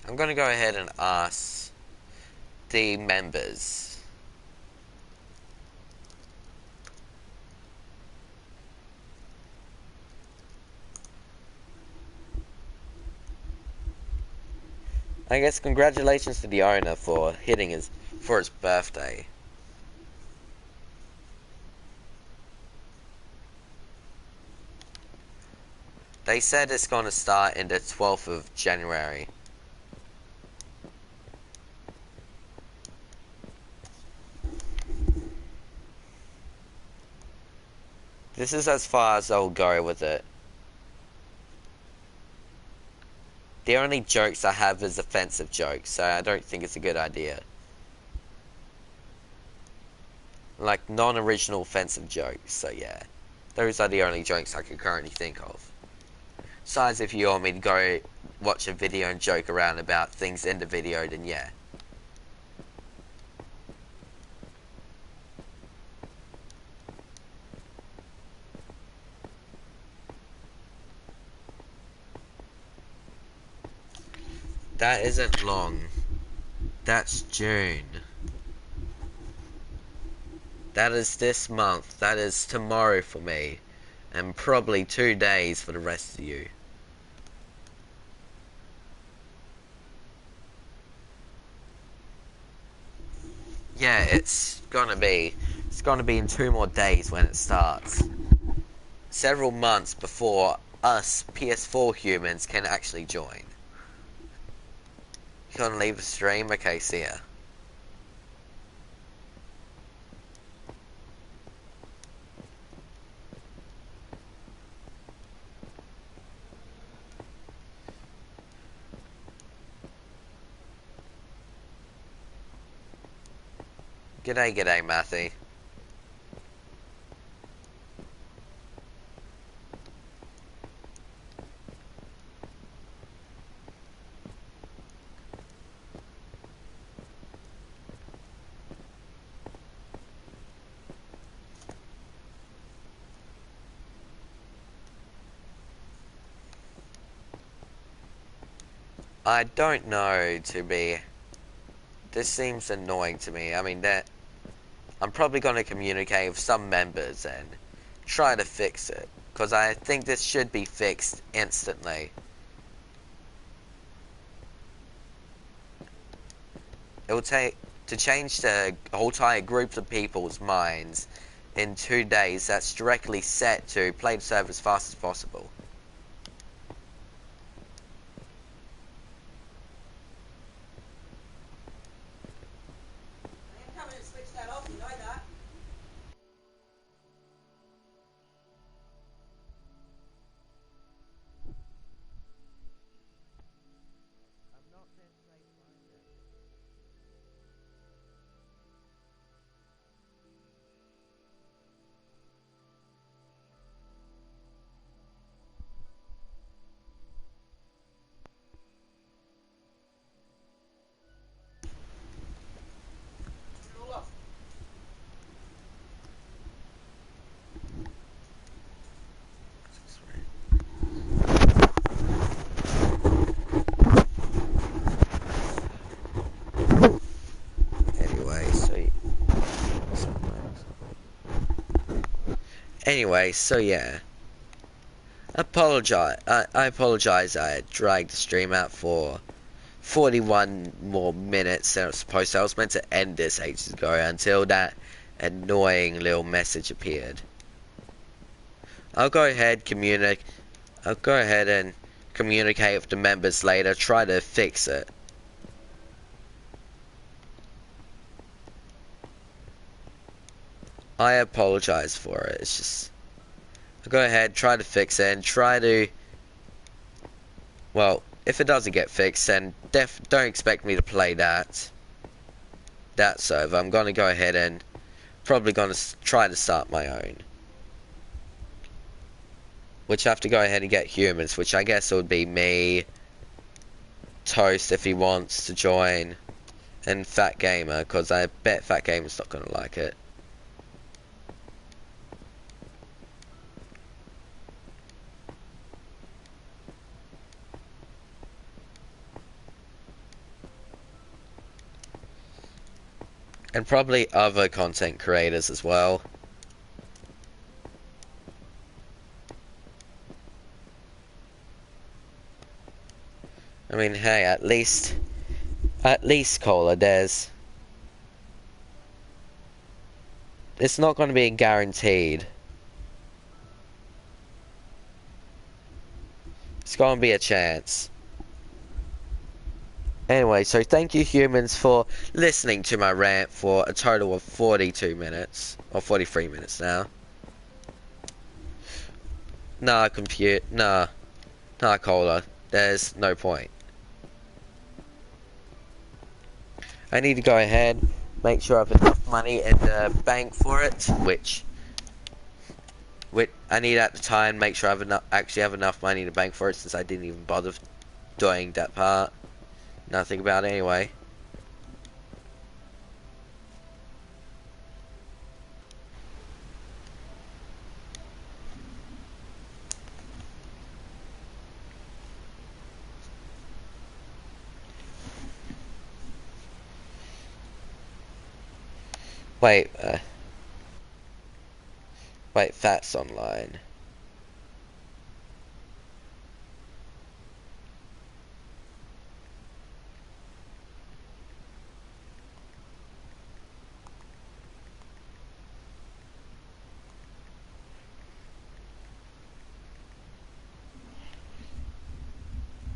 I'm going to go ahead and ask the members. I guess congratulations to the owner for hitting his birthday. They said it's going to start in the 12th of January. This is as far as I'll go with it. The only jokes I have is offensive jokes, so I don't think it's a good idea. Like non-original offensive jokes, so yeah. Those are the only jokes I can currently think of. Besides, if you want me to go watch a video and joke around about things in the video, then yeah. That isn't long. That's June. That is this month. That is tomorrow for me. And probably 2 days for the rest of you. Yeah, it's gonna be in 2 more days when it starts. Several months before us PS4 humans can actually join. You gonna leave the stream? Okay, see ya. G'day, Matthew. I don't know, this seems annoying to me. I mean, I'm probably going to communicate with some members and try to fix it, because I think this should be fixed instantly. It will take to change the whole entire group of people's minds in 2 days. That's directly set to play the server as fast as possible. I am coming and switch that off, you know that. Turn it all off. Anyway, so yeah. I apologize. I dragged the stream out for 41 more minutes than I was supposed to. I was meant to end this ages ago until that annoying little message appeared. I'll go ahead and communicate with the members later. Try to fix it. I apologize for it. It's just I'll go ahead, try to fix it, and try to. Well, if it doesn't get fixed, then don't expect me to play that server. I'm gonna go ahead and probably gonna try to start my own, which I have to go ahead and get humans, which I guess would be me, Toast if he wants to join, and Fat Gamer, because I bet Fat Gamer's not gonna like it. And probably other content creators as well. I mean, hey, at least Cola, it's not going to be guaranteed. It's going to be a chance. Anyway, so thank you humans for listening to my rant for a total of 42 minutes. Or 43 minutes now. Nah, Nah, Cola. There's no point. I need to go ahead, make sure I have enough money in the bank for it, which I need at the time, make sure I actually have enough money in the bank for it, since I didn't even bother doing that part. Nothing about it anyway. Wait, Fat's online.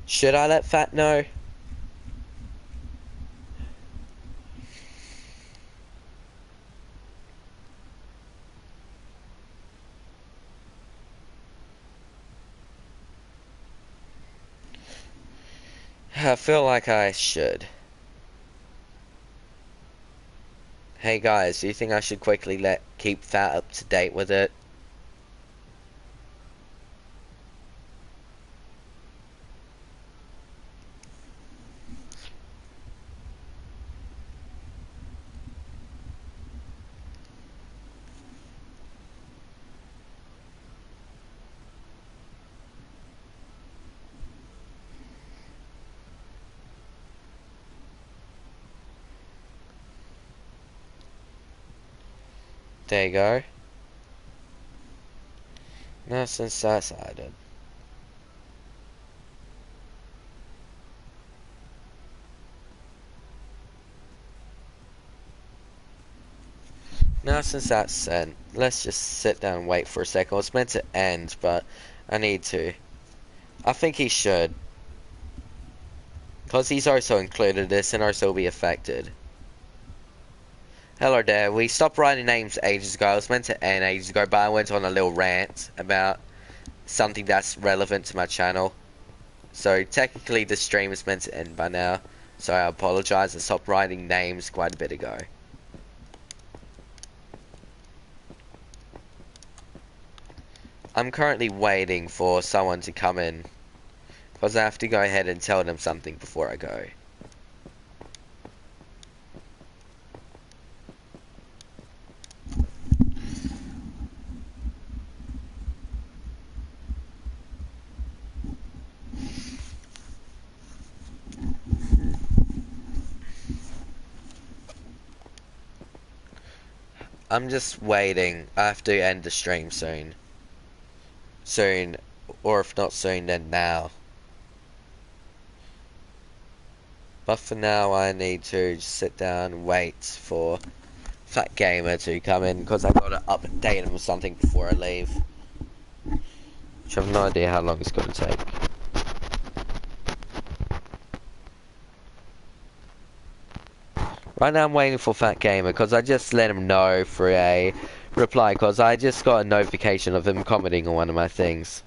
Should I let Fat know? I feel like I should. Hey guys, do you think I should quickly keep Fat up to date with it? There you go. Nice and decided. Now since that's sent, let's just sit down and wait for a second. It's meant to end, but I need to. I think he should. Because he's also included this and also will be affected. Hello there, we stopped writing names ages ago. I was meant to end ages ago, but I went on a little rant about something that's relevant to my channel. So technically the stream is meant to end by now. So I apologize, I stopped writing names quite a bit ago. I'm currently waiting for someone to come in. Because I have to go ahead and tell them something before I go. I'm just waiting. I have to end the stream soon. Soon. Or if not soon, then now. But for now, I need to just sit down and wait for Fat Gamer to come in. Because I gotta update him or something before I leave. Which I have no idea how long it's gonna take. Right now I'm waiting for Fat Gamer because I just let him know for a reply because I just got a notification of him commenting on one of my things.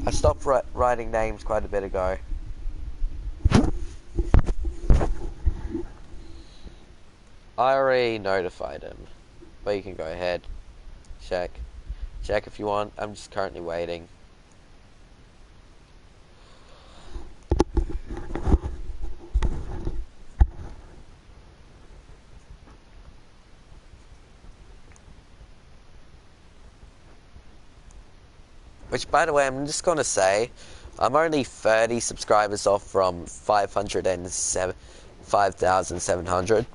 I stopped writing names quite a bit ago. I already notified him, but you can go ahead. Check if you want. I'm just currently waiting. Which, by the way, I'm just gonna say, I'm only 30 subscribers off from 5,700.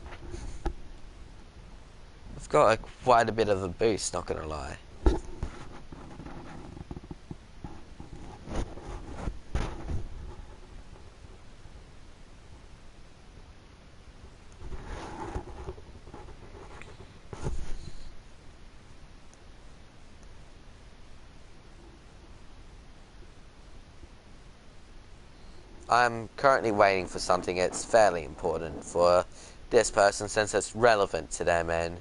I've got quite a bit of a boost, not gonna lie. I'm currently waiting for something that's fairly important for this person since it's relevant to them and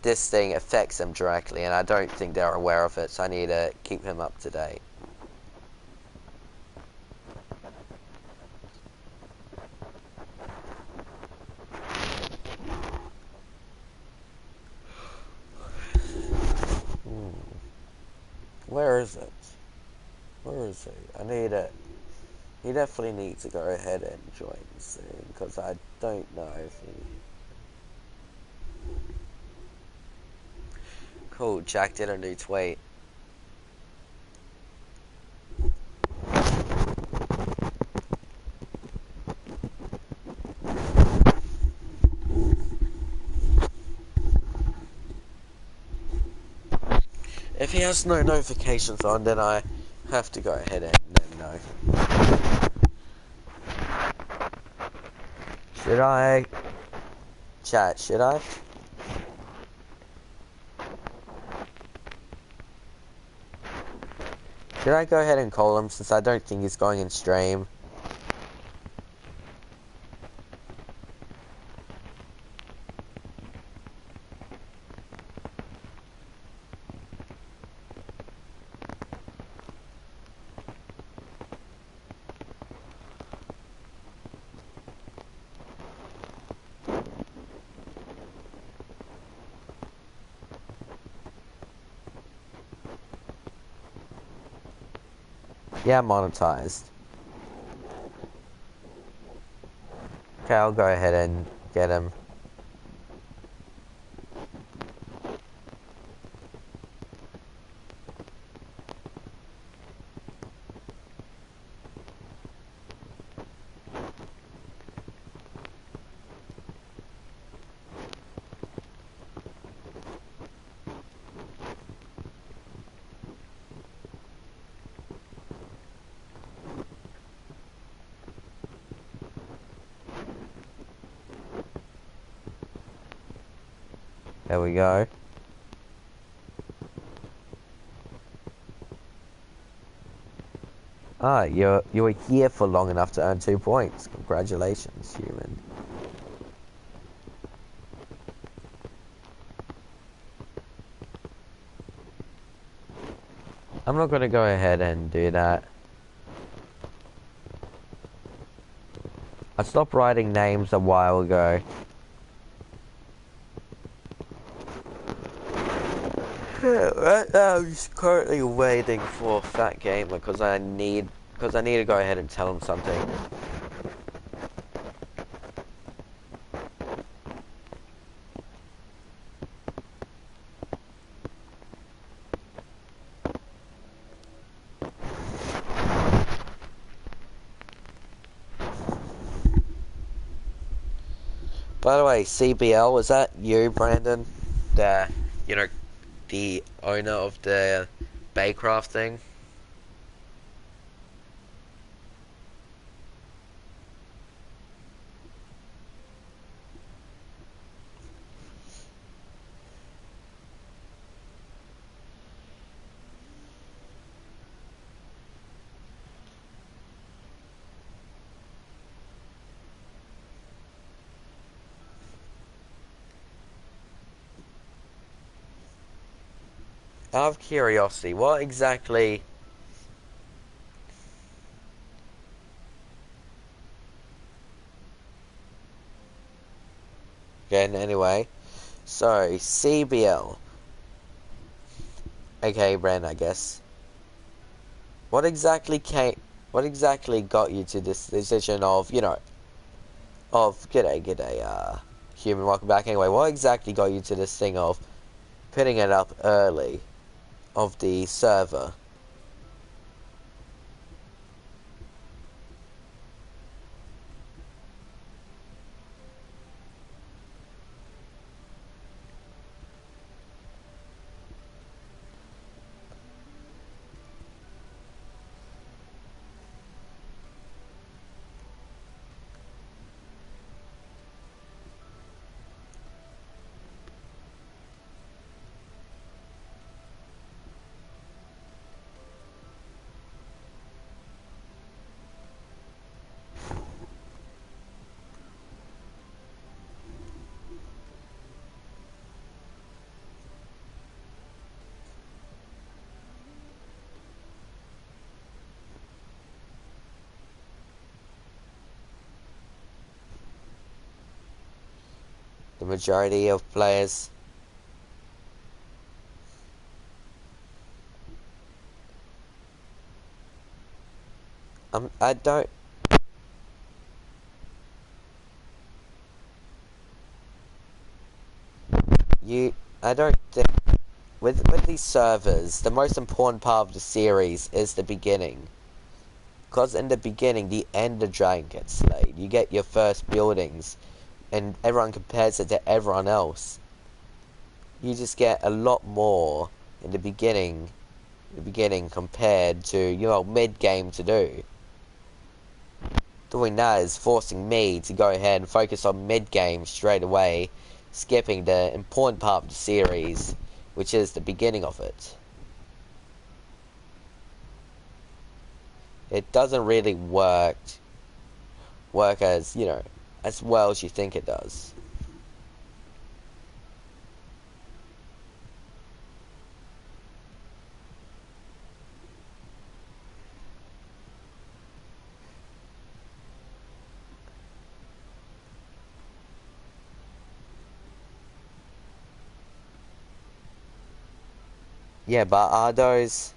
this thing affects them directly and I don't think they're aware of it, so I need to keep him up to date. Where is it? Where is he? I need it. He definitely needs to go ahead and join soon, because I don't know if he... Cool, Jack did a new tweet. If he has no notifications on, then I have to go ahead and let him know. Should I? Chat, should I? Should I go ahead and call him since I don't think he's going in stream? Yeah, monetized. Okay, I'll go ahead and get him. There we go. Ah, you were here for long enough to earn 2 points. Congratulations, human. I'm not gonna go ahead and do that. I stopped writing names a while ago. I'm just currently waiting for Fat Gamer because I need to go ahead and tell him something. By the way, CBL, is that you, Brandon? The, you know, the owner of the Baycraft thing? Out of curiosity, what exactly... Okay, anyway. So, CBL. Okay, Brandon, I guess. What exactly got you to this decision of, g'day, human, welcome back. Anyway, what exactly got you to this thing of putting it up early of the server? The majority of players... I don't... I don't think... With these servers, the most important part of the series is the beginning. Because in the beginning, the Ender Dragon gets slayed. You get your first buildings, and everyone compares it to everyone else. You just get a lot more in the beginning compared to, mid-game to do. Doing that is forcing me to go ahead and focus on mid-game straight away, skipping the important part of the series, which is the beginning of it. It doesn't really work as, as well as you think it does. Yeah, but are those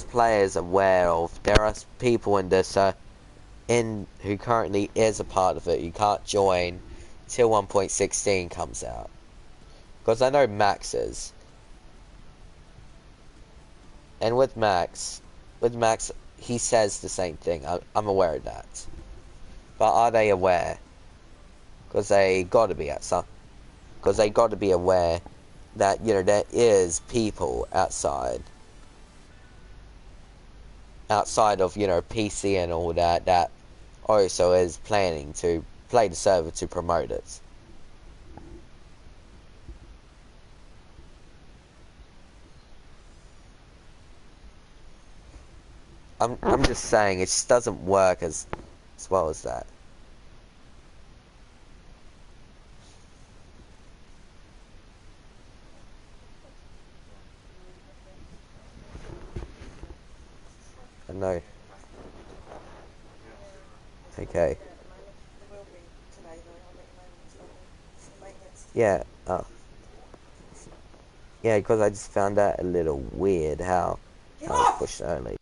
players aware of there are people in this who currently is a part of it? You can't join till 1.16 comes out. Because I know Max is. And with Max, he says the same thing. I'm aware of that. But are they aware? Because they got to be at some. Because they got to be aware that there is people outside of PC and all that also is planning to play the server to promote it. I'm just saying it just doesn't work as well as that. I know. Okay. Yeah, at the moment. There will be today though, I'll let you know when it's loading. Some maintenance to do. Yeah. Yeah, because I just found that a little weird how Get I was off! push only.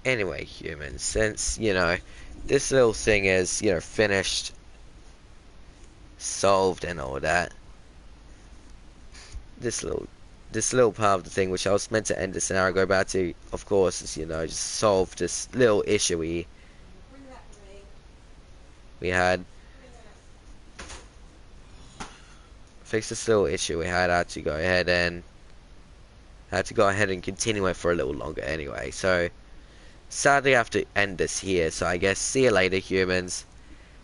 Anyway, humans, since, this little thing is, finished, solved and all that, this little this little part of the thing which I was meant to end the scenario go back to, of course, is, just solve this little issue Bring that ring. we had. Bring that. Fix this little issue we had to go ahead and continue it for a little longer anyway. So sadly I have to end this here. So I guess see you later, humans.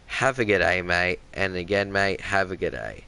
Have a good day, mate. And again, mate, have a good day.